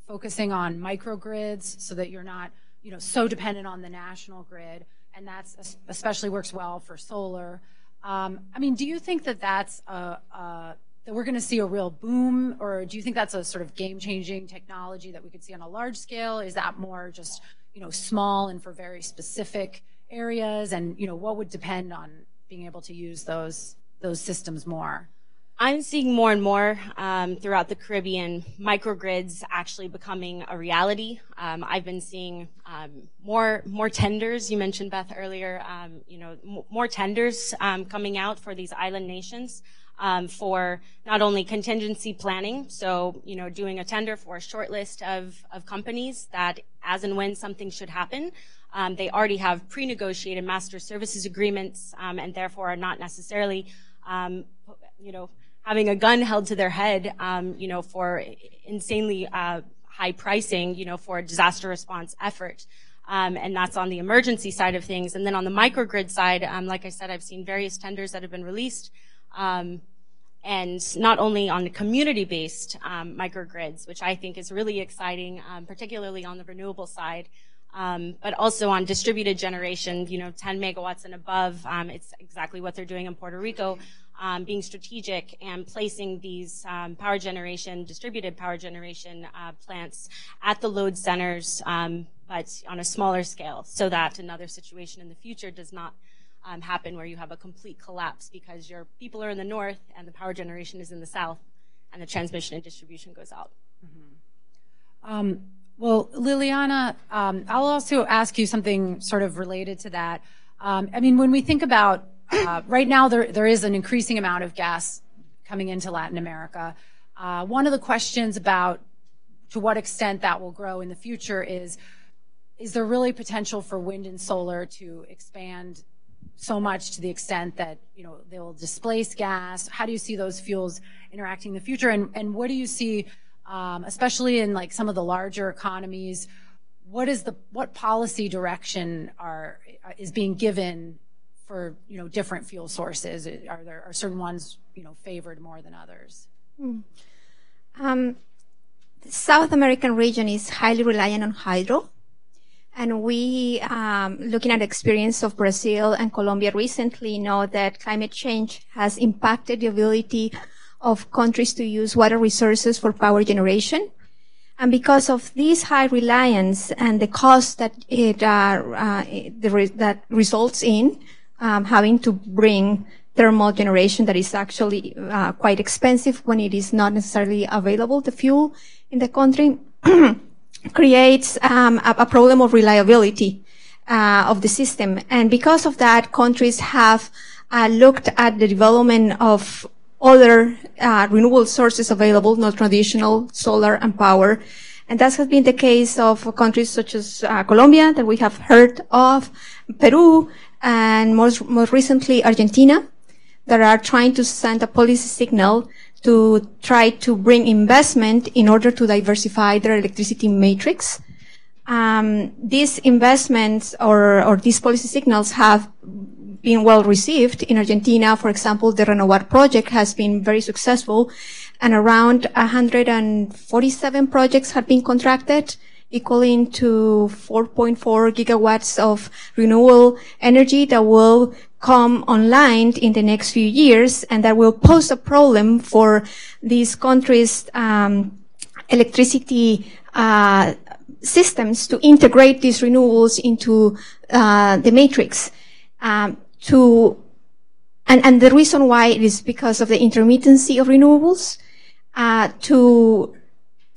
focusing on microgrids so that you're not so dependent on the national grid, and that's especially works well for solar. Do you think that that's that we're going to see a real boom, or do you think that's a sort of game-changing technology that we could see on a large scale? Is that more just small and for very specific areas? And what would depend on being able to use those systems more? I'm seeing more and more throughout the Caribbean microgrids actually becoming a reality. I've been seeing more tenders. You mentioned, Beth, earlier, more tenders coming out for these island nations for not only contingency planning, so doing a tender for a short list of companies that, as and when something should happen, they already have pre-negotiated master services agreements, and therefore are not necessarily having a gun held to their head, for insanely high pricing, for a disaster response effort. And that's on the emergency side of things. And then on the microgrid side, like I said, I've seen various tenders that have been released, and not only on the community-based microgrids, which I think is really exciting, particularly on the renewable side, but also on distributed generation, 10 megawatts and above. It's exactly what they're doing in Puerto Rico. Being strategic and placing these distributed power generation plants at the load centers, but on a smaller scale, so that another situation in the future does not happen where you have a complete collapse because your people are in the north and the power generation is in the south, and the transmission and distribution goes out. Mm-hmm. Well, Liliana, I'll also ask you something sort of related to that. When we think about right now, there is an increasing amount of gas coming into Latin America. One of the questions about to what extent that will grow in the future is there really potential for wind and solar to expand so much to the extent that they will displace gas? How do you see those fuels interacting in the future? And what do you see, especially in like some of the larger economies? What policy direction is being given for different fuel sources? Are certain ones favored more than others? The South American region is highly reliant on hydro, and we, looking at the experience of Brazil and Colombia recently, know that climate change has impacted the ability of countries to use water resources for power generation. And because of this high reliance and the cost that that results in having to bring thermal generation that is actually quite expensive when it is not necessarily available, the fuel in the country, creates a problem of reliability of the system. And because of that, countries have looked at the development of other renewable sources available, not traditional solar and power. And that has been the case of countries such as Colombia, that we have heard of, Peru, and most recently Argentina, that are trying to send a policy signal to try to bring investment in order to diversify their electricity matrix. These investments or these policy signals have been well received. In Argentina, for example, the Renewable project has been very successful, and around 147 projects have been contracted, equaling to 4.4 gigawatts of renewable energy that will come online in the next few years, and that will pose a problem for these countries' electricity systems to integrate these renewables into the matrix. And the reason why it is because of the intermittency of renewables. To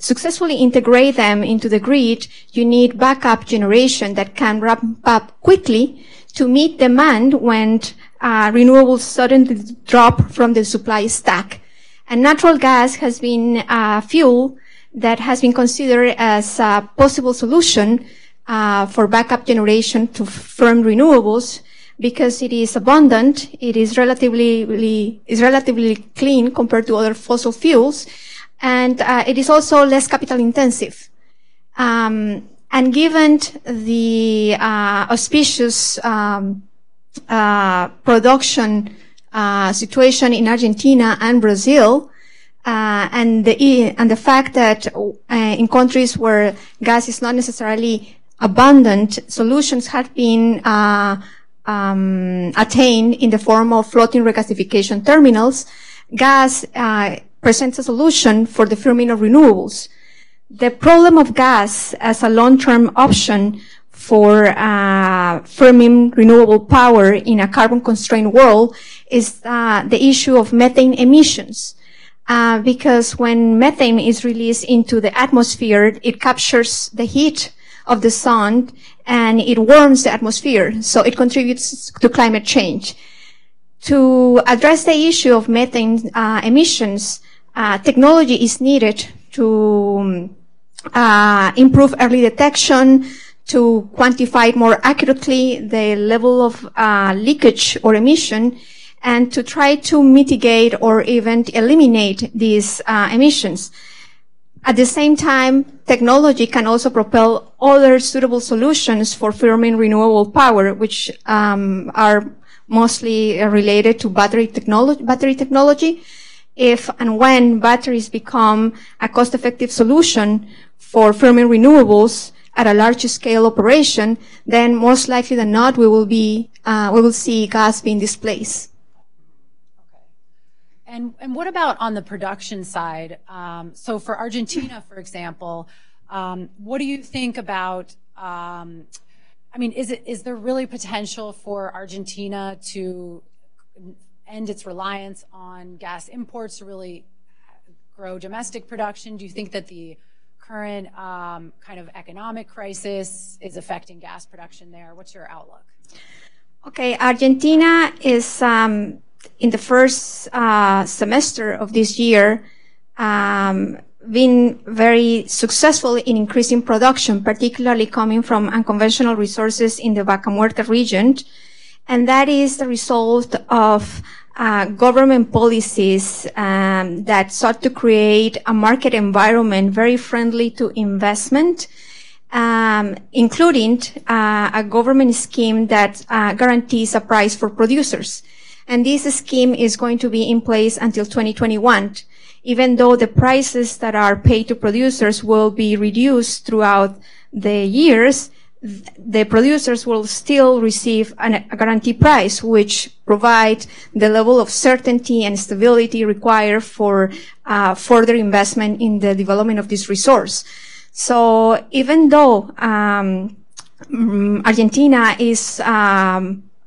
successfully integrate them into the grid, you need backup generation that can ramp up quickly to meet demand when renewables suddenly drop from the supply stack. And natural gas has been a fuel that has been considered as a possible solution for backup generation to firm renewables, because it is abundant, it is relatively clean compared to other fossil fuels, and it is also less capital intensive. And given the auspicious production situation in Argentina and Brazil, and the fact that in countries where gas is not necessarily abundant, solutions have been attained in the form of floating regasification terminals, gas presents a solution for the firming of renewables. The problem of gas as a long-term option for firming renewable power in a carbon-constrained world is the issue of methane emissions. Because when methane is released into the atmosphere, it captures the heat of the sun and it warms the atmosphere, so it contributes to climate change. To address the issue of methane emissions, technology is needed to improve early detection, to quantify more accurately the level of leakage or emission, and to try to mitigate or even eliminate these emissions. At the same time, technology can also propel other suitable solutions for firming renewable power, which are mostly related to battery technology. If and when batteries become a cost-effective solution for firming renewables at a large scale operation, then most likely than not, we will see gas being displaced. And what about on the production side? So for Argentina, for example, what do you think about, I mean, is there really potential for Argentina to end its reliance on gas imports to really grow domestic production? Do you think that the current kind of economic crisis is affecting gas production there? What's your outlook? Okay, Argentina is in the first semester of this year been very successful in increasing production, particularly coming from unconventional resources in the Vaca Muerta region. And that is the result of government policies that sought to create a market environment very friendly to investment, including a government scheme that guarantees a price for producers. And this scheme is going to be in place until 2021. Even though the prices that are paid to producers will be reduced throughout the years, the producers will still receive a guaranteed price, which provides the level of certainty and stability required for further investment in the development of this resource. So even though Argentina is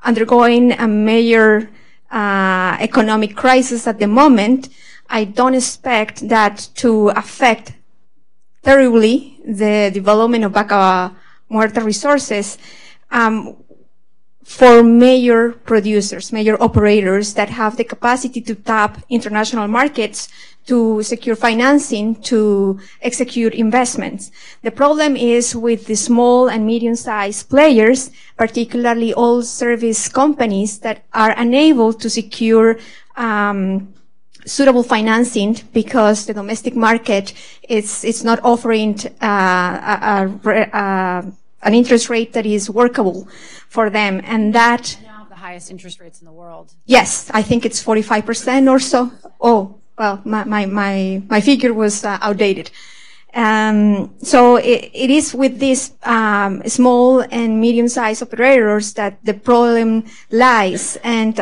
undergoing a major economic crisis at the moment, I don't expect that to affect terribly the development of Vaca Muerta resources for major producers, major operators that have the capacity to tap international markets to secure financing to execute investments. The problem is with the small and medium-sized players, particularly oil service companies that are unable to secure suitable financing because the domestic market is not offering an interest rate that is workable for them, and that now the highest interest rates in the world. Yes, I think it's 45% or so. Oh, well, my figure was outdated. So it is with these small and medium-sized operators that the problem lies, and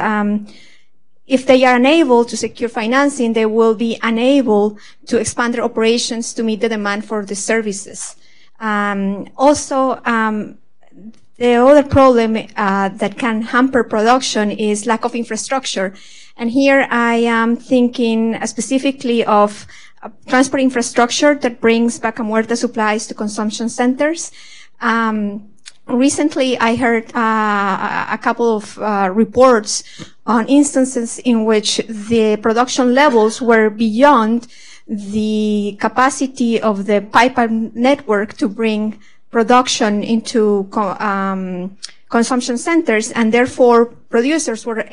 if they are unable to secure financing, they will be unable to expand their operations to meet the demand for the services. Also, the other problem that can hamper production is lack of infrastructure. And here I am thinking specifically of transport infrastructure that brings Vaca Muerta supplies to consumption centers. Recently, I heard a couple of reports on instances in which the production levels were beyond the capacity of the pipeline network to bring production into consumption centers, and therefore producers were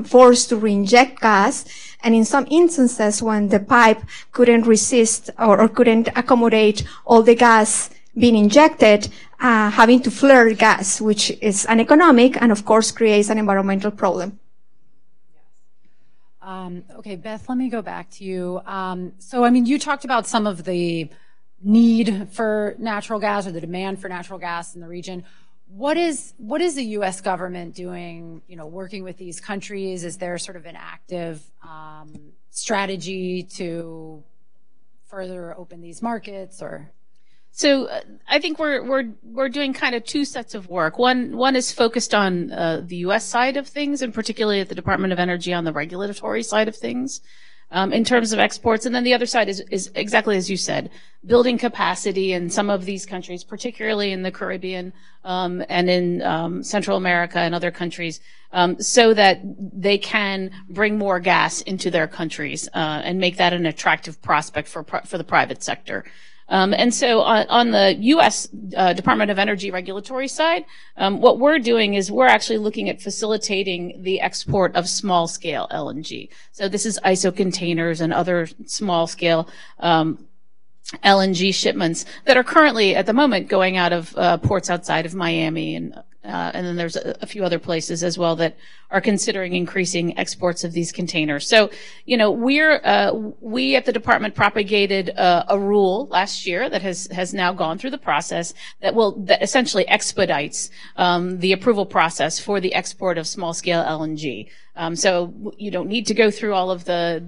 forced to reinject gas, and in some instances when the pipe couldn't resist or couldn't accommodate all the gas being injected, having to flare gas, which is uneconomic and of course creates an environmental problem. Okay, Beth, let me go back to you. So, I mean, you talked about some of the need for natural gas or the demand for natural gas in the region. What is the U.S. government doing, working with these countries? Is there sort of an active strategy to further open these markets, or? So I think we're doing kind of two sets of work. One is focused on the U.S. side of things, and particularly at the Department of Energy on the regulatory side of things, in terms of exports. And then the other side is exactly as you said, building capacity in some of these countries, particularly in the Caribbean and in Central America and other countries, so that they can bring more gas into their countries and make that an attractive prospect for the private sector. And so on the U.S. Department of Energy regulatory side, what we're doing is we're actually looking at facilitating the export of small-scale LNG. So this is ISO containers and other small-scale LNG shipments that are currently, at the moment, going out of ports outside of Miami, and then there's a few other places as well that are considering increasing exports of these containers. So, you know, we at the department propagated a rule last year that has now gone through the process that essentially expedites the approval process for the export of small scale LNG. So you don't need to go through all of the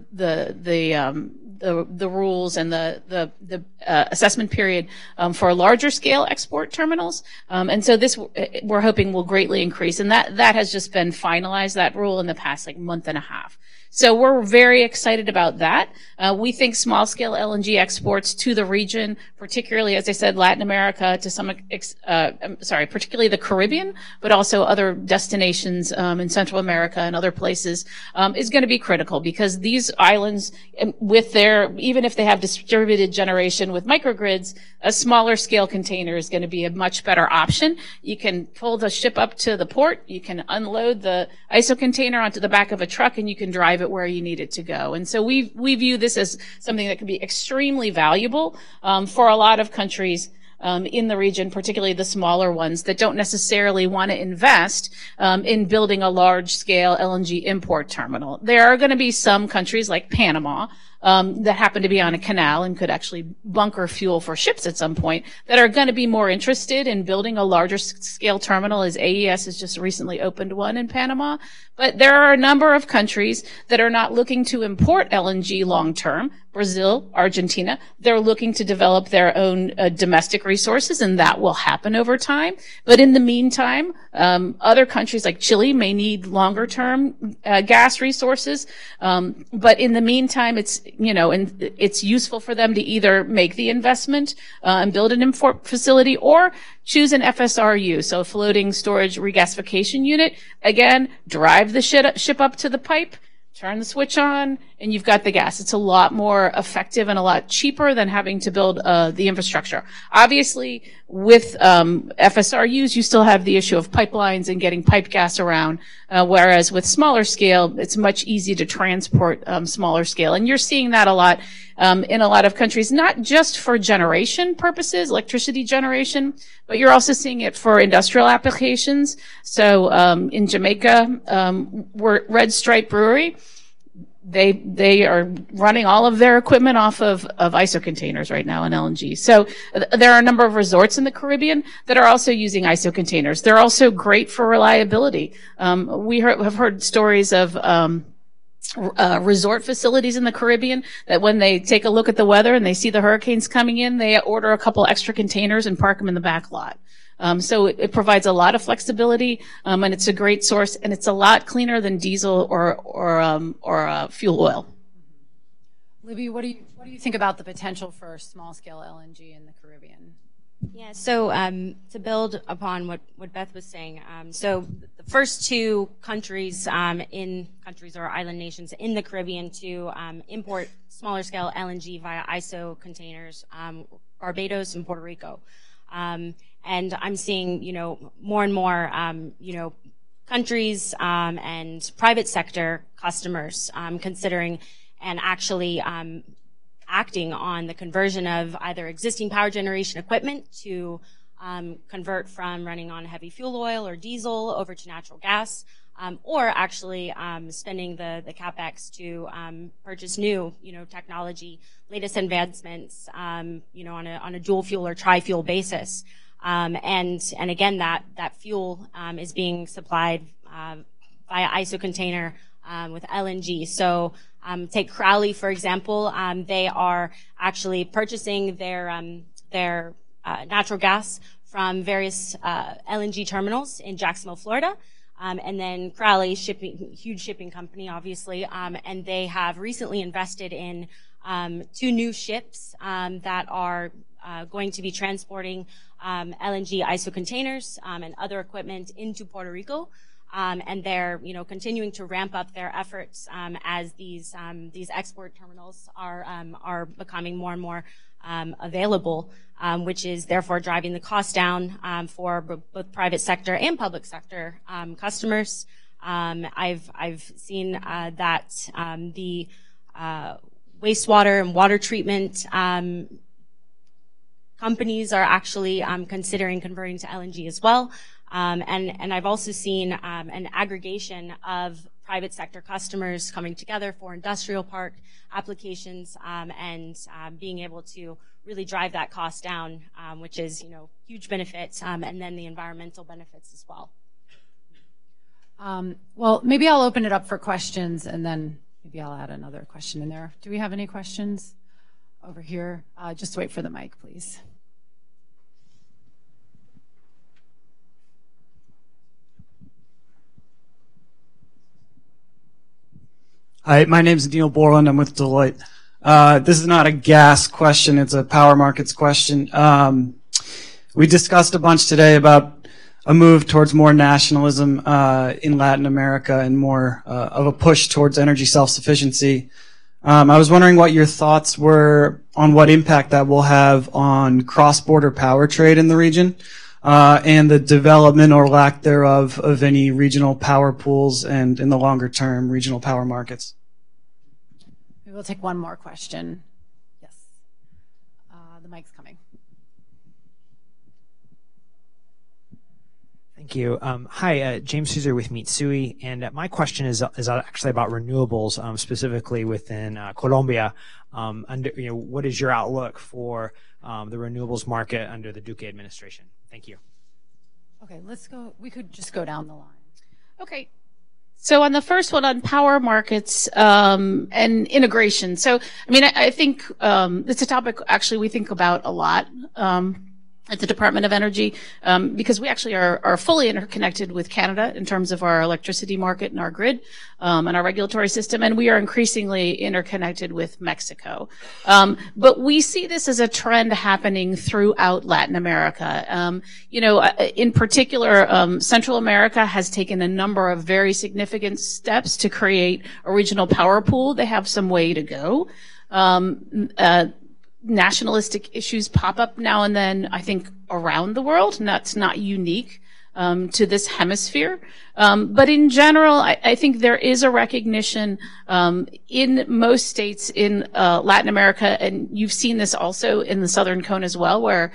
rules and the assessment period for larger scale export terminals, and so this we're hoping will greatly increase, and that has just been finalized, that rule, in the past month and a half. So we're very excited about that. We think small scale LNG exports to the region, particularly, as I said, Latin America, particularly the Caribbean, but also other destinations in Central America and other places, is going to be critical, because these islands, even if they have distributed generation with microgrids, a smaller scale container is going to be a much better option. You can pull the ship up to the port, you can unload the ISO container onto the back of a truck, and you can drive it where you need it to go. And so we view this as something that can be extremely valuable for a lot of countries in the region, particularly the smaller ones that don't necessarily want to invest in building a large-scale LNG import terminal. There are going to be some countries like Panama that happen to be on a canal and could actually bunker fuel for ships at some point that are going to be more interested in building a larger scale terminal, as AES has just recently opened one in Panama. But there are a number of countries that are not looking to import LNG long term. Brazil, Argentina, they're looking to develop their own domestic resources, and that will happen over time. But in the meantime, other countries like Chile may need longer term gas resources. But in the meantime, it's useful for them to either make the investment and build an import facility, or choose an FSRU, so a floating storage regasification unit. Again, drive the ship up to the pipe, turn the switch on, and you've got the gas. It's a lot more effective and a lot cheaper than having to build the infrastructure. Obviously, with FSRUs, you still have the issue of pipelines and getting pipe gas around, whereas with smaller scale, it's much easier to transport smaller scale. And you're seeing that a lot in a lot of countries, not just for generation purposes, electricity generation, but you're also seeing it for industrial applications. So in Jamaica, Red Stripe Brewery, they are running all of their equipment off of ISO containers right now in LNG. So there are a number of resorts in the Caribbean that are also using ISO containers. They're also great for reliability. We have heard stories of resort facilities in the Caribbean that when they take a look at the weather and they see the hurricanes coming in, they order a couple extra containers and park them in the back lot. So it provides a lot of flexibility, and it's a great source, and it's a lot cleaner than diesel or fuel oil. Libby, what do you think about the potential for small-scale LNG in the Caribbean? Yeah, so to build upon what Beth was saying, so the first two countries or island nations in the Caribbean to import smaller scale LNG via ISO containers, Barbados and Puerto Rico. And I'm seeing, more and more, countries and private sector customers considering and actually acting on the conversion of either existing power generation equipment to convert from running on heavy fuel oil or diesel over to natural gas, or actually spending the CapEx to purchase new, technology, latest advancements, on a dual fuel or tri-fuel basis. And again, that fuel is being supplied via ISO container with LNG. So take Crowley, for example. They are actually purchasing their natural gas from various LNG terminals in Jacksonville, Florida. And then Crowley huge shipping company, obviously, and they have recently invested in 2 new ships that are going to be transporting LNG ISO containers and other equipment into Puerto Rico. And they're, continuing to ramp up their efforts as these export terminals are becoming more and more available, which is therefore driving the cost down for both private sector and public sector customers. I've seen that the wastewater and water treatment companies are actually considering converting to LNG as well. And I've also seen an aggregation of private sector customers coming together for industrial park applications and being able to really drive that cost down, which is, huge benefits, and then the environmental benefits as well. Well, maybe I'll open it up for questions, and then maybe I'll add another question in there. Do we have any questions over here? Just wait for the mic, please. Hi, my name is Neil Borland. I'm with Deloitte. This is not a gas question. It's a power markets question. We discussed a bunch today about a move towards more nationalism in Latin America and more of a push towards energy self-sufficiency. I was wondering what your thoughts were on what impact that will have on cross-border power trade in the region and the development or lack thereof of any regional power pools and, in the longer term, regional power markets. Maybe we'll take one more question. Yes. The mic's coming. Thank you. Hi, James Souser with Mitsui, and my question is actually about renewables, specifically within Colombia. What is your outlook for the renewables market under the Duque administration? Thank you. Okay, let's go. We could just go down the line. Okay. So on the first one on power markets and integration. So, I think it's a topic actually we think about a lot at the Department of Energy because we actually are fully interconnected with Canada in terms of our electricity market and our grid and our regulatory system, and we are increasingly interconnected with Mexico. But we see this as a trend happening throughout Latin America. In particular, Central America has taken a number of very significant steps to create a regional power pool. They have some way to go. Nationalistic issues pop up now and then, I think, around the world, and that's not unique to this hemisphere. But in general, I think there is a recognition in most states in Latin America, and you've seen this also in the Southern Cone as well, where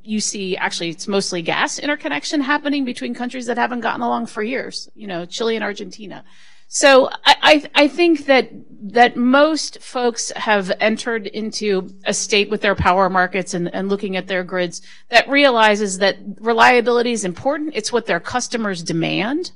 you see actually it's mostly gas interconnection happening between countries that haven't gotten along for years, Chile and Argentina. So I think that most folks have entered into a state with their power markets and looking at their grids that realizes that reliability is important. It's what their customers demand.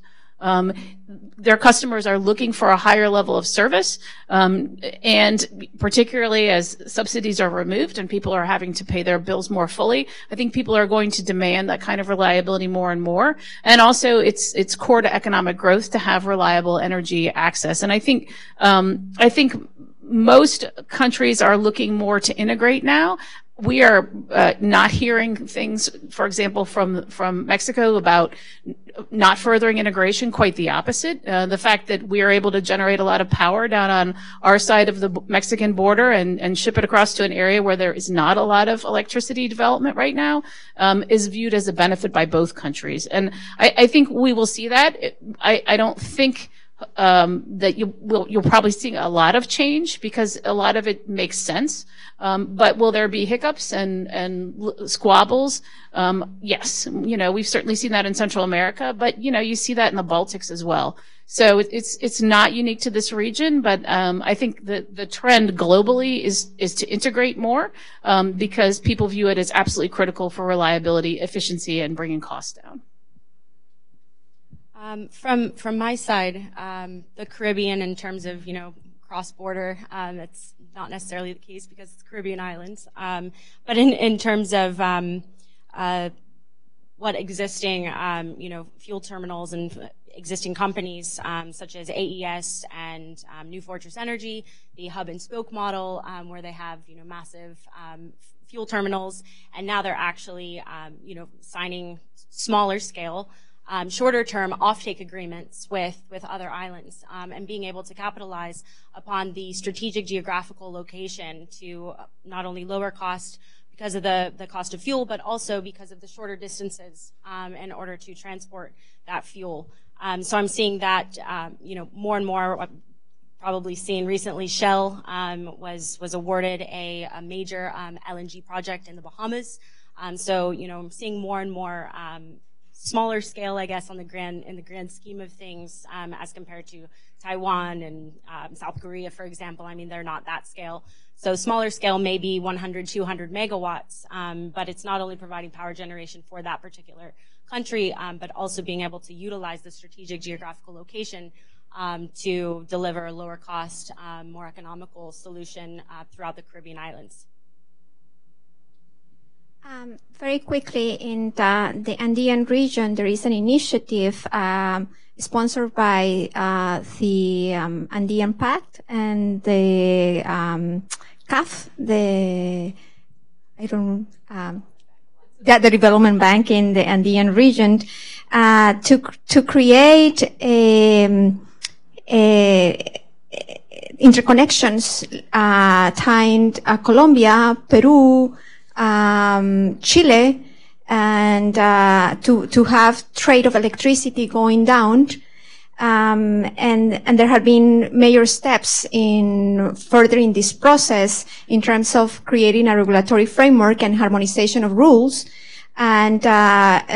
Their customers are looking for a higher level of service, and particularly as subsidies are removed and people are having to pay their bills more fully, I think people are going to demand that kind of reliability more and more. And also, it's core to economic growth to have reliable energy access. And I think most countries are looking more to integrate now. We are not hearing things, for example, from Mexico about not furthering integration, quite the opposite. The fact that we are able to generate a lot of power down on our side of the Mexican border and ship it across to an area where there is not a lot of electricity development right now is viewed as a benefit by both countries. And I think we will see that. I don't think that you'll probably see a lot of change because a lot of it makes sense. But will there be hiccups and squabbles? Yes. We've certainly seen that in Central America, but you see that in the Baltics as well. So it's not unique to this region, but I think the trend globally is to integrate more because people view it as absolutely critical for reliability, efficiency, and bringing costs down. From my side, the Caribbean in terms of, cross-border. It's not necessarily the case because it's Caribbean islands. But in terms of what existing, fuel terminals and existing companies such as AES and New Fortress Energy, the hub and spoke model, where they have massive fuel terminals, and now they're actually signing smaller scale, shorter term offtake agreements with other islands, and being able to capitalize upon the strategic geographical location to not only lower cost because of the cost of fuel, but also because of the shorter distances in order to transport that fuel. So I'm seeing that, more and more. Probably seen recently, Shell was awarded a major LNG project in the Bahamas. So I'm seeing more and more smaller scale, I guess, in the grand scheme of things, as compared to Taiwan and South Korea, for example. I mean, they're not that scale. So smaller scale, maybe 100, 200 megawatts, but it's not only providing power generation for that particular country, but also being able to utilize the strategic geographical location to deliver a lower cost, more economical solution throughout the Caribbean islands. Very quickly, in the Andean region, there is an initiative sponsored by the Andean Pact and the CAF, the Development Bank in the Andean region, to create interconnections tying Colombia, Peru, Chile, and to have trade of electricity going down. And there have been major steps in furthering this process in terms of creating a regulatory framework and harmonization of rules, and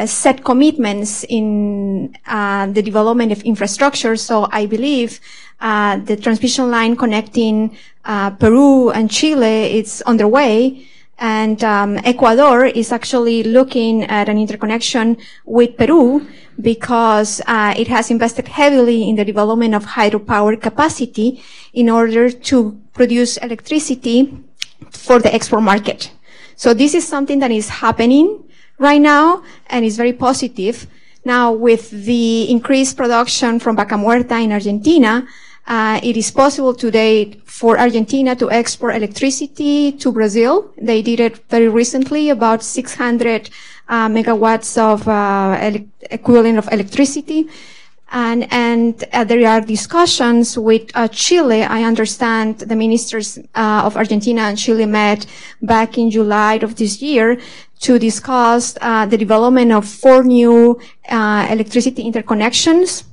set commitments in the development of infrastructure. So I believe the transmission line connecting Peru and Chile is underway. And Ecuador is actually looking at an interconnection with Peru because it has invested heavily in the development of hydropower capacity in order to produce electricity for the export market. So this is something that is happening right now and is very positive. Now, with the increased production from Vaca Muerta in Argentina, it is possible today for Argentina to export electricity to Brazil. They did it very recently, about 600 megawatts of equivalent of electricity. And there are discussions with Chile. I understand the ministers of Argentina and Chile met back in July of this year to discuss the development of 4 new electricity interconnections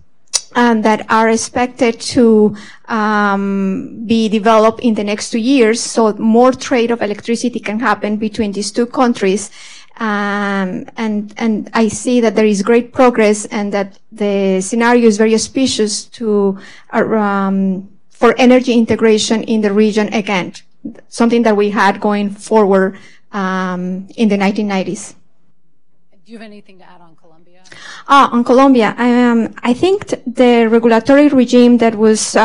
that are expected to be developed in the next 2 years, so more trade of electricity can happen between these two countries. And I see that there is great progress and that the scenario is very auspicious to for energy integration in the region again, something that we had going forward in the 1990s. Do you have anything to add on Colombia? On Colombia, I think the regulatory regime that was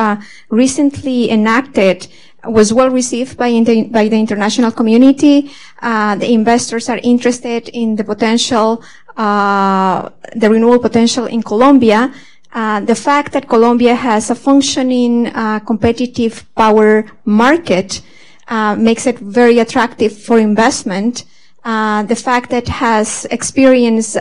recently enacted was well received by the international community. The investors are interested in the potential, the renewable potential in Colombia. The fact that Colombia has a functioning competitive power market makes it very attractive for investment. The fact that it has experience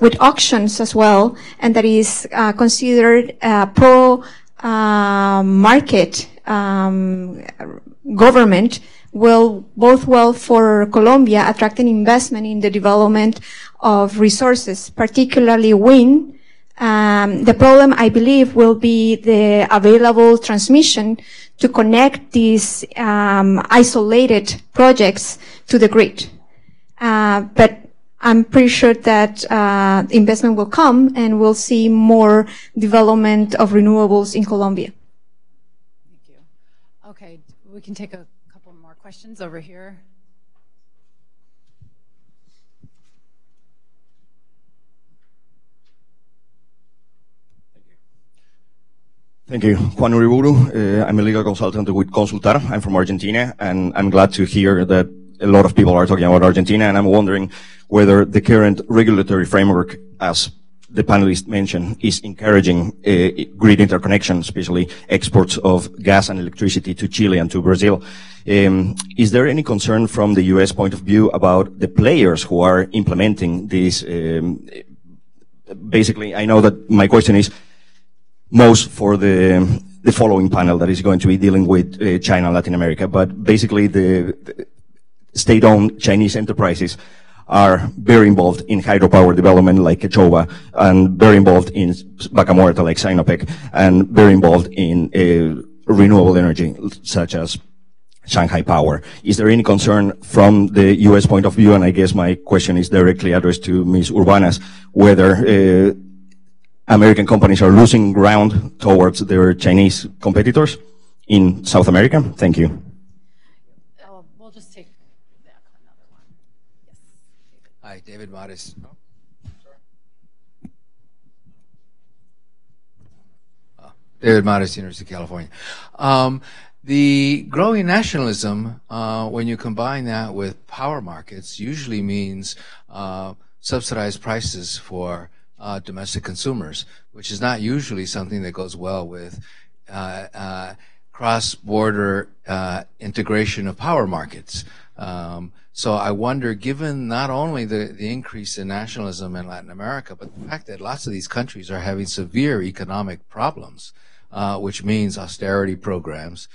with auctions as well, and that is considered pro market government will bode well for Colombia, attracting investment in the development of resources, particularly wind. The problem, I believe, will be the available transmission to connect these isolated projects to the grid. But I'm pretty sure that investment will come and we'll see more development of renewables in Colombia. Thank you. Okay, we can take a couple more questions over here. Thank you. Juan Uriburu. I'm a legal consultant with Consultar. I'm from Argentina, and I'm glad to hear that a lot of people are talking about Argentina, and I'm wondering whether the current regulatory framework, as the panelists mentioned, is encouraging grid interconnection, especially exports of gas and electricity to Chile and to Brazil. Is there any concern from the U.S. point of view about the players who are implementing this? Basically, I know that my question is most for the following panel that is going to be dealing with China and Latin America, but basically the state-owned Chinese enterprises are very involved in hydropower development like Quechua, and very involved in Vaca Muerta like Sinopec, and very involved in renewable energy such as Shanghai Power. Is there any concern from the U.S. point of view, and I guess my question is directly addressed to Ms. Urbanas, whether American companies are losing ground towards their Chinese competitors in South America? Thank you. We'll just take another one. Yes. Hi, David Modis. David Modis, University of California. The growing nationalism, when you combine that with power markets, usually means subsidized prices for domestic consumers, which is not usually something that goes well with cross-border integration of power markets. So I wonder, given not only the increase in nationalism in Latin America, but the fact that lots of these countries are having severe economic problems, which means austerity programs,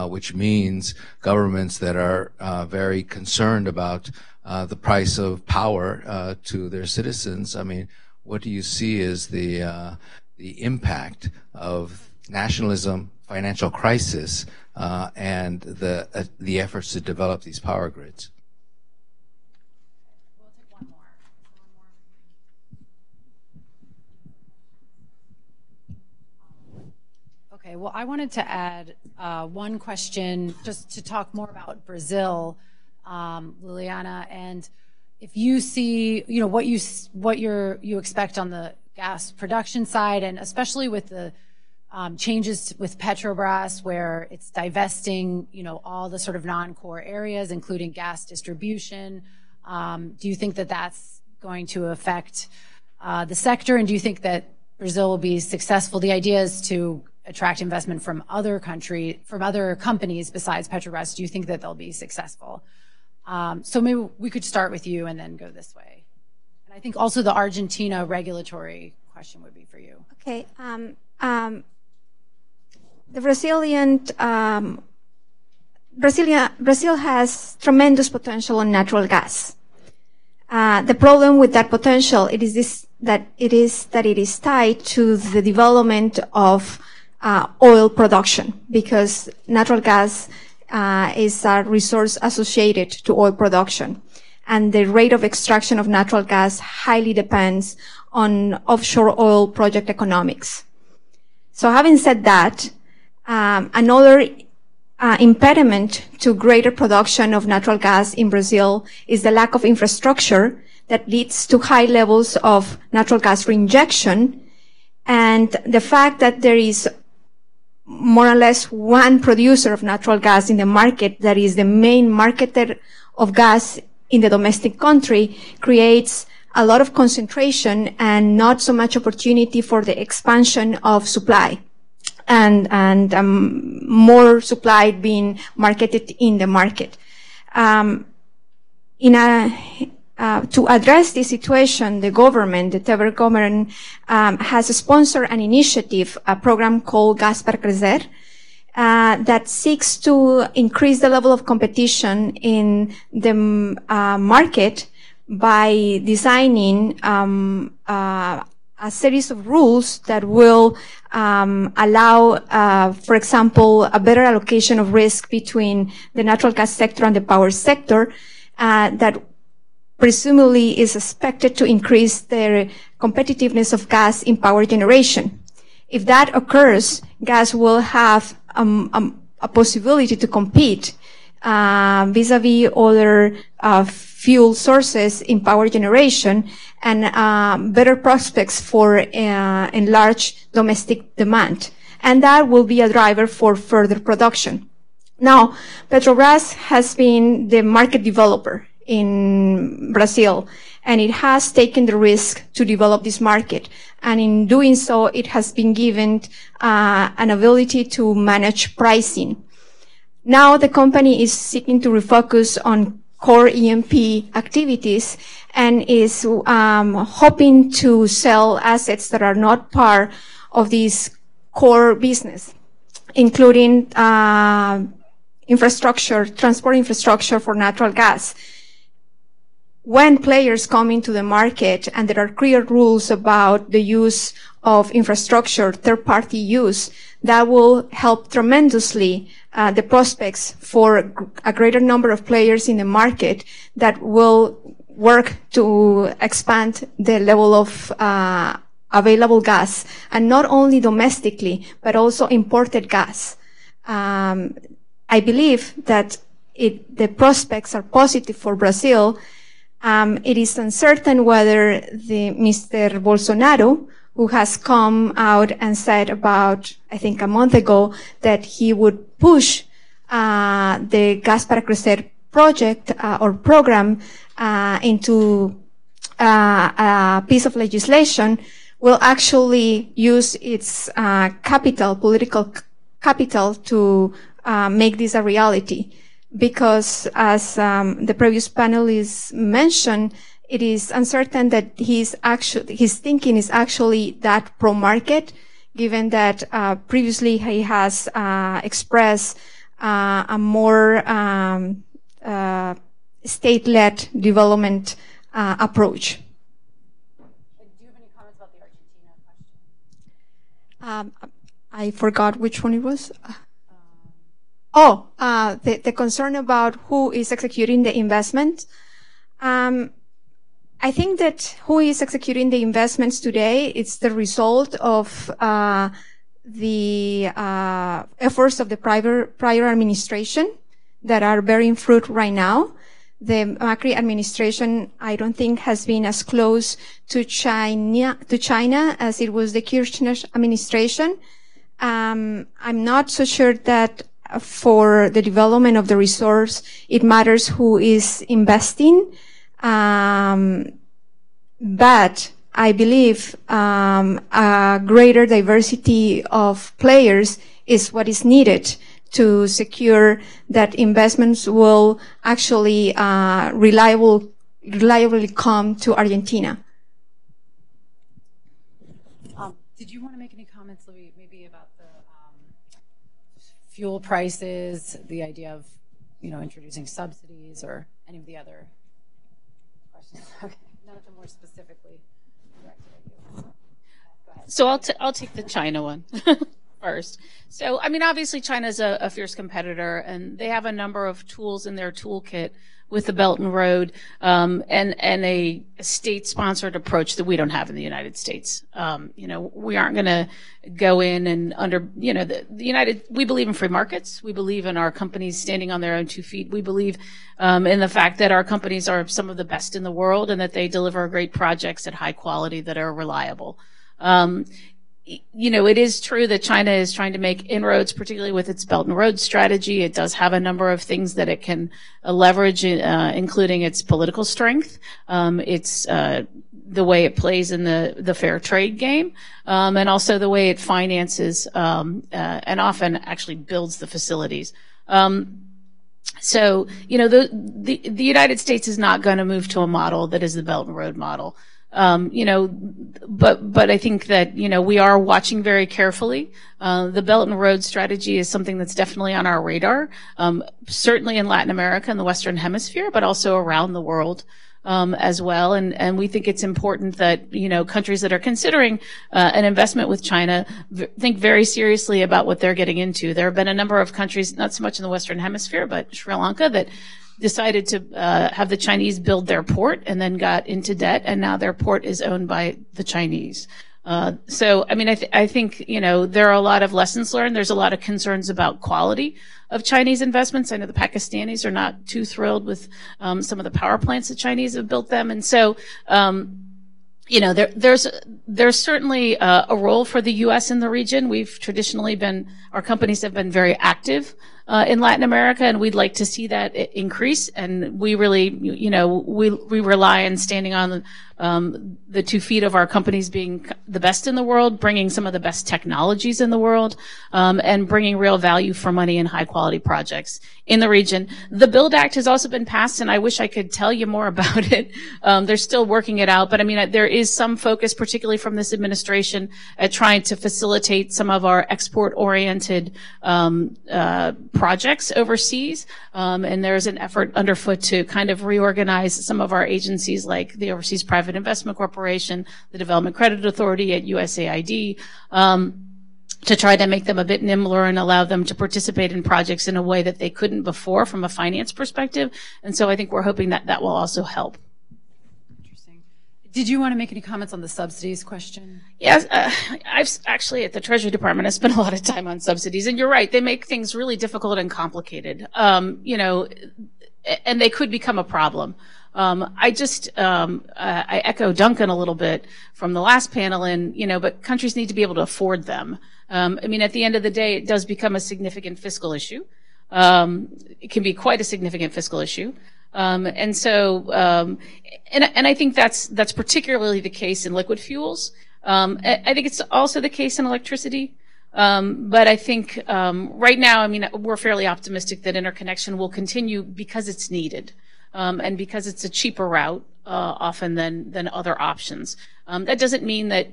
which means governments that are very concerned about the price of power to their citizens. I mean, what do you see as the impact of nationalism, financial crisis, and the efforts to develop these power grids? We'll take one more. Okay, well, I wanted to add one question just to talk more about Brazil, Liliana, and if you see, what you expect on the gas production side, and especially with the changes with Petrobras, where it's divesting, all the sort of non-core areas, including gas distribution. Do you think that that's going to affect the sector, and do you think that Brazil will be successful? The idea is to attract investment from other companies besides Petrobras. Do you think that they'll be successful? So maybe we could start with you and then go this way. And I think also the Argentina regulatory question would be for you. Okay. The Brazil has tremendous potential on natural gas. The problem with that potential, it is that it is tied to the development of oil production, because natural gas is a resource associated to oil production. And the rate of extraction of natural gas highly depends on offshore oil project economics. So having said that, another impediment to greater production of natural gas in Brazil is the lack of infrastructure that leads to high levels of natural gas reinjection, and the fact that there is more or less one producer of natural gas in the market that is the main marketer of gas in the domestic country creates a lot of concentration and not so much opportunity for the expansion of supply and more supply being marketed in the market. To address this situation, the federal government has sponsored an initiative, a program called Gas para Crecer, that seeks to increase the level of competition in the market by designing a series of rules that will allow, for example, a better allocation of risk between the natural gas sector and the power sector, that presumably is expected to increase the competitiveness of gas in power generation. If that occurs, gas will have a possibility to compete vis-a-vis other fuel sources in power generation, and better prospects for enlarged domestic demand. And that will be a driver for further production. Now, Petrobras has been the market developer in Brazil, and it has taken the risk to develop this market. And in doing so, it has been given an ability to manage pricing. Now the company is seeking to refocus on core E&P activities and is hoping to sell assets that are not part of this core business, including infrastructure, transport infrastructure for natural gas. When players come into the market and there are clear rules about the use of infrastructure, third-party use, that will help tremendously the prospects for a greater number of players in the market that will work to expand the level of available gas, and not only domestically, but also imported gas. I believe that the prospects are positive for Brazil. It is uncertain whether Mr. Bolsonaro, who has come out and said about, I think a month ago, that he would push the Gas para Crecer project or program into a piece of legislation, will actually use its political capital to make this a reality. Because as the previous panelists mentioned, it is uncertain that his thinking is actually that pro-market, given that previously he has expressed a more state-led development approach. Do you have any comments about the Argentina question? I forgot which one it was. The concern about who is executing the investment. I think that who is executing the investments today, it's the result of the efforts of the prior administration that are bearing fruit right now. The Macri administration, I don't think, has been as close to China as it was the Kirchner administration. I'm not so sure that for the development of the resource, it matters who is investing. But I believe a greater diversity of players is what is needed to secure that investments will actually reliably come to Argentina. Did you want to make any comments, Louis, maybe about the fuel prices, the idea of, introducing subsidies, or any of the other questions? Okay, none of them more specifically directed at you. Go ahead. So I'll take the China one first. So, obviously China is a fierce competitor, and they have a number of tools in their toolkit with the Belt and Road, and a state-sponsored approach that we don't have in the United States. We aren't going to go in and we believe in free markets. We believe in our companies standing on their own 2 feet. We believe in the fact that our companies are some of the best in the world and that they deliver great projects at high quality that are reliable. It is true that China is trying to make inroads, particularly with its Belt and Road strategy. It does have a number of things that it can leverage, including its political strength, its the way it plays in the fair trade game, and also the way it finances and often actually builds the facilities. So, the United States is not going to move to a model that is the Belt and Road model. But I think that, we are watching very carefully. The Belt and Road strategy is something that's definitely on our radar, certainly in Latin America and the Western Hemisphere, but also around the world, as well. And we think it's important that, countries that are considering, an investment with China think very seriously about what they're getting into. There have been a number of countries, not so much in the Western Hemisphere, but Sri Lanka, that decided to have the Chinese build their port and then got into debt, and now their port is owned by the Chinese. So, I think, there are a lot of lessons learned. There's a lot of concerns about quality of Chinese investments. I know the Pakistanis are not too thrilled with some of the power plants the Chinese have built them. And so, you know, there's certainly a role for the U.S. in the region. We've traditionally our companies have been very active in Latin America, and we'd like to see that increase. And we really, you know, we rely on standing on the 2 feet of our companies being the best in the world, bringing some of the best technologies in the world, and bringing real value for money in high quality projects in the region. The BUILD Act has also been passed, and I wish I could tell you more about it. They're still working it out, but I mean, there is some focus, particularly from this administration, at trying to facilitate some of our export-oriented projects overseas. And there's an effort underfoot to kind of reorganize some of our agencies, like the Overseas Private Investment Corporation, the Development Credit Authority at USAID, to try to make them a bit nimbler and allow them to participate in projects in a way that they couldn't before from a finance perspective. And so I think we're hoping that that will also help. Did you want to make any comments on the subsidies question? Yes, I've actually at the Treasury Department, I spent a lot of time on subsidies, and you're right, they make things really difficult and complicated. You know, and they could become a problem. I echo Duncan a little bit from the last panel, and you know, but countries need to be able to afford them. I mean, at the end of the day, it does become a significant fiscal issue. It can be quite a significant fiscal issue. And so, and I think that's particularly the case in liquid fuels. I think it's also the case in electricity. But I think, right now, I mean, we're fairly optimistic that interconnection will continue because it's needed, and because it's a cheaper route, often than other options. That doesn't mean that,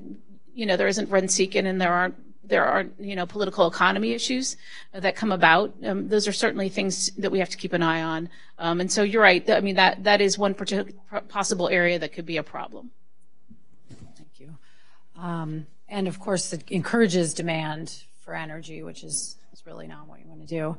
you know, there isn't rent-seeking and there aren't, you know, political economy issues that come about. Those are certainly things that we have to keep an eye on. And so you're right. I mean, that is one possible area that could be a problem. Thank you. And of course, it encourages demand for energy, which is really not what you want to do.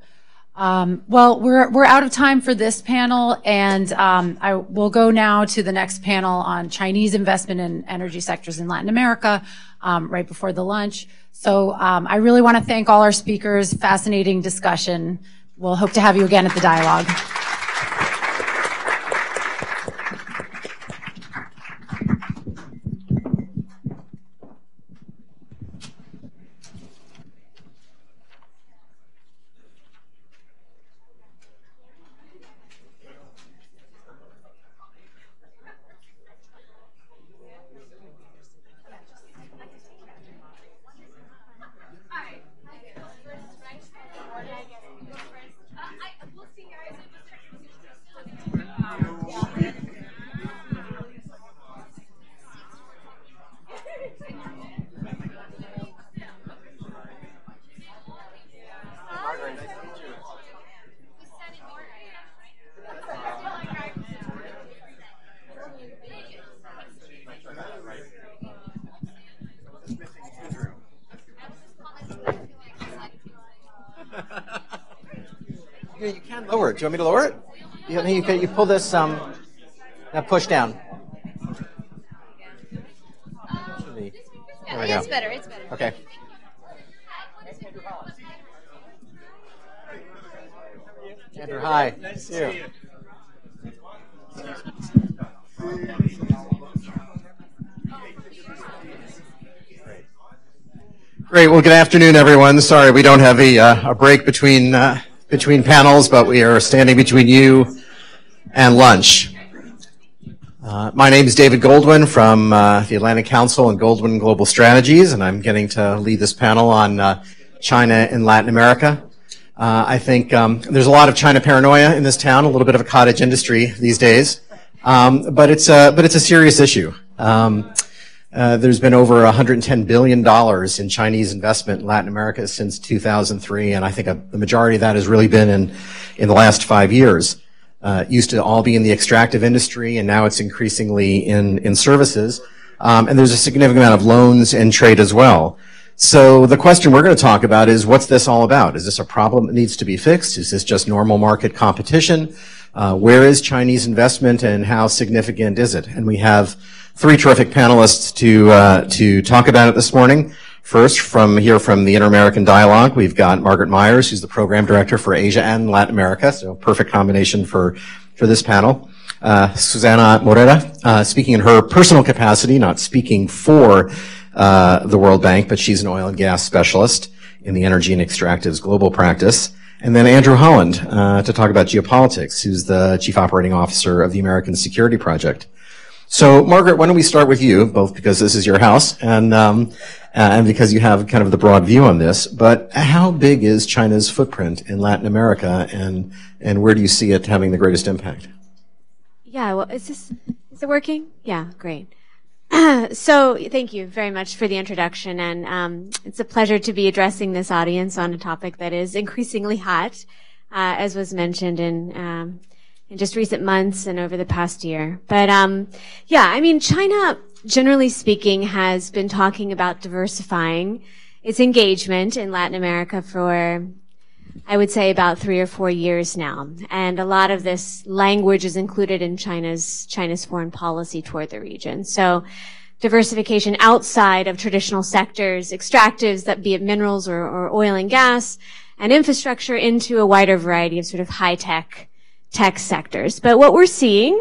Well, we're out of time for this panel, and I will go now to the next panel on Chinese investment in energy sectors in Latin America, right before the lunch. So I really want to thank all our speakers. Fascinating discussion. We'll hope to have you again at the dialogue. You can lower it. Do you want me to lower it? You pull this, now push down. There we go. It's better, it's better. Okay. Andrew, hi. Nice to see you. Great. Well, good afternoon, everyone. Sorry, we don't have a break between panels, but we are standing between you and lunch. My name is David Goldwyn from the Atlantic Council and Goldwyn Global Strategies, and I'm getting to lead this panel on China and Latin America. I think there's a lot of China paranoia in this town, a little bit of a cottage industry these days, but it's a serious issue. There's been over $110 billion in Chinese investment in Latin America since 2003, and I think the majority of that has really been in the last 5 years. It used to all be in the extractive industry, and now it's increasingly in services. And there's a significant amount of loans and trade as well. So the question we're going to talk about is, what's this all about? Is this a problem that needs to be fixed? Is this just normal market competition? Where is Chinese investment, and how significant is it? And we have three terrific panelists to talk about it this morning. First, from the Inter-American Dialogue, we've got Margaret Myers, who's the Program Director for Asia and Latin America, so perfect combination for this panel. Susana Morera, speaking in her personal capacity, not speaking for the World Bank, but she's an oil and gas specialist in the energy and extractives global practice. And then Andrew Holland to talk about geopolitics, who's the Chief Operating Officer of the American Security Project. So, Margaret, why don't we start with you, both because this is your house and because you have kind of the broad view on this. But how big is China's footprint in Latin America, and where do you see it having the greatest impact? Yeah, well, is it working? Yeah, great. So thank you very much for the introduction, and it's a pleasure to be addressing this audience on a topic that is increasingly hot, as was mentioned in just recent months and over the past year. But yeah, I mean, China, generally speaking, has been talking about diversifying its engagement in Latin America for, I would say, about 3 or 4 years now. And a lot of this language is included in China's foreign policy toward the region. So diversification outside of traditional sectors, extractives, that be it minerals or oil and gas, and infrastructure into a wider variety of sort of high-tech tech sectors. But what we're seeing,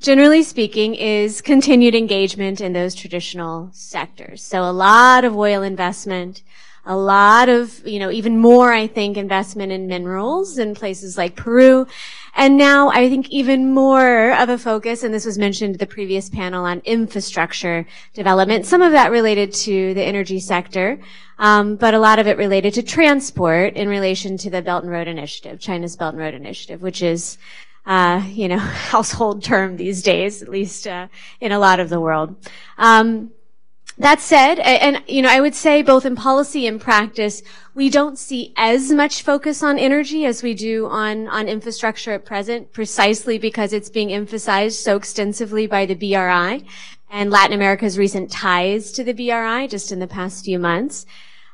generally speaking, is continued engagement in those traditional sectors. So a lot of oil investment, a lot of, even more, I think, investment in minerals in places like Peru. And now I think even more of a focus, and this was mentioned in the previous panel, on infrastructure development. Some of that related to the energy sector, but a lot of it related to transport in relation to the Belt and Road Initiative, China's Belt and Road Initiative, which is, household term these days, at least in a lot of the world. That said, and I would say both in policy and practice, we don't see as much focus on energy as we do on infrastructure at present, precisely because it's being emphasized so extensively by the BRI and Latin America's recent ties to the BRI just in the past few months.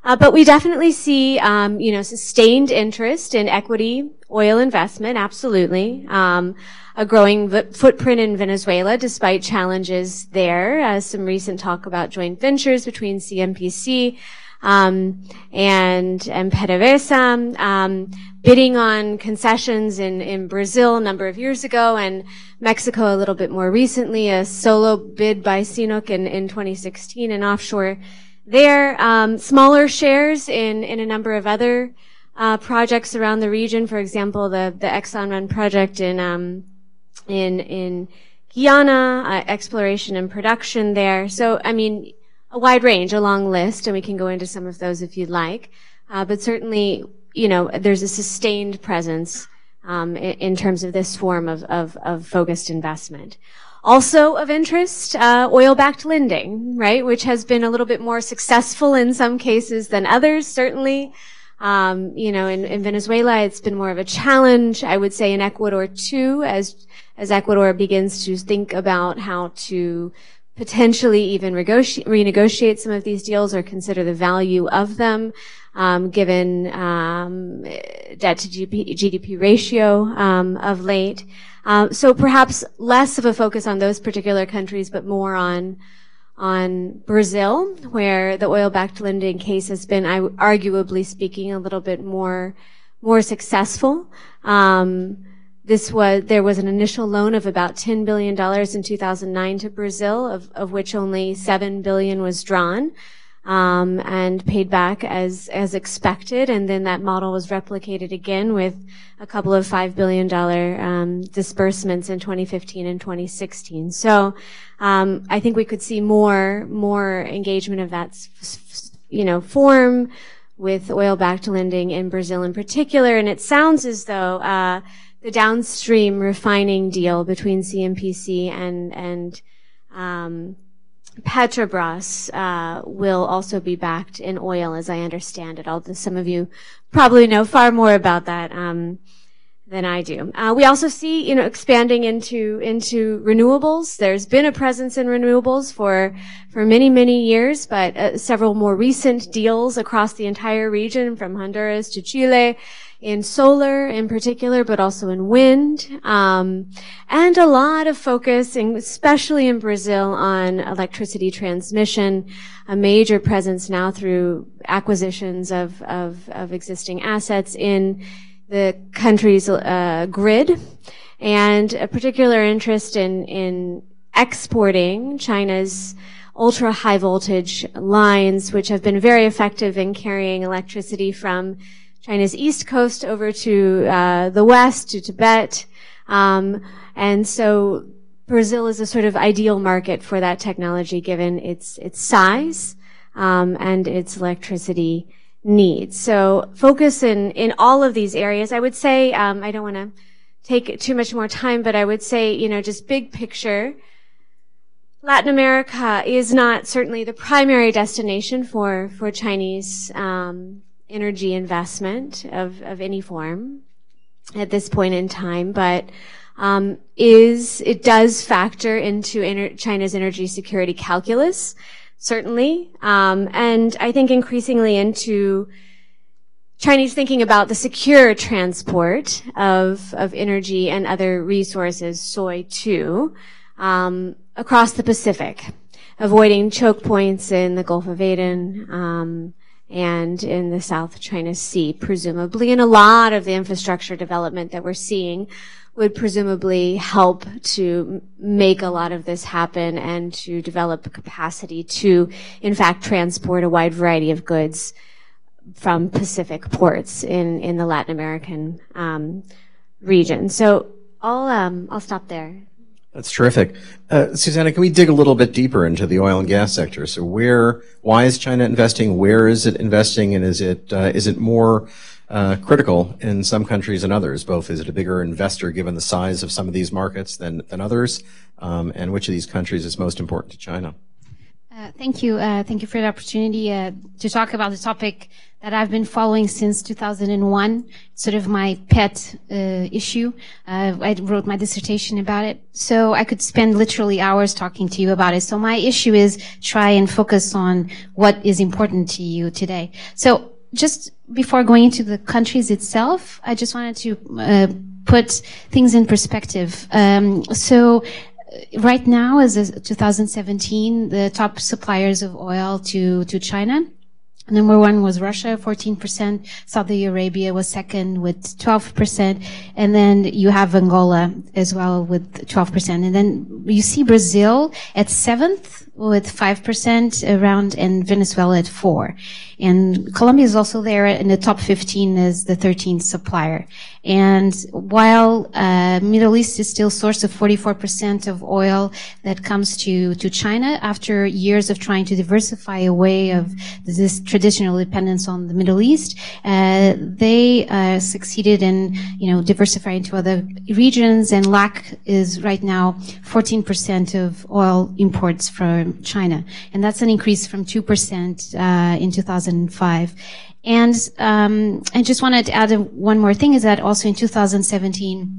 But we definitely see, sustained interest in equity oil investment, absolutely. A growing footprint in Venezuela, despite challenges there. Some recent talk about joint ventures between CNPC and PDVSA, bidding on concessions in Brazil a number of years ago, and Mexico a little bit more recently, a solo bid by CNOOC in 2016, and offshore there. Smaller shares in a number of other projects around the region. For example, the Exxon-run project in Guyana, exploration and production there. So, I mean, a wide range, a long list, and we can go into some of those if you'd like. But certainly, there's a sustained presence in terms of this form of focused investment. Also of interest, oil-backed lending, right, which has been a little bit more successful in some cases than others, certainly. In Venezuela, it's been more of a challenge, I would say, in Ecuador too, as Ecuador begins to think about how to potentially even renegotiate some of these deals or consider the value of them, given debt to GDP ratio of late. So perhaps less of a focus on those particular countries, but more on Brazil, where the oil-backed lending case has been, arguably speaking, a little bit more successful. There was an initial loan of about $10 billion in 2009 to Brazil, of which only $7 billion was drawn, and paid back as expected. And then that model was replicated again with a couple of $5 billion disbursements in 2015 and 2016. So I think we could see more engagement of that form with oil-backed lending in Brazil in particular. And it sounds as though the downstream refining deal between CNPC and Petrobras will also be backed in oil, as I understand it, although some of you probably know far more about that than I do. We also see, expanding into renewables. There's been a presence in renewables for many, many years, but several more recent deals across the entire region, from Honduras to Chile, in solar in particular, but also in wind, and a lot of focus, especially in Brazil, on electricity transmission, a major presence now through acquisitions of existing assets in the country's grid, and a particular interest in exporting China's ultra high voltage lines, which have been very effective in carrying electricity from China's east coast over to the west, to Tibet. And so Brazil is a sort of ideal market for that technology given its size and its electricity needs. So focus in all of these areas. I would say, I don't want to take too much more time, but I would say, just big picture, Latin America is not certainly the primary destination for Chinese energy investment of any form at this point in time, but it does factor into China's energy security calculus, certainly, and I think increasingly into Chinese thinking about the secure transport of energy and other resources, soy too, across the Pacific, avoiding choke points in the Gulf of Aden and in the South China Sea, presumably. And a lot of the infrastructure development that we're seeing would presumably help to make a lot of this happen and to develop capacity to, in fact, transport a wide variety of goods from Pacific ports in the Latin American region. So I'll stop there. That's terrific. Susanna, can we dig a little bit deeper into the oil and gas sector? So why is China investing? Where is it investing? And is it more critical in some countries than others? Both, is it a bigger investor given the size of some of these markets than others? And which of these countries is most important to China? Thank you. Thank you for the opportunity to talk about the topic that I've been following since 2001. It's sort of my pet issue. I wrote my dissertation about it, so I could spend literally hours talking to you about it. So my issue is try and focus on what is important to you today. So just before going into the countries itself, I just wanted to put things in perspective. Right now, as of 2017, the top suppliers of oil to China, number one was Russia, 14%. Saudi Arabia was second with 12%. And then you have Angola as well with 12%. And then you see Brazil at seventh with 5% around, and Venezuela at 4%. And Colombia is also there in the top 15 as the 13th supplier. And while Middle East is still source of 44% of oil that comes to China, after years of trying to diversify away of this traditional dependence on the Middle East, they succeeded in diversifying to other regions, and LAC is right now 14% of oil imports from China, and that's an increase from 2% in 2005. And I just wanted to add one more thing, is that also in 2017,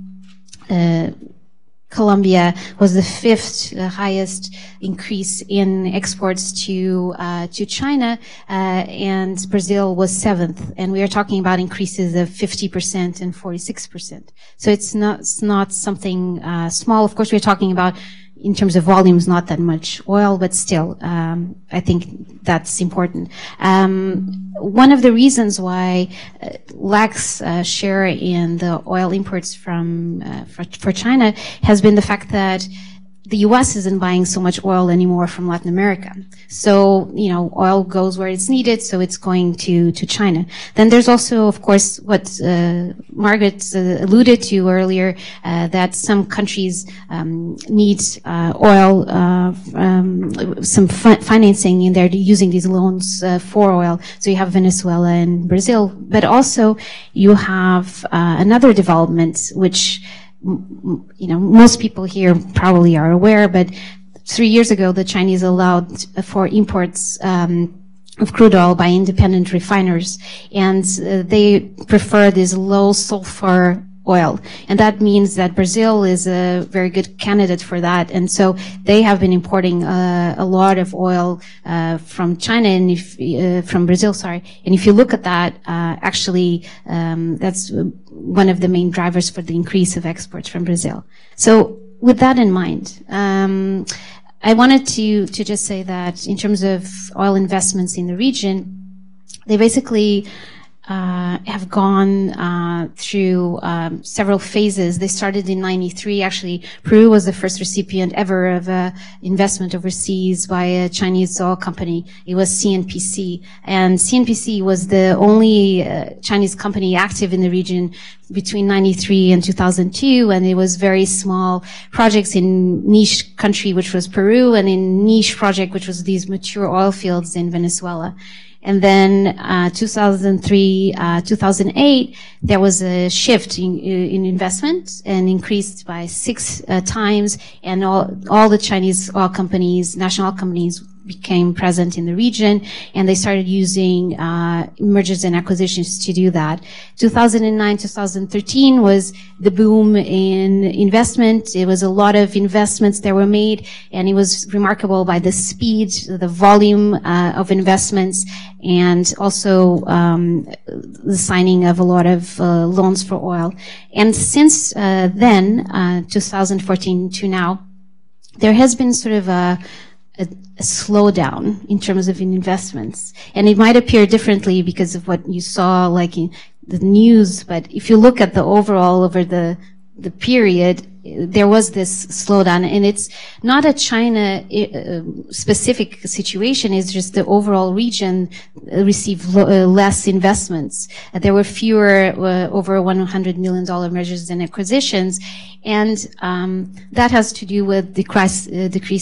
Colombia was the fifth highest increase in exports to China, and Brazil was seventh. And we are talking about increases of 50% and 46%. So it's not something small. Of course, we're talking about, in terms of volumes, not that much oil, but still, I think that's important. One of the reasons why LAC's share in the oil imports for China has been the fact that the U.S. isn't buying so much oil anymore from Latin America. So, oil goes where it's needed, so it's going to China. Then there's also, of course, what Margaret alluded to earlier, that some countries need oil, some financing, and they're using these loans for oil. So you have Venezuela and Brazil. But also you have another development, which most people here probably are aware, but 3 years ago, the Chinese allowed for imports of crude oil by independent refiners, and they prefer this low sulfur oil. And that means that Brazil is a very good candidate for that. And so they have been importing a lot of oil from China and from Brazil, sorry. And if you look at that, actually, that's one of the main drivers for the increase of exports from Brazil. So with that in mind, I wanted to just say that in terms of oil investments in the region, they basically have gone through several phases. They started in '93. Actually, Peru was the first recipient ever of investment overseas by a Chinese oil company. It was CNPC. And CNPC was the only Chinese company active in the region between '93 and 2002, and it was very small projects in niche country, which was Peru, and in niche project, which was these mature oil fields in Venezuela. And then 2003, 2008, there was a shift in investment and increased by 6 times, and all the Chinese oil companies, national oil companies, became present in the region, and they started using mergers and acquisitions to do that. 2009, 2013 was the boom in investment. It was a lot of investments that were made, and it was remarkable by the speed, the volume of investments, and also the signing of a lot of loans for oil. And since then, 2014 to now, there has been sort of a slowdown in terms of investments. And it might appear differently because of what you saw like in the news, but if you look at the overall over the period, there was this slowdown, and it's not a China specific situation. It's just the overall region received less investments. There were fewer over $100 million mergers and acquisitions, and that has to do with decrease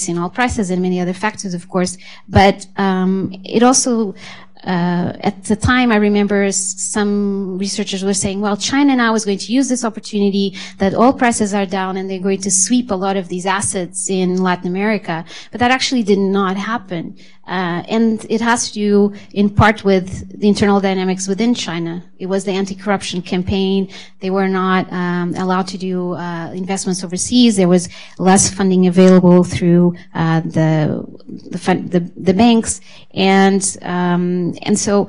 in oil prices and many other factors, of course. But it also at the time, I remember some researchers were saying, well, China now is going to use this opportunity that oil prices are down and they're going to sweep a lot of these assets in Latin America. But that actually did not happen. And it has to do in part with the internal dynamics within China. It was the anti-corruption campaign. They were not allowed to do investments overseas. There was less funding available through the banks, and so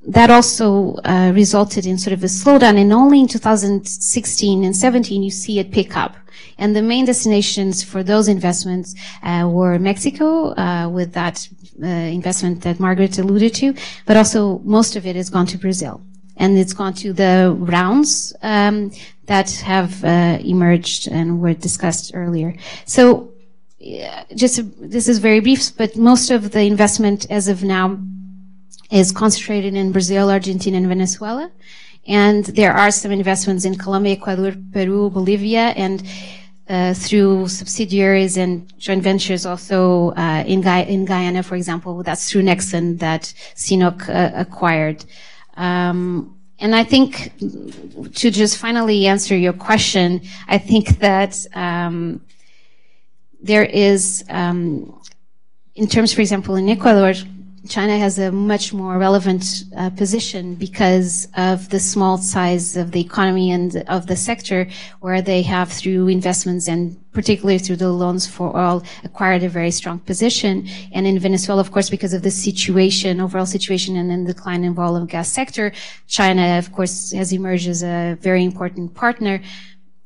that also resulted in sort of a slowdown. And only in 2016 and 17 you see it pick up. And the main destinations for those investments were Mexico, with that investment that Margaret alluded to, but also most of it has gone to Brazil. And it's gone to the rounds that have emerged and were discussed earlier. So this is very brief, but most of the investment as of now is concentrated in Brazil, Argentina, and Venezuela. And there are some investments in Colombia, Ecuador, Peru, Bolivia, and through subsidiaries and joint ventures also in Guyana, for example. That's through Nexen that CNOOC acquired. And I think to just finally answer your question, I think that there is, in terms, for example, in Ecuador, China has a much more relevant position because of the small size of the economy and of the sector, where they have, through investments and particularly through the loans for oil, acquired a very strong position. And in Venezuela, of course, because of the situation, overall situation, and then the decline in oil and gas sector, China, of course, has emerged as a very important partner.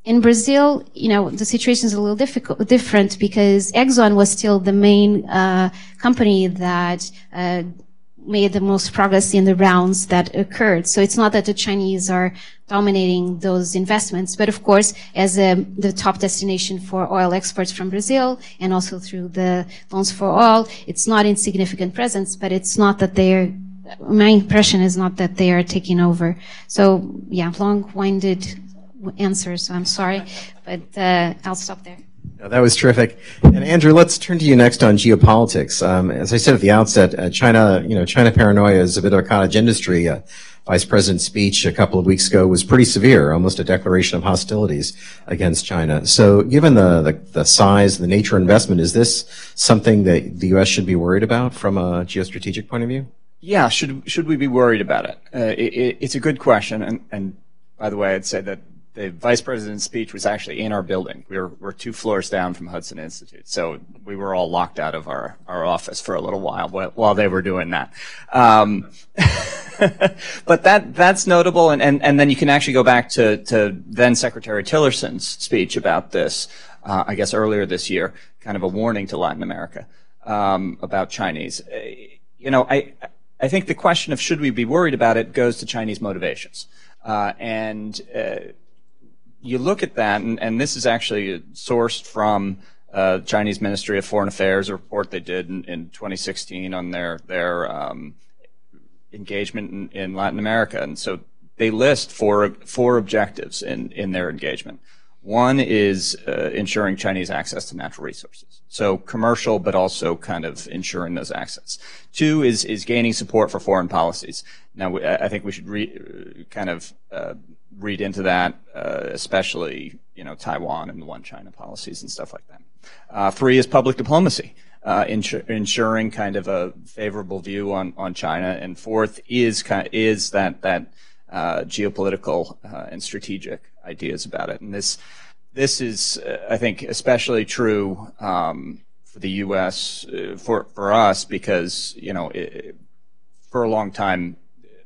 In Brazil, the situation is a little different because Exxon was still the main company that made the most progress in the rounds that occurred. So it's not that the Chinese are dominating those investments, but of course, as the top destination for oil exports from Brazil, and also through the loans for oil, it's not insignificant presence, but it's not that my impression is not that they are taking over. So yeah, long-winded answer, so I'm sorry, but I'll stop there. No, that was terrific. And Andrew, let's turn to you next on geopolitics. As I said at the outset, China paranoia is a bit of a cottage industry. Vice President's speech a couple of weeks ago was pretty severe, almost a declaration of hostilities against China. So given the size, the nature of investment, is this something that the U.S. should be worried about from a geostrategic point of view? Yeah, should we be worried about it? It's a good question, and by the way, I'd say that the Vice President's speech was actually in our building. We're 2 floors down from Hudson Institute, so we were all locked out of our office for a little while they were doing that. But that's notable, and then you can actually go back to then Secretary Tillerson's speech about this, I guess earlier this year, kind of a warning to Latin America about Chinese. I think the question of should we be worried about it goes to Chinese motivations. You look at that, and this is actually sourced from Chinese Ministry of Foreign Affairs, a report they did in 2016 on their engagement in Latin America. And so they list four objectives in their engagement. One is ensuring Chinese access to natural resources. So commercial, but also kind of ensuring those access. Two is gaining support for foreign policies. Now, I think we should read into that, especially, Taiwan and the One China policies and stuff like that. Three is public diplomacy, ensuring kind of a favorable view on China. And fourth is that geopolitical and strategic ideas about it. And this is, I think, especially true for the U.S. For us, because for a long time,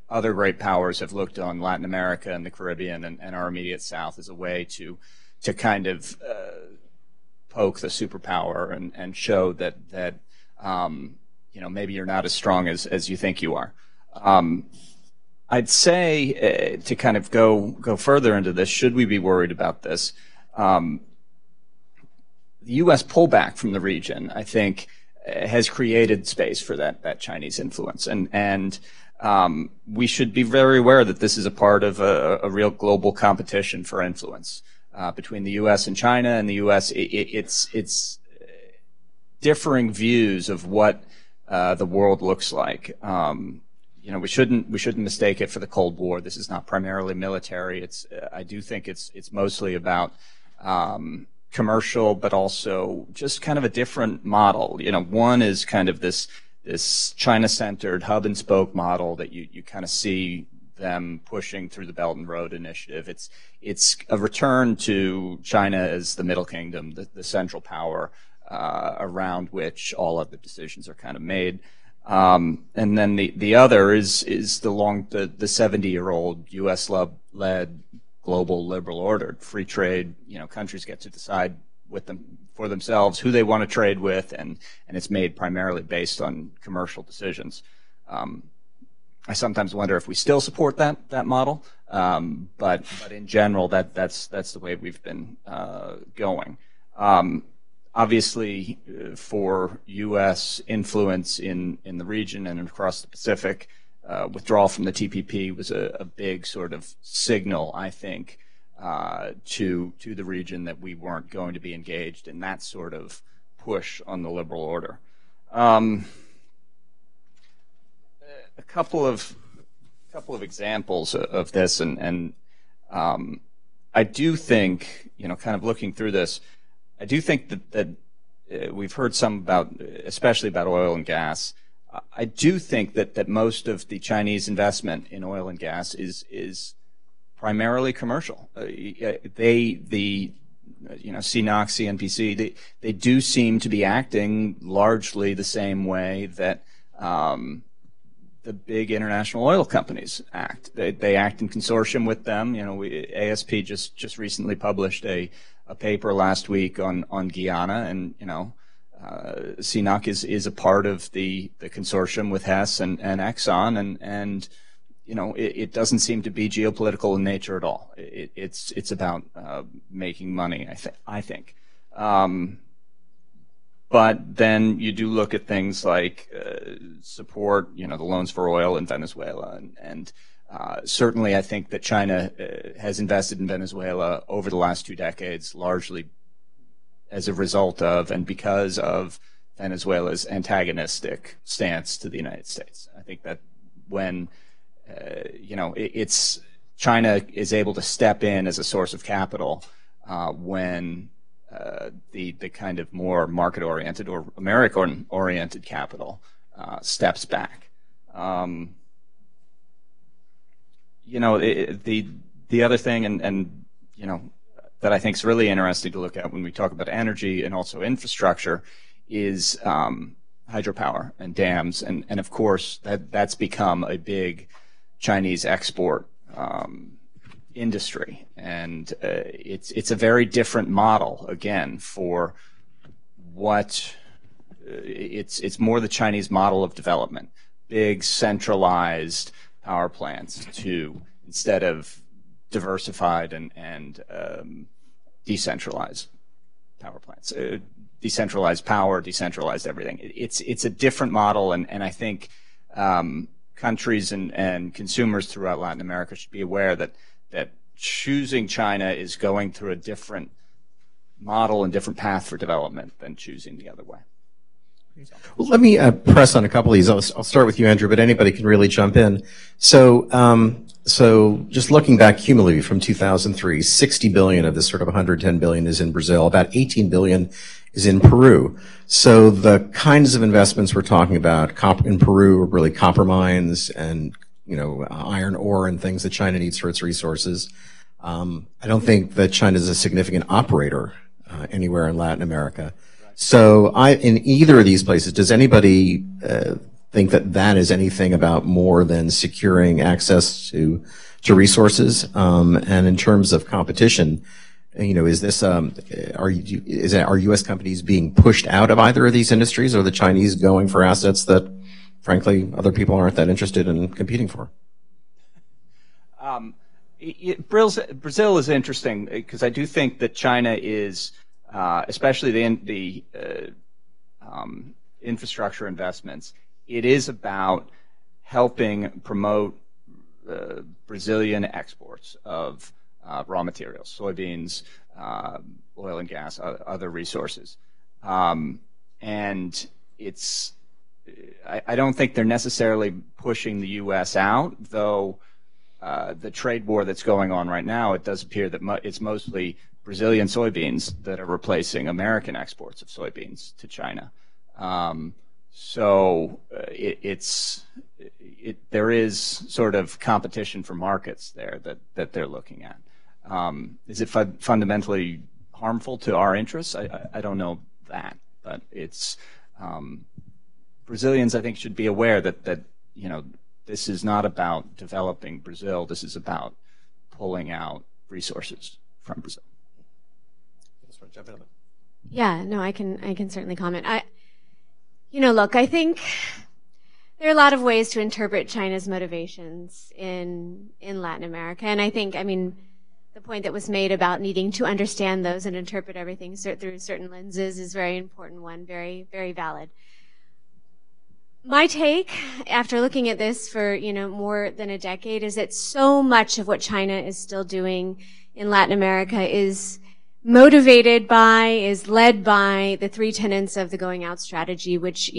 other great powers have looked on Latin America and the Caribbean and our immediate south as a way to kind of poke the superpower and show that maybe you're not as strong as you think you are. I'd say to kind of go further into this, should we be worried about this? The U.S. pullback from the region, I think, has created space for that Chinese influence, and we should be very aware that this is a part of a real global competition for influence between the U.S. and China. And the U.S. It's differing views of what the world looks like. We shouldn't mistake it for the Cold War. This is not primarily military. I do think it's mostly about commercial, but also just kind of a different model. One is kind of this China-centered hub and spoke model that you kind of see them pushing through the Belt and Road Initiative. It's a return to China as the Middle Kingdom, the central power around which all other decisions are kind of made. And then the other is the 70-year-old U.S.-led global liberal order, free trade. Countries get to decide for themselves who they want to trade with, and it's made primarily based on commercial decisions. I sometimes wonder if we still support that model, but in general, that's the way we've been going. Obviously, for U.S. influence in the region and across the Pacific, withdrawal from the TPP was a big sort of signal, I think, to the region that we weren't going to be engaged in that sort of push on the liberal order. A couple of examples of this, and I do think, kind of looking through this, I do think that we've heard some about, especially about oil and gas. I do think that most of the Chinese investment in oil and gas is primarily commercial. CNOOC, CNPC, they do seem to be acting largely the same way that the big international oil companies act. They act in consortium with them. ASP just recently published a paper last week on Guyana, and CNOOC is a part of the consortium with Hess and Exxon, and it doesn't seem to be geopolitical in nature at all. It's about making money, I think. But then you do look at things like support, the loans for oil in Venezuela, and certainly I think that China has invested in Venezuela over the last 2 decades, largely as a result of and because of Venezuela's antagonistic stance to the United States. I think that when China is able to step in as a source of capital when the kind of more market-oriented or American-oriented capital steps back. The other thing, and that I think is really interesting to look at when we talk about energy and also infrastructure is hydropower and dams, and of course that's become a big Chinese export industry, and it's a very different model again for what it's more the Chinese model of development, big centralized power plants instead of diversified and decentralized power plants. Decentralized power, decentralized everything. It's a different model, and I think countries and consumers throughout Latin America should be aware that choosing China is going through a different model and different path for development than choosing the other way. Well, let me press on a couple of these. I'll start with you, Andrew, but anybody can really jump in. So just looking back cumulatively from 2003, 60 billion of this sort of 110 billion is in Brazil. About 18 billion is in Peru. So the kinds of investments we're talking about in Peru are really copper mines and, iron ore and things that China needs for its resources. I don't think that China is a significant operator anywhere in Latin America. So in either of these places, does anybody think that is anything about more than securing access to resources? And in terms of competition, is this are U.S. companies being pushed out of either of these industries, or are the Chinese going for assets that, frankly, other people aren't that interested in competing for? Brazil is interesting because I do think that China is, especially the infrastructure investments, it is about helping promote Brazilian exports of raw materials, soybeans, oil and gas, other resources. And I don't think they're necessarily pushing the U.S. out, though the trade war that's going on right now, it does appear that it's mostly Brazilian soybeans that are replacing American exports of soybeans to China. So there is sort of competition for markets there that they're looking at. Is it fundamentally harmful to our interests? I don't know that, but it's Brazilians, I think, should be aware that this is not about developing Brazil. This is about pulling out resources from Brazil. Yeah, no, I can certainly comment. Look, I think there are a lot of ways to interpret China's motivations in Latin America, and I think, the point that was made about needing to understand those and interpret everything through certain lenses is a very important one, very, very valid. My take, after looking at this for, more than a decade, is that so much of what China is still doing in Latin America is motivated by, is led by the three tenets of the going out strategy, which,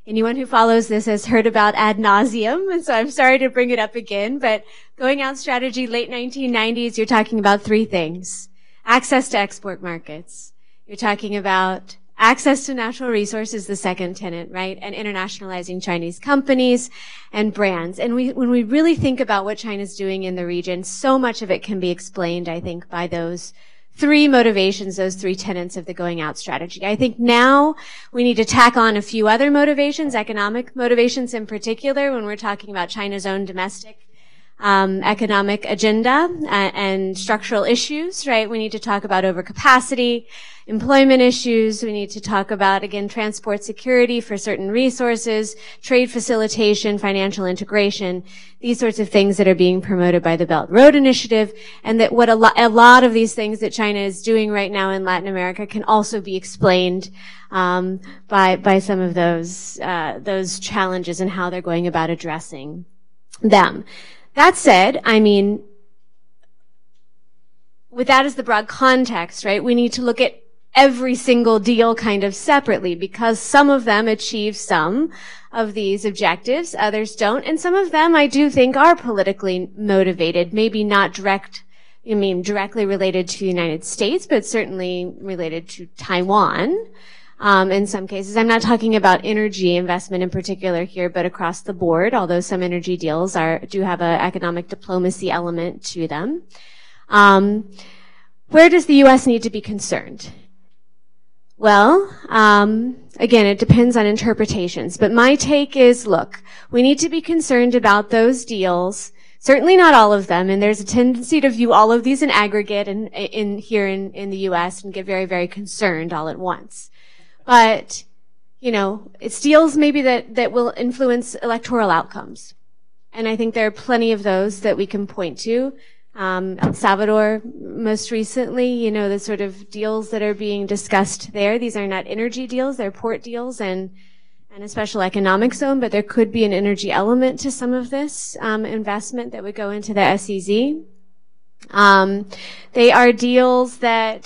anyone who follows this has heard about ad nauseum, and so I'm sorry to bring it up again, but going out strategy, late 1990s, you're talking about three things. Access to export markets. You're talking about access to natural resources, the second tenet, right? And internationalizing Chinese companies and brands. And when we really think about what China's doing in the region, so much of it can be explained, I think, by those three motivations, those three tenets of the going out strategy. I think now we need to tack on a few other motivations, economic motivations in particular, when we're talking about China's own domestic economic agenda and structural issues, right? We need to talk about overcapacity, employment issues. We need to talk about, again, transport security for certain resources, trade facilitation, financial integration, these sorts of things that are being promoted by the Belt and Road Initiative, and that what a lot of these things that China is doing right now in Latin America can also be explained by some of those challenges and how they're going about addressing them. That said, with that as the broad context, right, we need to look at every single deal kind of separately, because some of them achieve some of these objectives, others don't, and some of them I do think are politically motivated, maybe not directly related to the United States, but certainly related to Taiwan. In some cases, I'm not talking about energy investment in particular here, but across the board, although some energy deals do have an economic diplomacy element to them. Where does the U.S. need to be concerned? Well, again, it depends on interpretations, but my take is, look, we need to be concerned about those deals, certainly not all of them, and there's a tendency to view all of these in aggregate here in the U.S. and get very, very concerned all at once. But, it's deals maybe that will influence electoral outcomes. And I think there are plenty of those that we can point to. El Salvador, most recently, you know, the sort of deals that are being discussed there. These are not energy deals, they're port deals and a special economic zone, but there could be an energy element to some of this investment that would go into the SEZ. They are deals that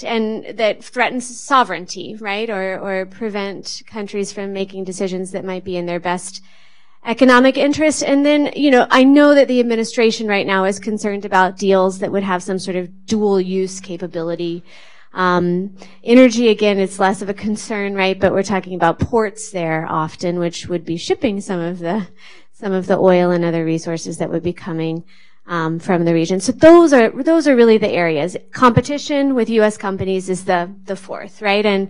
threaten sovereignty, right? Or prevent countries from making decisions that might be in their best economic interest. And then, you know, I know that the administration right now is concerned about deals that would have some sort of dual use capability. Energy, again, it's less of a concern, right? But we're talking about ports there often, which would be shipping some of the oil and other resources that would be coming from the region. So those are really the areas. Competition with U.S. companies is the fourth, right? And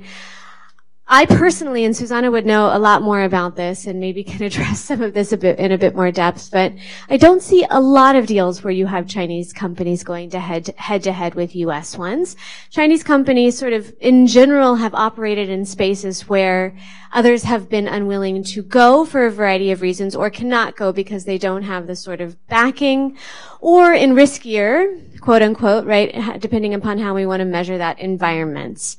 I personally, and Susanna would know a lot more about this and maybe can address some of this in a bit more depth, but I don't see a lot of deals where you have Chinese companies going to head to head with U.S. ones. Chinese companies sort of in general have operated in spaces where others have been unwilling to go for a variety of reasons or cannot go because they don't have the sort of backing or in riskier, quote unquote, right, depending upon how we want to measure that, environments.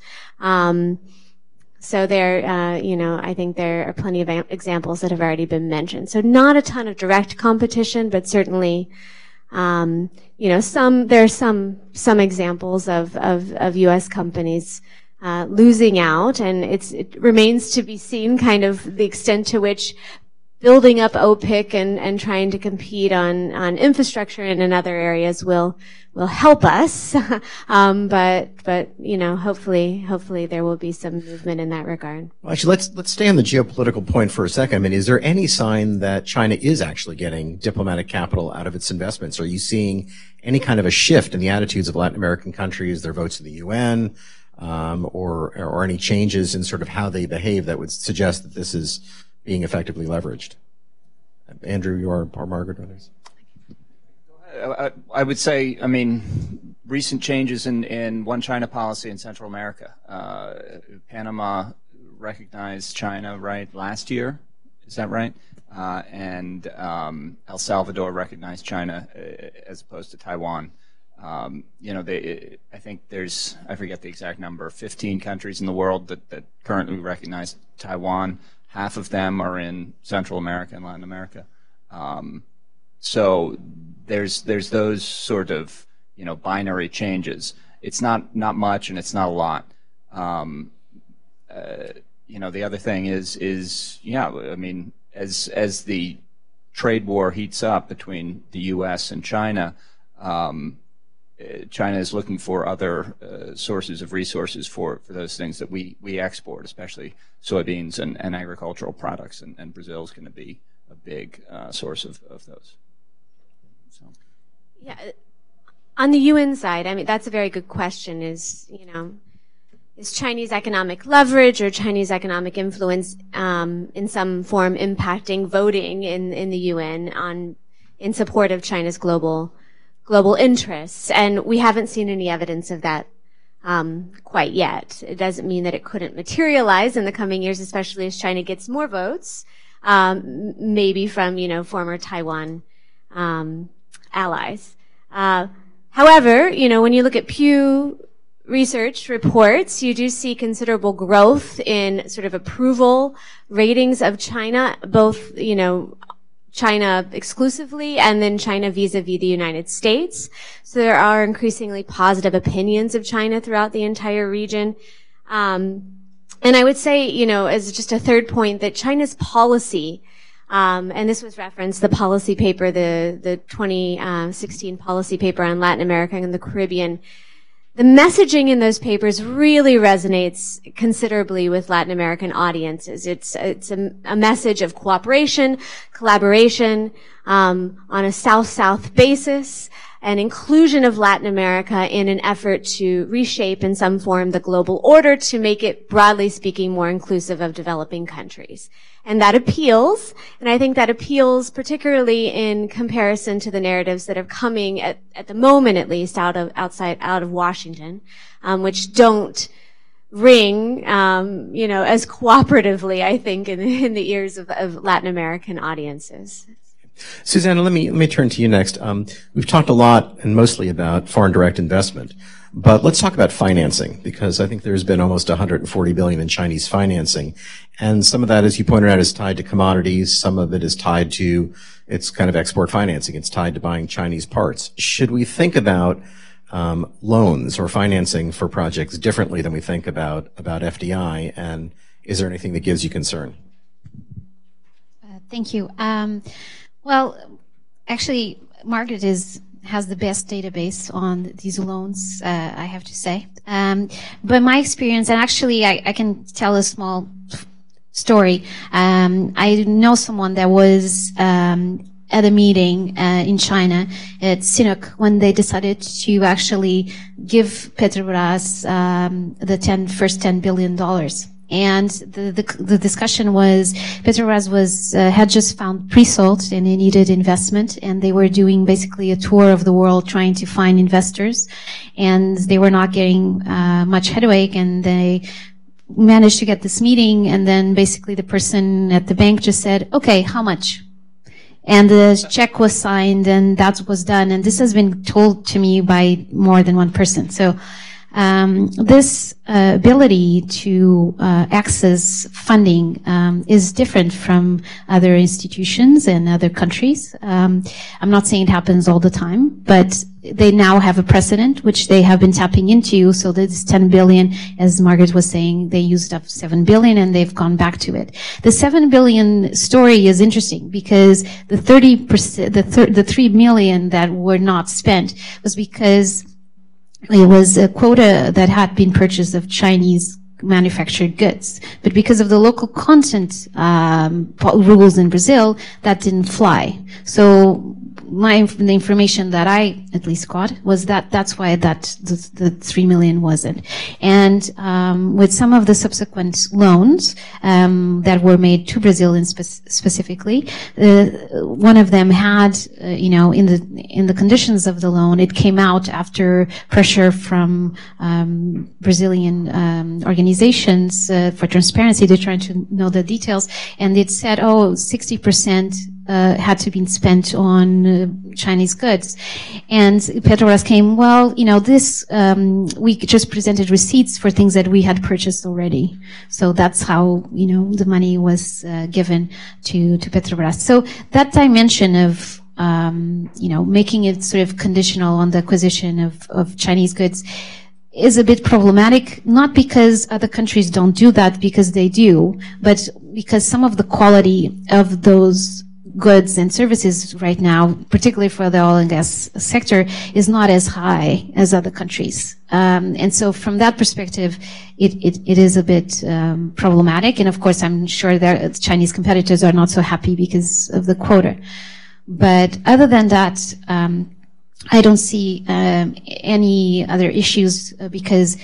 So there, you know, I think there are plenty of examples that have already been mentioned. So not a ton of direct competition, but certainly, you know, there are some examples of U.S. companies losing out, and it remains to be seen kind of the extent to which building up OPIC and trying to compete on infrastructure and in other areas will help us. But you know, hopefully there will be some movement in that regard. Well, actually, let's stay on the geopolitical point for a second. I mean, is there any sign that China is actually getting diplomatic capital out of its investments? Are you seeing any kind of a shift in the attitudes of Latin American countries, their votes in the UN, or any changes in sort of how they behave that would suggest that this is being effectively leveraged? Andrew, or Margaret, others? I would say, I mean, recent changes in one China policy in Central America. Panama recognized China, right, last year? Is that right? And El Salvador recognized China as opposed to Taiwan. You know, I think there's, I forget the exact number, 15 countries in the world that currently recognize Taiwan. Half of them are in Central America and Latin America. So there's those sort of, you know, binary changes. It's not much and it's not a lot. You know, the other thing is yeah, I mean, as the trade war heats up between the U.S. and China, China is looking for other sources of resources for those things that we export, especially soybeans and agricultural products, and Brazil is going to be a big source of those. So. Yeah, on the UN side, I mean, that's a very good question. Is Chinese economic leverage or Chinese economic influence in some form impacting voting in the UN in support of China's global interests? And we haven't seen any evidence of that quite yet. It doesn't mean that it couldn't materialize in the coming years, especially as China gets more votes, maybe from, former Taiwan allies. However, when you look at Pew Research reports, you do see considerable growth in sort of approval ratings of China, both, China exclusively and then China vis-a-vis the United States. So there are increasingly positive opinions of China throughout the entire region. And I would say, as just a third point, that China's policy, and this was referenced, the policy paper, the 2016 policy paper on Latin America and the Caribbean, the messaging in those papers really resonates considerably with Latin American audiences. It's a message of cooperation, collaboration, on a South-South basis, and inclusion of Latin America in an effort to reshape in some form the global order to make it, broadly speaking, more inclusive of developing countries. And that appeals, and I think that appeals particularly in comparison to the narratives that are coming at the moment, at least, out of Washington, which don't ring, as cooperatively, I think, in the ears of Latin American audiences. Susanna, let me turn to you next. We've talked a lot and mostly about foreign direct investment, but let's talk about financing, because I think there's been almost 140 billion in Chinese financing, and some of that, as you pointed out, is tied to commodities. Some of it is tied to it's kind of export financing. It's tied to buying Chinese parts. Should we think about loans or financing for projects differently than we think about FDI, and is there anything that gives you concern? Thank you. Well, actually, Margaret has the best database on these loans, I have to say. But my experience, and actually I can tell a small story. I know someone that was at a meeting in China at CNOOC when they decided to actually give Petrobras the first $10 billion. And the discussion was Petrobras had just found pre-salt and it needed investment, and they were doing basically a tour of the world trying to find investors, and they were not getting much headway, and they managed to get this meeting, and then basically the person at the bank just said, okay, how much? And the check was signed, and that was done, and this has been told to me by more than one person. So this ability to access funding is different from other institutions and other countries. I'm not saying it happens all the time, but they now have a precedent which they have been tapping into. So this 10 billion, as Margaret was saying, they used up 7 billion and they've gone back to it. The 7 billion story is interesting because the 30%, the 3 million that were not spent was because it was a quota that had been purchased of Chinese manufactured goods. But because of the local content rules in Brazil, that didn't fly. So the information that I at least got was that that's why the 3 million wasn't. And with some of the subsequent loans that were made to Brazil specifically, one of them had, in the conditions of the loan, it came out after pressure from Brazilian organizations for transparency. They're trying to know the details, and it said, 60% had to be spent on Chinese goods. And Petrobras came, we just presented receipts for things that we had purchased already. So that's how, the money was given to Petrobras. So that dimension of, making it sort of conditional on the acquisition of Chinese goods is a bit problematic, not because other countries don't do that, because they do, but because some of the quality of those goods and services right now, particularly for the oil and gas sector, is not as high as other countries. And so from that perspective, it is a bit problematic. And of course, I'm sure that Chinese competitors are not so happy because of the quota. But other than that, I don't see any other issues because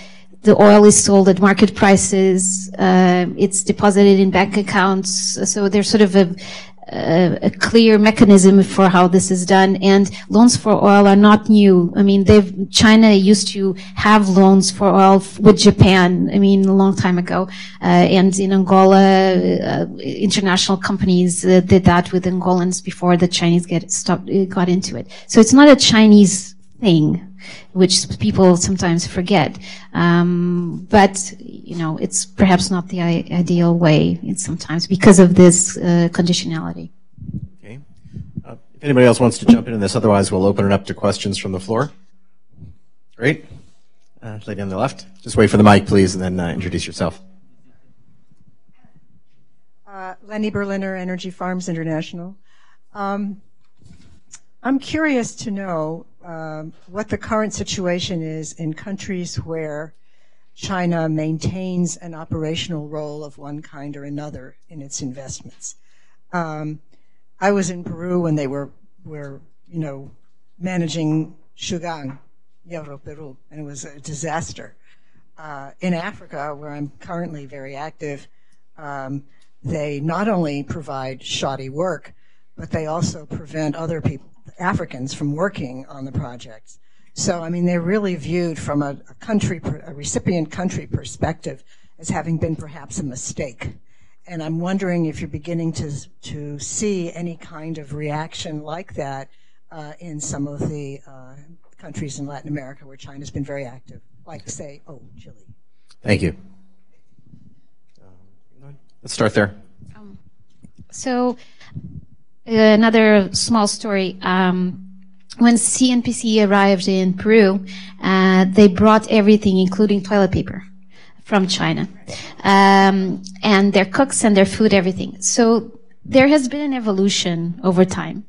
the oil is sold at market prices. It's deposited in bank accounts. So there's sort of a clear mechanism for how this is done, and loans for oil are not new. I mean, China used to have loans for oil with Japan, a long time ago. And in Angola, international companies did that with Angolans before the Chinese got into it. So it's not a Chinese thing, which people sometimes forget. But, it's perhaps not the ideal way sometimes because of this conditionality. Okay. If anybody else wants to jump into this, otherwise we'll open it up to questions from the floor. Great. Lady on the left. Just wait for the mic, please, and then introduce yourself. Lenny Berliner, Energy Farms International. I'm curious to know what the current situation is in countries where China maintains an operational role of one kind or another in its investments. I was in Peru when they were managing Shugang, Peru, and it was a disaster. In Africa, where I'm currently very active, they not only provide shoddy work, but they also prevent other people, Africans, from working on the projects. So, they're really viewed from a recipient country perspective as having been perhaps a mistake. And I'm wondering if you're beginning to see any kind of reaction like that in some of the countries in Latin America where China's been very active, like, say, Chile. Thank you. Let's start there. So another small story. When CNPC arrived in Peru, they brought everything, including toilet paper, from China, and their cooks and their food, everything. So there has been an evolution over time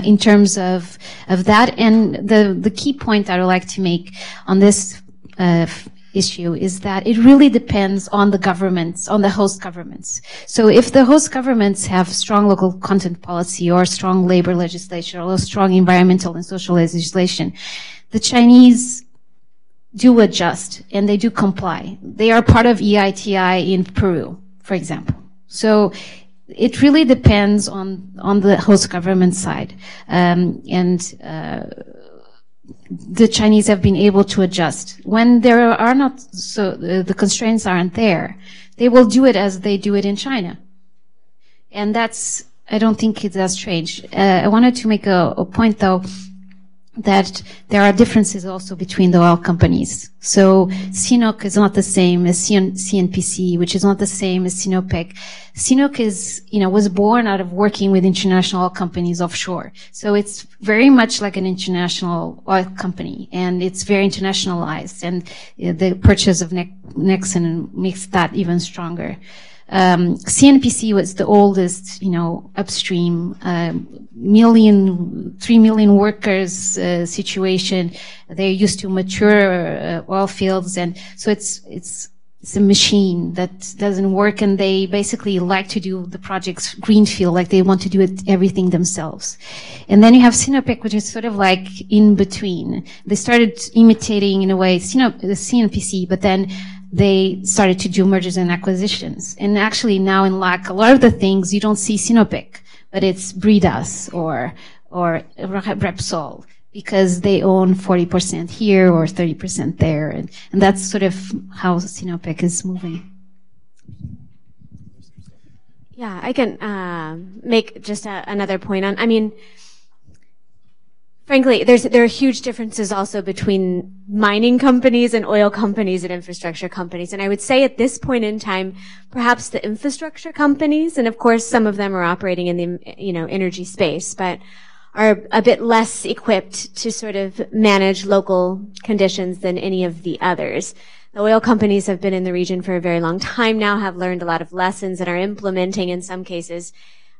in terms of that. And the key point I would like to make on this issue is that it really depends on the governments, on the host governments. So if the host governments have strong local content policy or strong labor legislation or strong environmental and social legislation, the Chinese do adjust and they do comply. They are part of EITI in Peru, for example. So it really depends on the host government side. The Chinese have been able to adjust. When there are not, so the constraints aren't there, they will do it as they do it in China. And that's, I don't think it's that strange. I wanted to make a point though, that there are differences also between the oil companies. So CNOOC is not the same as CNPC, which is not the same as CNOPEC. CNOOC is, was born out of working with international oil companies offshore. So it's very much like an international oil company, and it's very internationalized, and the purchase of Nexen makes that even stronger. CNPC was the oldest, upstream, 3 million workers situation. They're used to mature oil fields, and so it's a machine that doesn't work, and they basically like to do the projects greenfield, like they want to do it everything themselves. And then you have Sinopec, which is sort of like in between. They started imitating, in a way, the CNPC, but then they started to do mergers and acquisitions. And actually now in LAC, a lot of the things you don't see Sinopec, but it's Bridas or Repsol, because they own 40% here or 30% there. And that's sort of how Sinopec is moving. Yeah, I can make just another point on, frankly, there are huge differences also between mining companies and oil companies and infrastructure companies. And I would say at this point in time, perhaps the infrastructure companies, and of course some of them are operating in the, energy space, but are a bit less equipped to sort of manage local conditions than any of the others. The oil companies have been in the region for a very long time now, have learned a lot of lessons, and are implementing, in some cases,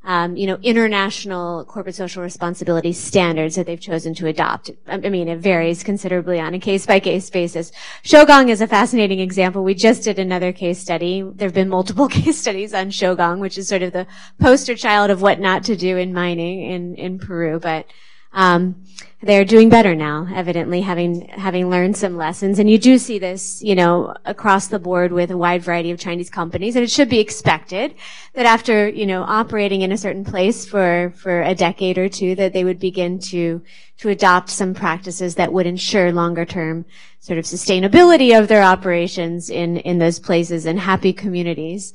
international corporate social responsibility standards that they've chosen to adopt. It varies considerably on a case-by-case basis. Shougang is a fascinating example. We just did another case study. There have been multiple case studies on Shougang, which is sort of the poster child of what not to do in mining in Peru. But they're doing better now, evidently, having learned some lessons. And you do see this, across the board with a wide variety of Chinese companies. And it should be expected that after, operating in a certain place for a decade or two, that they would begin to adopt some practices that would ensure longer term sort of sustainability of their operations in those places and happy communities.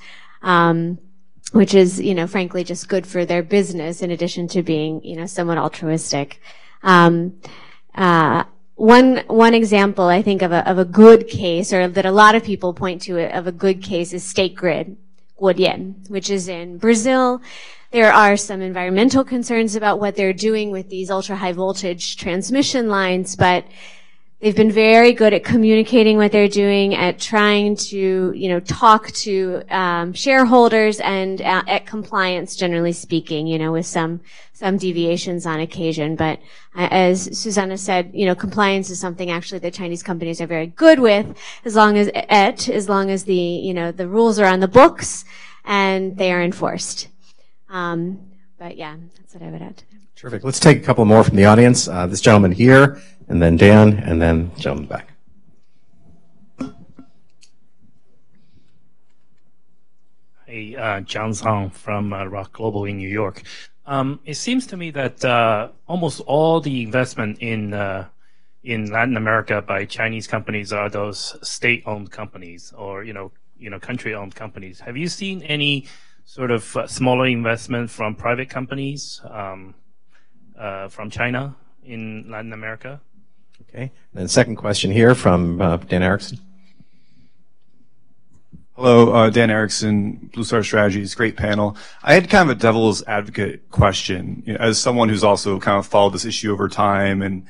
Which is, frankly, just good for their business in addition to being, somewhat altruistic. One example, I think, of a good case, or that a lot of people point to of a good case, is State Grid, Guodian, which is in Brazil. There are some environmental concerns about what they're doing with these ultra-high voltage transmission lines, but they've been very good at communicating what they're doing, at trying to, talk to shareholders, and at compliance, generally speaking, with some deviations on occasion. But as Susanna said, compliance is something actually that Chinese companies are very good with, as long as the rules are on the books and they are enforced. But yeah, that's what I would add to that. Terrific. Let's take a couple more from the audience. This gentleman here, and then Dan, and then gentleman back. Hey, John Zhang from Rock Global in New York. It seems to me that almost all the investment in Latin America by Chinese companies are those state-owned companies, or country-owned companies. Have you seen any sort of smaller investment from private companies from China in Latin America? Okay. And then second question here from Dan Erickson. Hello, Dan Erickson, Blue Star Strategies, great panel. I had kind of a devil's advocate question. As someone who's also kind of followed this issue over time and,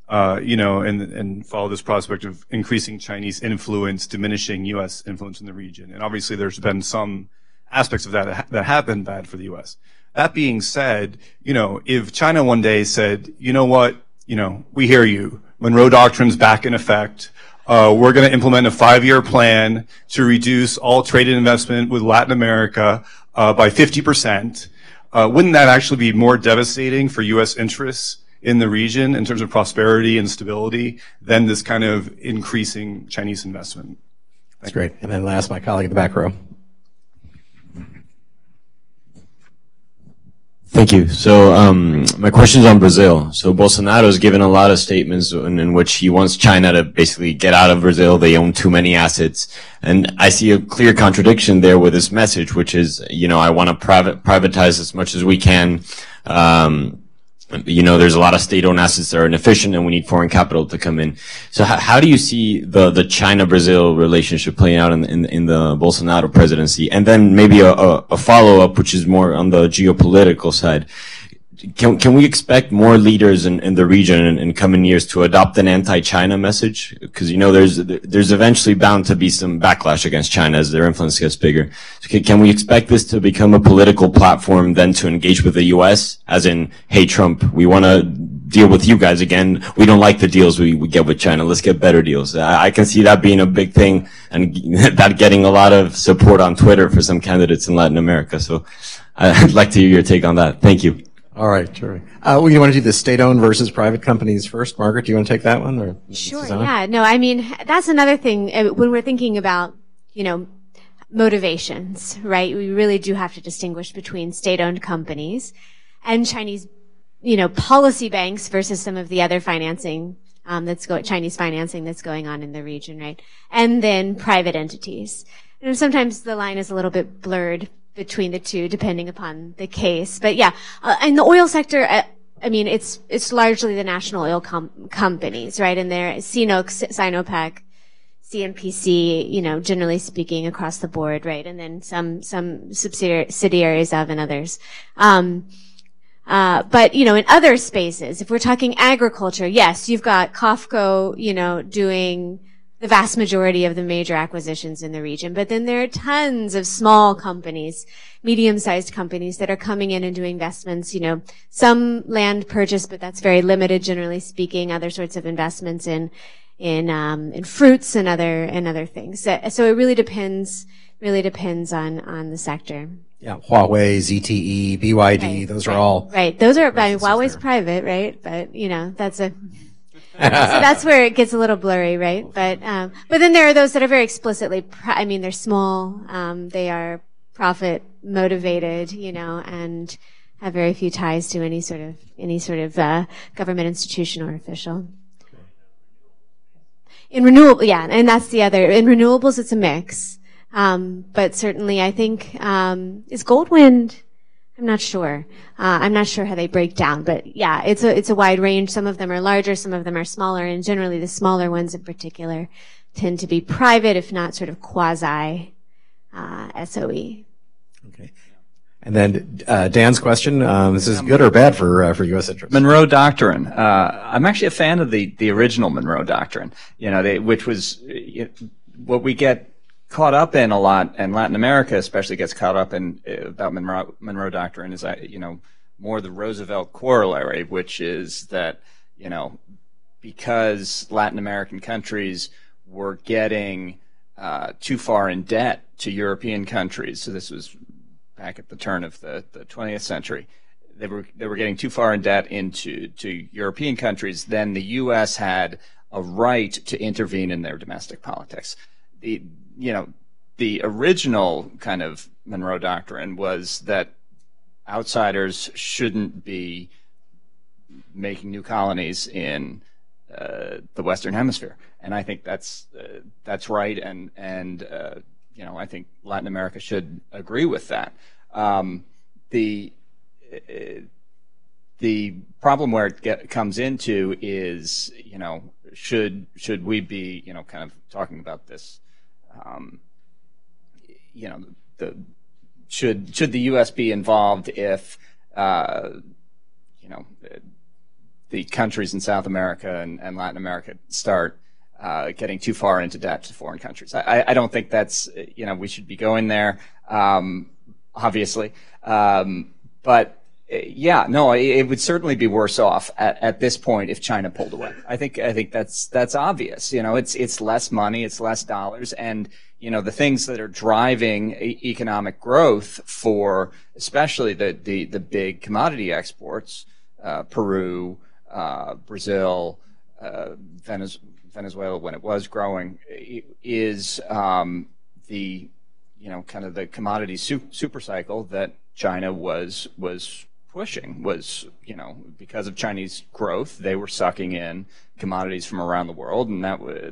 and followed this prospect of increasing Chinese influence, diminishing U.S. influence in the region. And obviously there's been some aspects of that that have been bad for the U.S. That being said, if China one day said, you know what, we hear you, Monroe Doctrine's back in effect, we're going to implement a 5-year plan to reduce all trade and investment with Latin America by 50%. Wouldn't that actually be more devastating for U.S. interests in the region in terms of prosperity and stability than this kind of increasing Chinese investment? That's great. And then last, my colleague in the back row. Thank you. So my question is on Brazil. So Bolsonaro has given a lot of statements in which he wants China to basically get out of Brazil. They own too many assets. And I see a clear contradiction there with his message, which is, I want to privatize as much as we can. There's a lot of state-owned assets that are inefficient and we need foreign capital to come in. So how do you see the China-Brazil relationship playing out in the Bolsonaro presidency? And then maybe a follow-up, which is more on the geopolitical side. Can we expect more leaders in the region in coming years to adopt an anti-China message? Because, there's eventually bound to be some backlash against China as their influence gets bigger. So can we expect this to become a political platform then to engage with the U.S. as in, hey, Trump, we want to deal with you guys again. We don't like the deals we get with China. Let's get better deals. I can see that being a big thing and that getting a lot of support on Twitter for some candidates in Latin America. So I'd like to hear your take on that. Thank you. All right, sure. You want to do the state-owned versus private companies first? Margaret, do you want to take that one? Or Sure, Susanna? yeah. No, that's another thing when we're thinking about, motivations, right? We really do have to distinguish between state-owned companies and Chinese, policy banks versus some of the other financing, Chinese financing that's going on in the region, right? And then private entities. And sometimes the line is a little bit blurred between the two, depending upon the case. But yeah, in the oil sector, it's largely the national oil companies, right? And they're CNOOC, Sinopec, CNPC, generally speaking across the board, right? And then some subsidiaries of and others. But, in other spaces, if we're talking agriculture, yes, you've got COFCO, doing the vast majority of the major acquisitions in the region. But then there are tons of small companies, medium-sized companies that are coming in and doing investments, some land purchase, but that's very limited, generally speaking, other sorts of investments in fruits and other things. So it really depends on the sector. Yeah, Huawei, ZTE, BYD, those are all. Right. Those are, Huawei's private, right? But, that's so that's where it gets a little blurry, right? But then there are those that are very explicitly, they're small, they are profit motivated, and have very few ties to any sort of government institution or official. In renewable, yeah, and that's the other. In renewables, it's a mix. But certainly I think, is Goldwind, I'm not sure. I'm not sure how they break down, but yeah, it's a wide range. Some of them are larger, some of them are smaller, and generally the smaller ones in particular tend to be private, if not sort of quasi, SOE. Okay. And then, Dan's question, this is good or bad for U.S. interests? Monroe Doctrine. I'm actually a fan of the original Monroe Doctrine, which was what we get caught up in a lot, and Latin America especially gets caught up in about Monroe Doctrine is, more the Roosevelt corollary, which is that, because Latin American countries were getting too far in debt to European countries, so this was back at the turn of the 20th century, they were getting too far in debt to European countries, then the U.S. had a right to intervene in their domestic politics. The original kind of Monroe Doctrine was that outsiders shouldn't be making new colonies in the Western Hemisphere, and I think that's right. And I think Latin America should agree with that. The problem where it comes into is, should we be, kind of talking about this, should the U.S. be involved if, the countries in South America and Latin America start getting too far into debt to foreign countries? I don't think that's, we should be going there, obviously. But yeah, no, it would certainly be worse off at this point if China pulled away. I think that's obvious. It's less money, it's less dollars, and the things that are driving economic growth for especially the big commodity exports, Peru, Brazil, Venezuela when it was growing, is the kind of the commodity super cycle that China was pushing. Was because of Chinese growth, they were sucking in commodities from around the world, and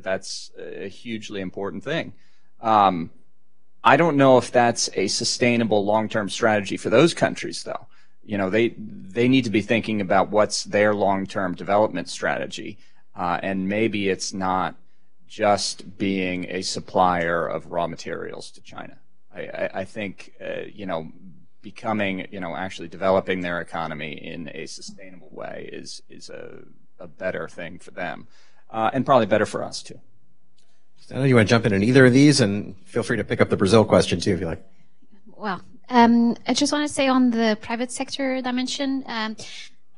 that's a hugely important thing. I don't know if that's a sustainable long-term strategy for those countries, though. They need to be thinking about what's their long-term development strategy, and maybe it's not just being a supplier of raw materials to China. I think becoming, actually developing their economy in a sustainable way is a better thing for them, and probably better for us too. Stella, you want to jump in on either of these, and feel free to pick up the Brazil question too if you like. Well, I just want to say on the private sector dimension,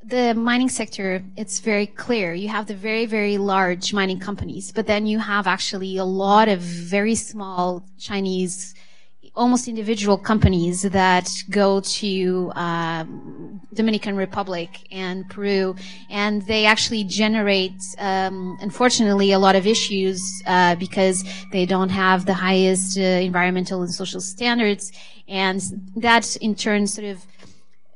the mining sector, it's very clear. You have the very, very large mining companies, but then you have actually a lot of very small Chinese, almost individual companies that go to Dominican Republic and Peru, and they actually generate, unfortunately, a lot of issues because they don't have the highest environmental and social standards, and that in turn sort of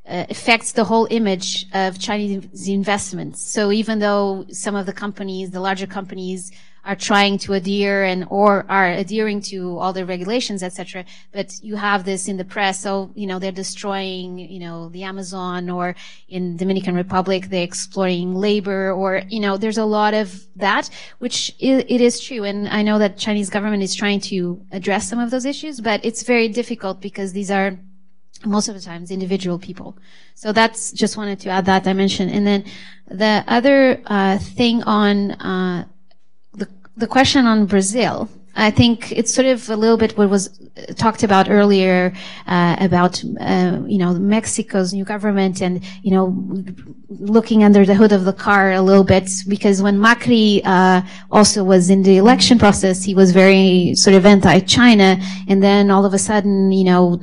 affects the whole image of Chinese investments. So even though some of the companies, the larger companies, are trying to adhere or are adhering to all the regulations, etc., but you have this in the press. So they're destroying the Amazon, or in Dominican Republic they're exploiting labor, or there's a lot of that, which it is true. And I know that Chinese government is trying to address some of those issues, but it's very difficult because these are most of the times individual people. So that's just wanted to add that dimension. And then the other thing on the question on Brazil, I think it's sort of a little bit what was talked about earlier about Mexico's new government and looking under the hood of the car a little bit, because when Macri also was in the election process, he was very sort of anti-China, and then all of a sudden,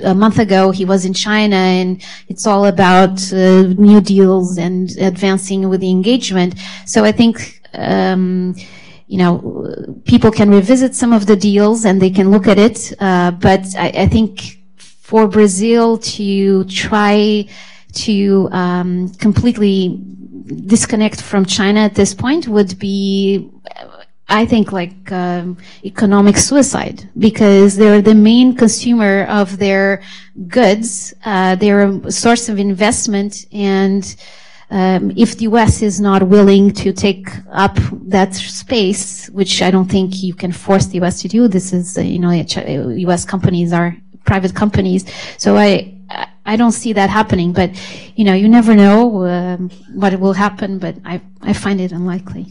a month ago he was in China, and it's all about new deals and advancing with the engagement. So I think people can revisit some of the deals and they can look at it. But I think for Brazil to try to completely disconnect from China at this point would be, I think, like economic suicide, because they're the main consumer of their goods. They're a source of investment, and if the U.S. is not willing to take up that space, which I don't think you can force the U.S. to do, this is, U.S. companies are private companies, so I don't see that happening. But, you never know what will happen, but I find it unlikely.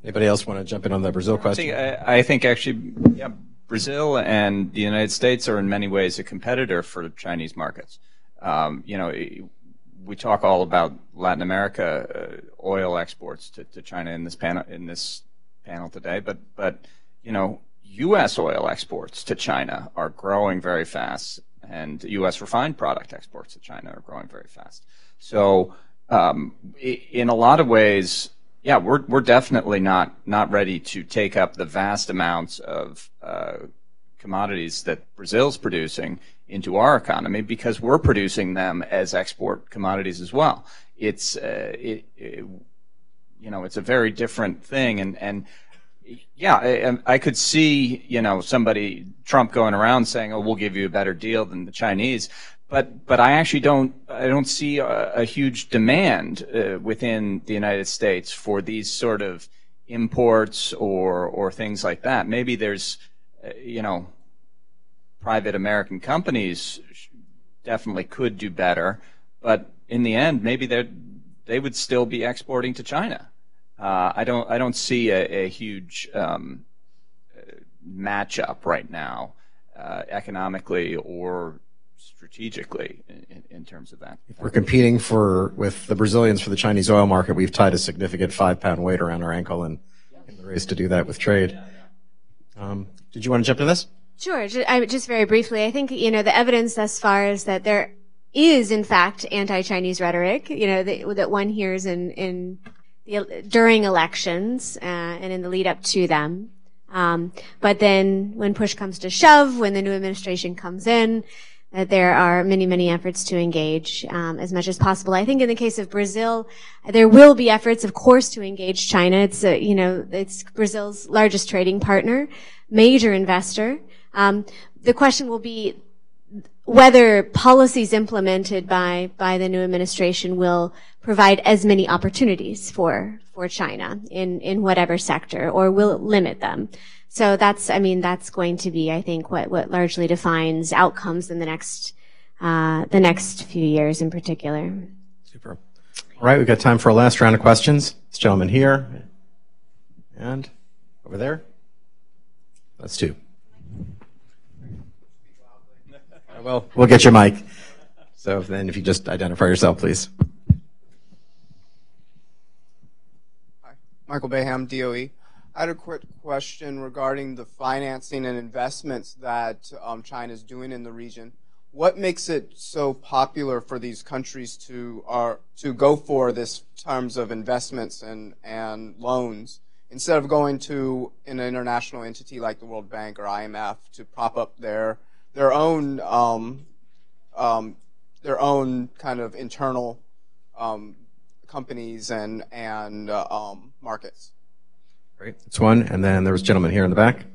Anybody else want to jump in on the Brazil question? I think actually, yeah, Brazil and the United States are in many ways a competitor for Chinese markets. We talk all about Latin America oil exports to China in this panel today, but U.S. oil exports to China are growing very fast, and U.S. refined product exports to China are growing very fast. So in a lot of ways, yeah, we're definitely not ready to take up the vast amounts of commodities that Brazil's producing into our economy, because we're producing them as export commodities as well. It's it's a very different thing, and Yeah, I could see, Trump going around saying, "Oh, we'll give you a better deal than the Chinese," but I actually don't see a huge demand within the United States for these sort of imports or things like that. Maybe there's, private American companies definitely could do better, but in the end, maybe they would still be exporting to China. I don't see a huge matchup right now, economically or strategically in terms of that. If we're competing with the Brazilians for the Chinese oil market, we've tied a significant 5-pound weight around our ankle in the race to do that with trade. Did you want to jump to this? Sure. Just very briefly, I think, the evidence thus far is that there is, in fact, anti-Chinese rhetoric, that one hears during elections and in the lead up to them. But then when push comes to shove, when the new administration comes in, there are many, many efforts to engage as much as possible. I think in the case of Brazil, there will be efforts, of course, to engage China. It's, it's Brazil's largest trading partner, major investor. The question will be whether policies implemented by the new administration will provide as many opportunities for China in whatever sector, or will it limit them. So that's going to be, I think, what largely defines outcomes in the next few years in particular. Super. All right, we've got time for a last round of questions. This gentleman here, and over there. That's two. Well, we'll get your mic. So then if you just identify yourself, please. Hi, Michael Bayham, DOE. I had a quick question regarding the financing and investments that China is doing in the region. What makes it so popular for these countries to go for this terms of investments and loans instead of going to an international entity like the World Bank or IMF to prop up their own kind of internal companies and markets? Great. That's one. And then there was a gentleman here in the back.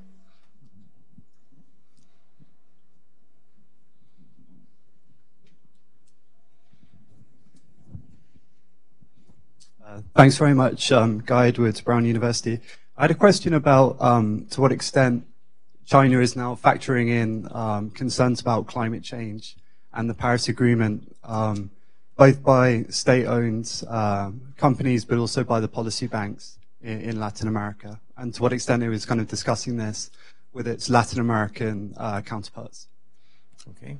Thanks very much, Guy Edwards, Brown University. I had a question about to what extent China is now factoring in concerns about climate change and the Paris Agreement, both by state-owned companies, but also by the policy banks in Latin America, and to what extent it was kind of discussing this with its Latin American counterparts. Okay.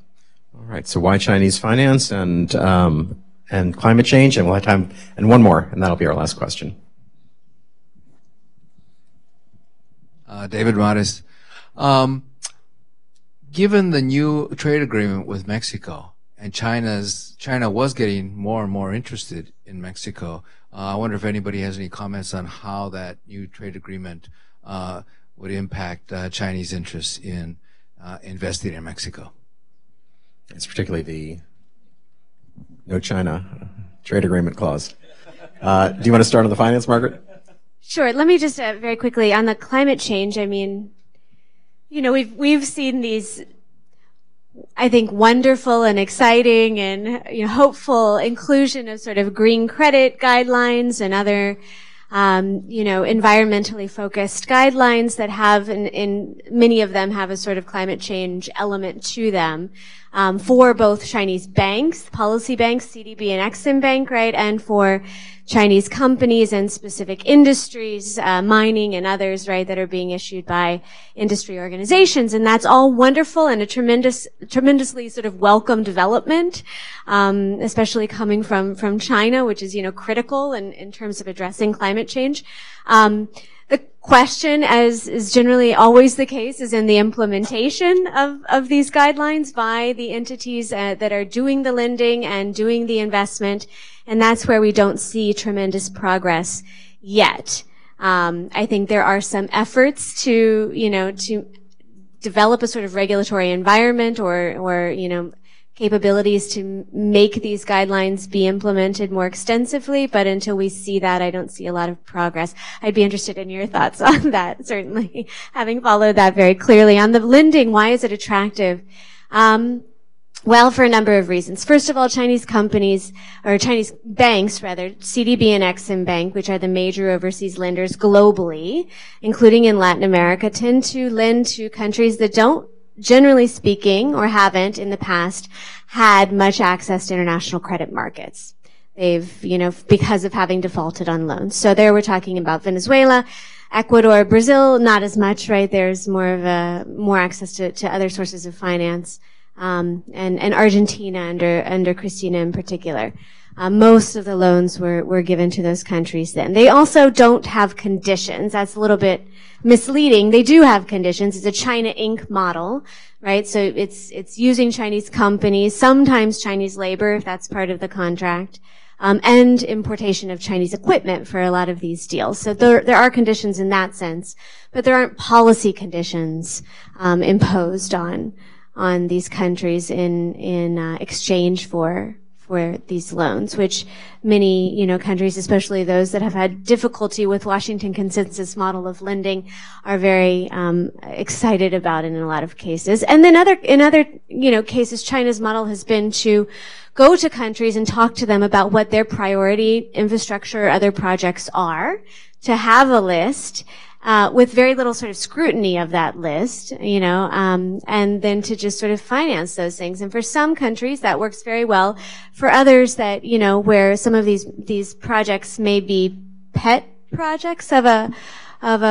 All right. So why Chinese finance and climate change, and we'll have time, and one more, and that'll be our last question. David Modis. Given the new trade agreement with Mexico, and China was getting more and more interested in Mexico, I wonder if anybody has any comments on how that new trade agreement would impact Chinese interests in investing in Mexico. It's particularly the no China trade agreement clause. Do you want to start on the finance, Margaret? Sure. Let me just very quickly on the climate change. I mean, we've seen these, I think, wonderful and exciting and hopeful inclusion of sort of green credit guidelines and other, environmentally focused guidelines that have, in many of them have a sort of climate change element to them, for both Chinese banks, policy banks, CDB and Exim Bank, right, and for Chinese companies and specific industries, mining and others, right, that are being issued by industry organizations. And that's all wonderful and a tremendously sort of welcome development, especially coming from China, which is, critical in terms of addressing climate change. The question, as is generally always the case, is in the implementation of these guidelines by the entities that are doing the lending and doing the investment, and that's where we don't see tremendous progress yet. I think there are some efforts to develop a sort of regulatory environment or capabilities to make these guidelines be implemented more extensively, but until we see that, I don't see a lot of progress. I'd be interested in your thoughts on that, certainly, having followed that very clearly. On the lending, why is it attractive? Well, for a number of reasons. First of all, Chinese companies, or Chinese banks, rather, CDB and Exim Bank, which are the major overseas lenders globally, including in Latin America, tend to lend to countries that don't, generally speaking, or haven't in the past, had much access to international credit markets. They've, because of having defaulted on loans. So there we're talking about Venezuela, Ecuador, Brazil, not as much, right? There's more access to other sources of finance. And Argentina under Cristina in particular. Most of the loans were given to those countries then. They also don't have conditions. That's a little bit misleading. They do have conditions. It's a China Inc. model, right? So it's using Chinese companies, sometimes Chinese labor if that's part of the contract, and importation of Chinese equipment for a lot of these deals. So there are conditions in that sense, but there aren't policy conditions imposed on these countries in exchange for these loans, which many, countries, especially those that have had difficulty with Washington consensus model of lending, are very excited about in a lot of cases. And then in other cases, China's model has been to go to countries and talk to them about what their priority infrastructure or other projects are, to have a list, with very little sort of scrutiny of that list, and then to just sort of finance those things. And for some countries, that works very well. For others that, where some of these projects may be pet projects of a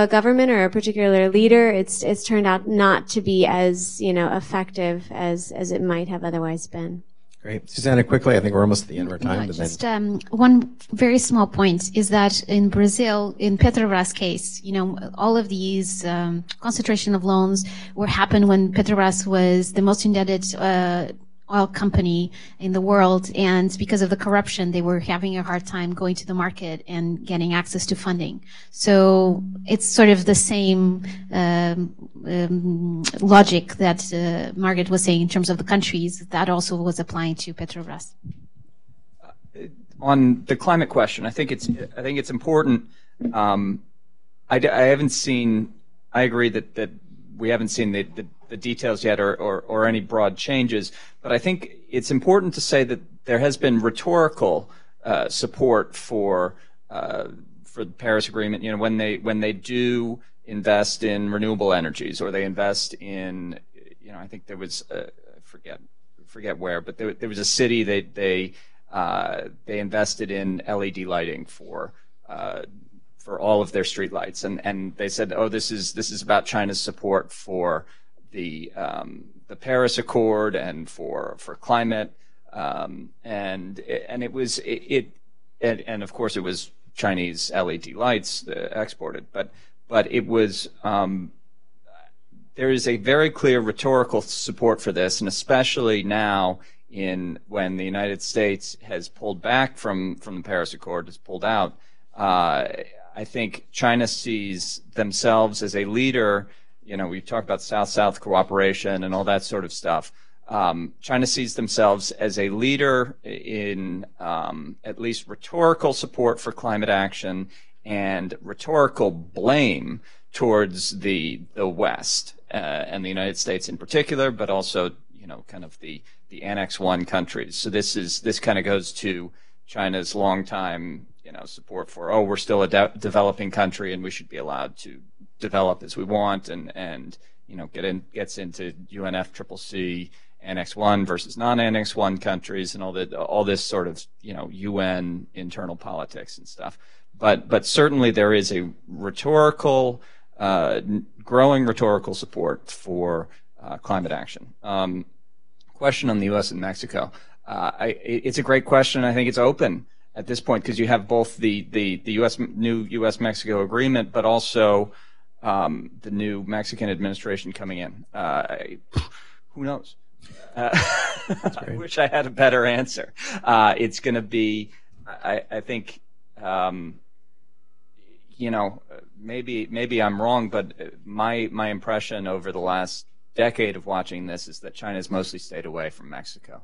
government or a particular leader, it's turned out not to be as, effective as it might have otherwise been. Great. Susanna, quickly, I think we're almost at the end of our time. No, just one very small point is that in Brazil, in Petrobras case, all of these concentration of loans happened when Petrobras was the most indebted oil company in the world, and because of the corruption, they were having a hard time going to the market and getting access to funding. So it's sort of the same logic that Margaret was saying in terms of the countries. That also was applying to Petrobras. On the climate question, I think it's important. I haven't seen. I agree that we haven't seen the details yet or any broad changes, but I think it's important to say that there has been rhetorical support for the Paris Agreement. When they do invest in renewable energies, or they invest in, I think there was forget where, but there was a city that they invested in LED lighting for all of their street lights, and they said, oh, this is about China's support for the Paris Accord and for climate, and of course it was Chinese LED lights exported, but it was there is a very clear rhetorical support for this, and especially now when the United States has pulled back from the Paris Accord, has pulled out. I think China sees themselves as a leader. We talk about South-South cooperation and all that sort of stuff. China sees themselves as a leader in at least rhetorical support for climate action and rhetorical blame towards the West and the United States in particular, but also kind of the Annex I countries. So this kind of goes to China's longtime support for, we're still a developing country and we should be allowed to develop as we want, and gets into UNFCCC Annex I versus non-Annex I countries and all this sort of UN internal politics and stuff. But certainly there is a growing rhetorical support for climate action. Question on the U.S. and Mexico. It's a great question. I think it's open at this point because you have both the new U.S.-Mexico agreement, but also the new Mexican administration coming in. Who knows? I wish I had a better answer. It's going to be, I think, maybe I'm wrong, but my impression over the last decade of watching this is that China's mostly stayed away from Mexico.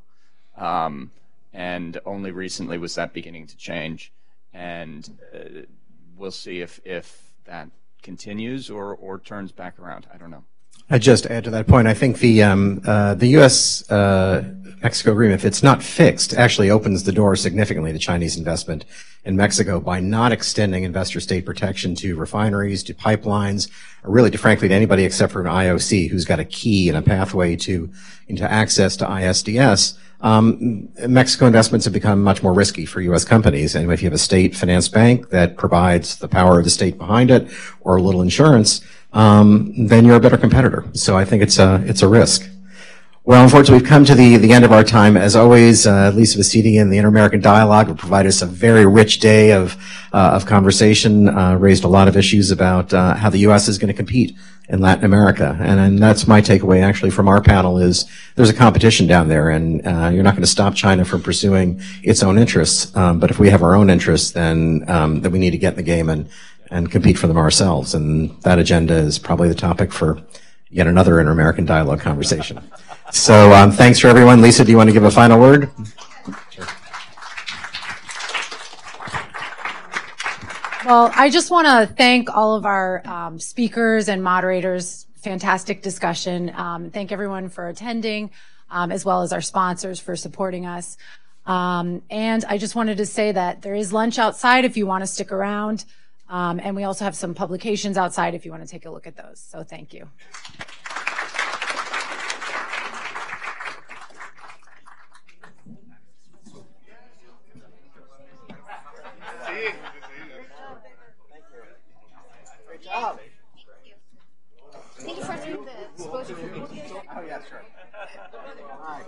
And only recently was that beginning to change. And we'll see if that continues or turns back around. I don't know. I'd just add to that point, I think the U.S. Mexico agreement, if it's not fixed, actually opens the door significantly to Chinese investment in Mexico by not extending investor state protection to refineries, to pipelines, or really to, frankly, to anybody except for an IOC who's got a key and a pathway into access to ISDS. Mexico investments have become much more risky for U.S. companies. And if you have a state-financed bank that provides the power of the state behind it, or a little insurance, then you're a better competitor. So I think it's a risk. Well, unfortunately, we've come to the end of our time. As always, Lisa Vasidi and the Inter-American Dialogue will provide us a very rich day of conversation, raised a lot of issues about how the U.S. is going to compete in Latin America. And that's my takeaway, actually, from our panel is there's a competition down there, and you're not going to stop China from pursuing its own interests. But if we have our own interests, then we need to get in the game and compete for them ourselves. And that agenda is probably the topic for yet another Inter-American Dialogue conversation. So thanks for everyone. Lisa, do you want to give a final word? Sure. Well, I just want to thank all of our speakers and moderators. Fantastic discussion. Thank everyone for attending, as well as our sponsors for supporting us. And I just wanted to say that there is lunch outside if you want to stick around. And we also have some publications outside if you want to take a look at those. So thank you. Great job. Thank you for doing the exposure. Oh, yeah, sure. All right.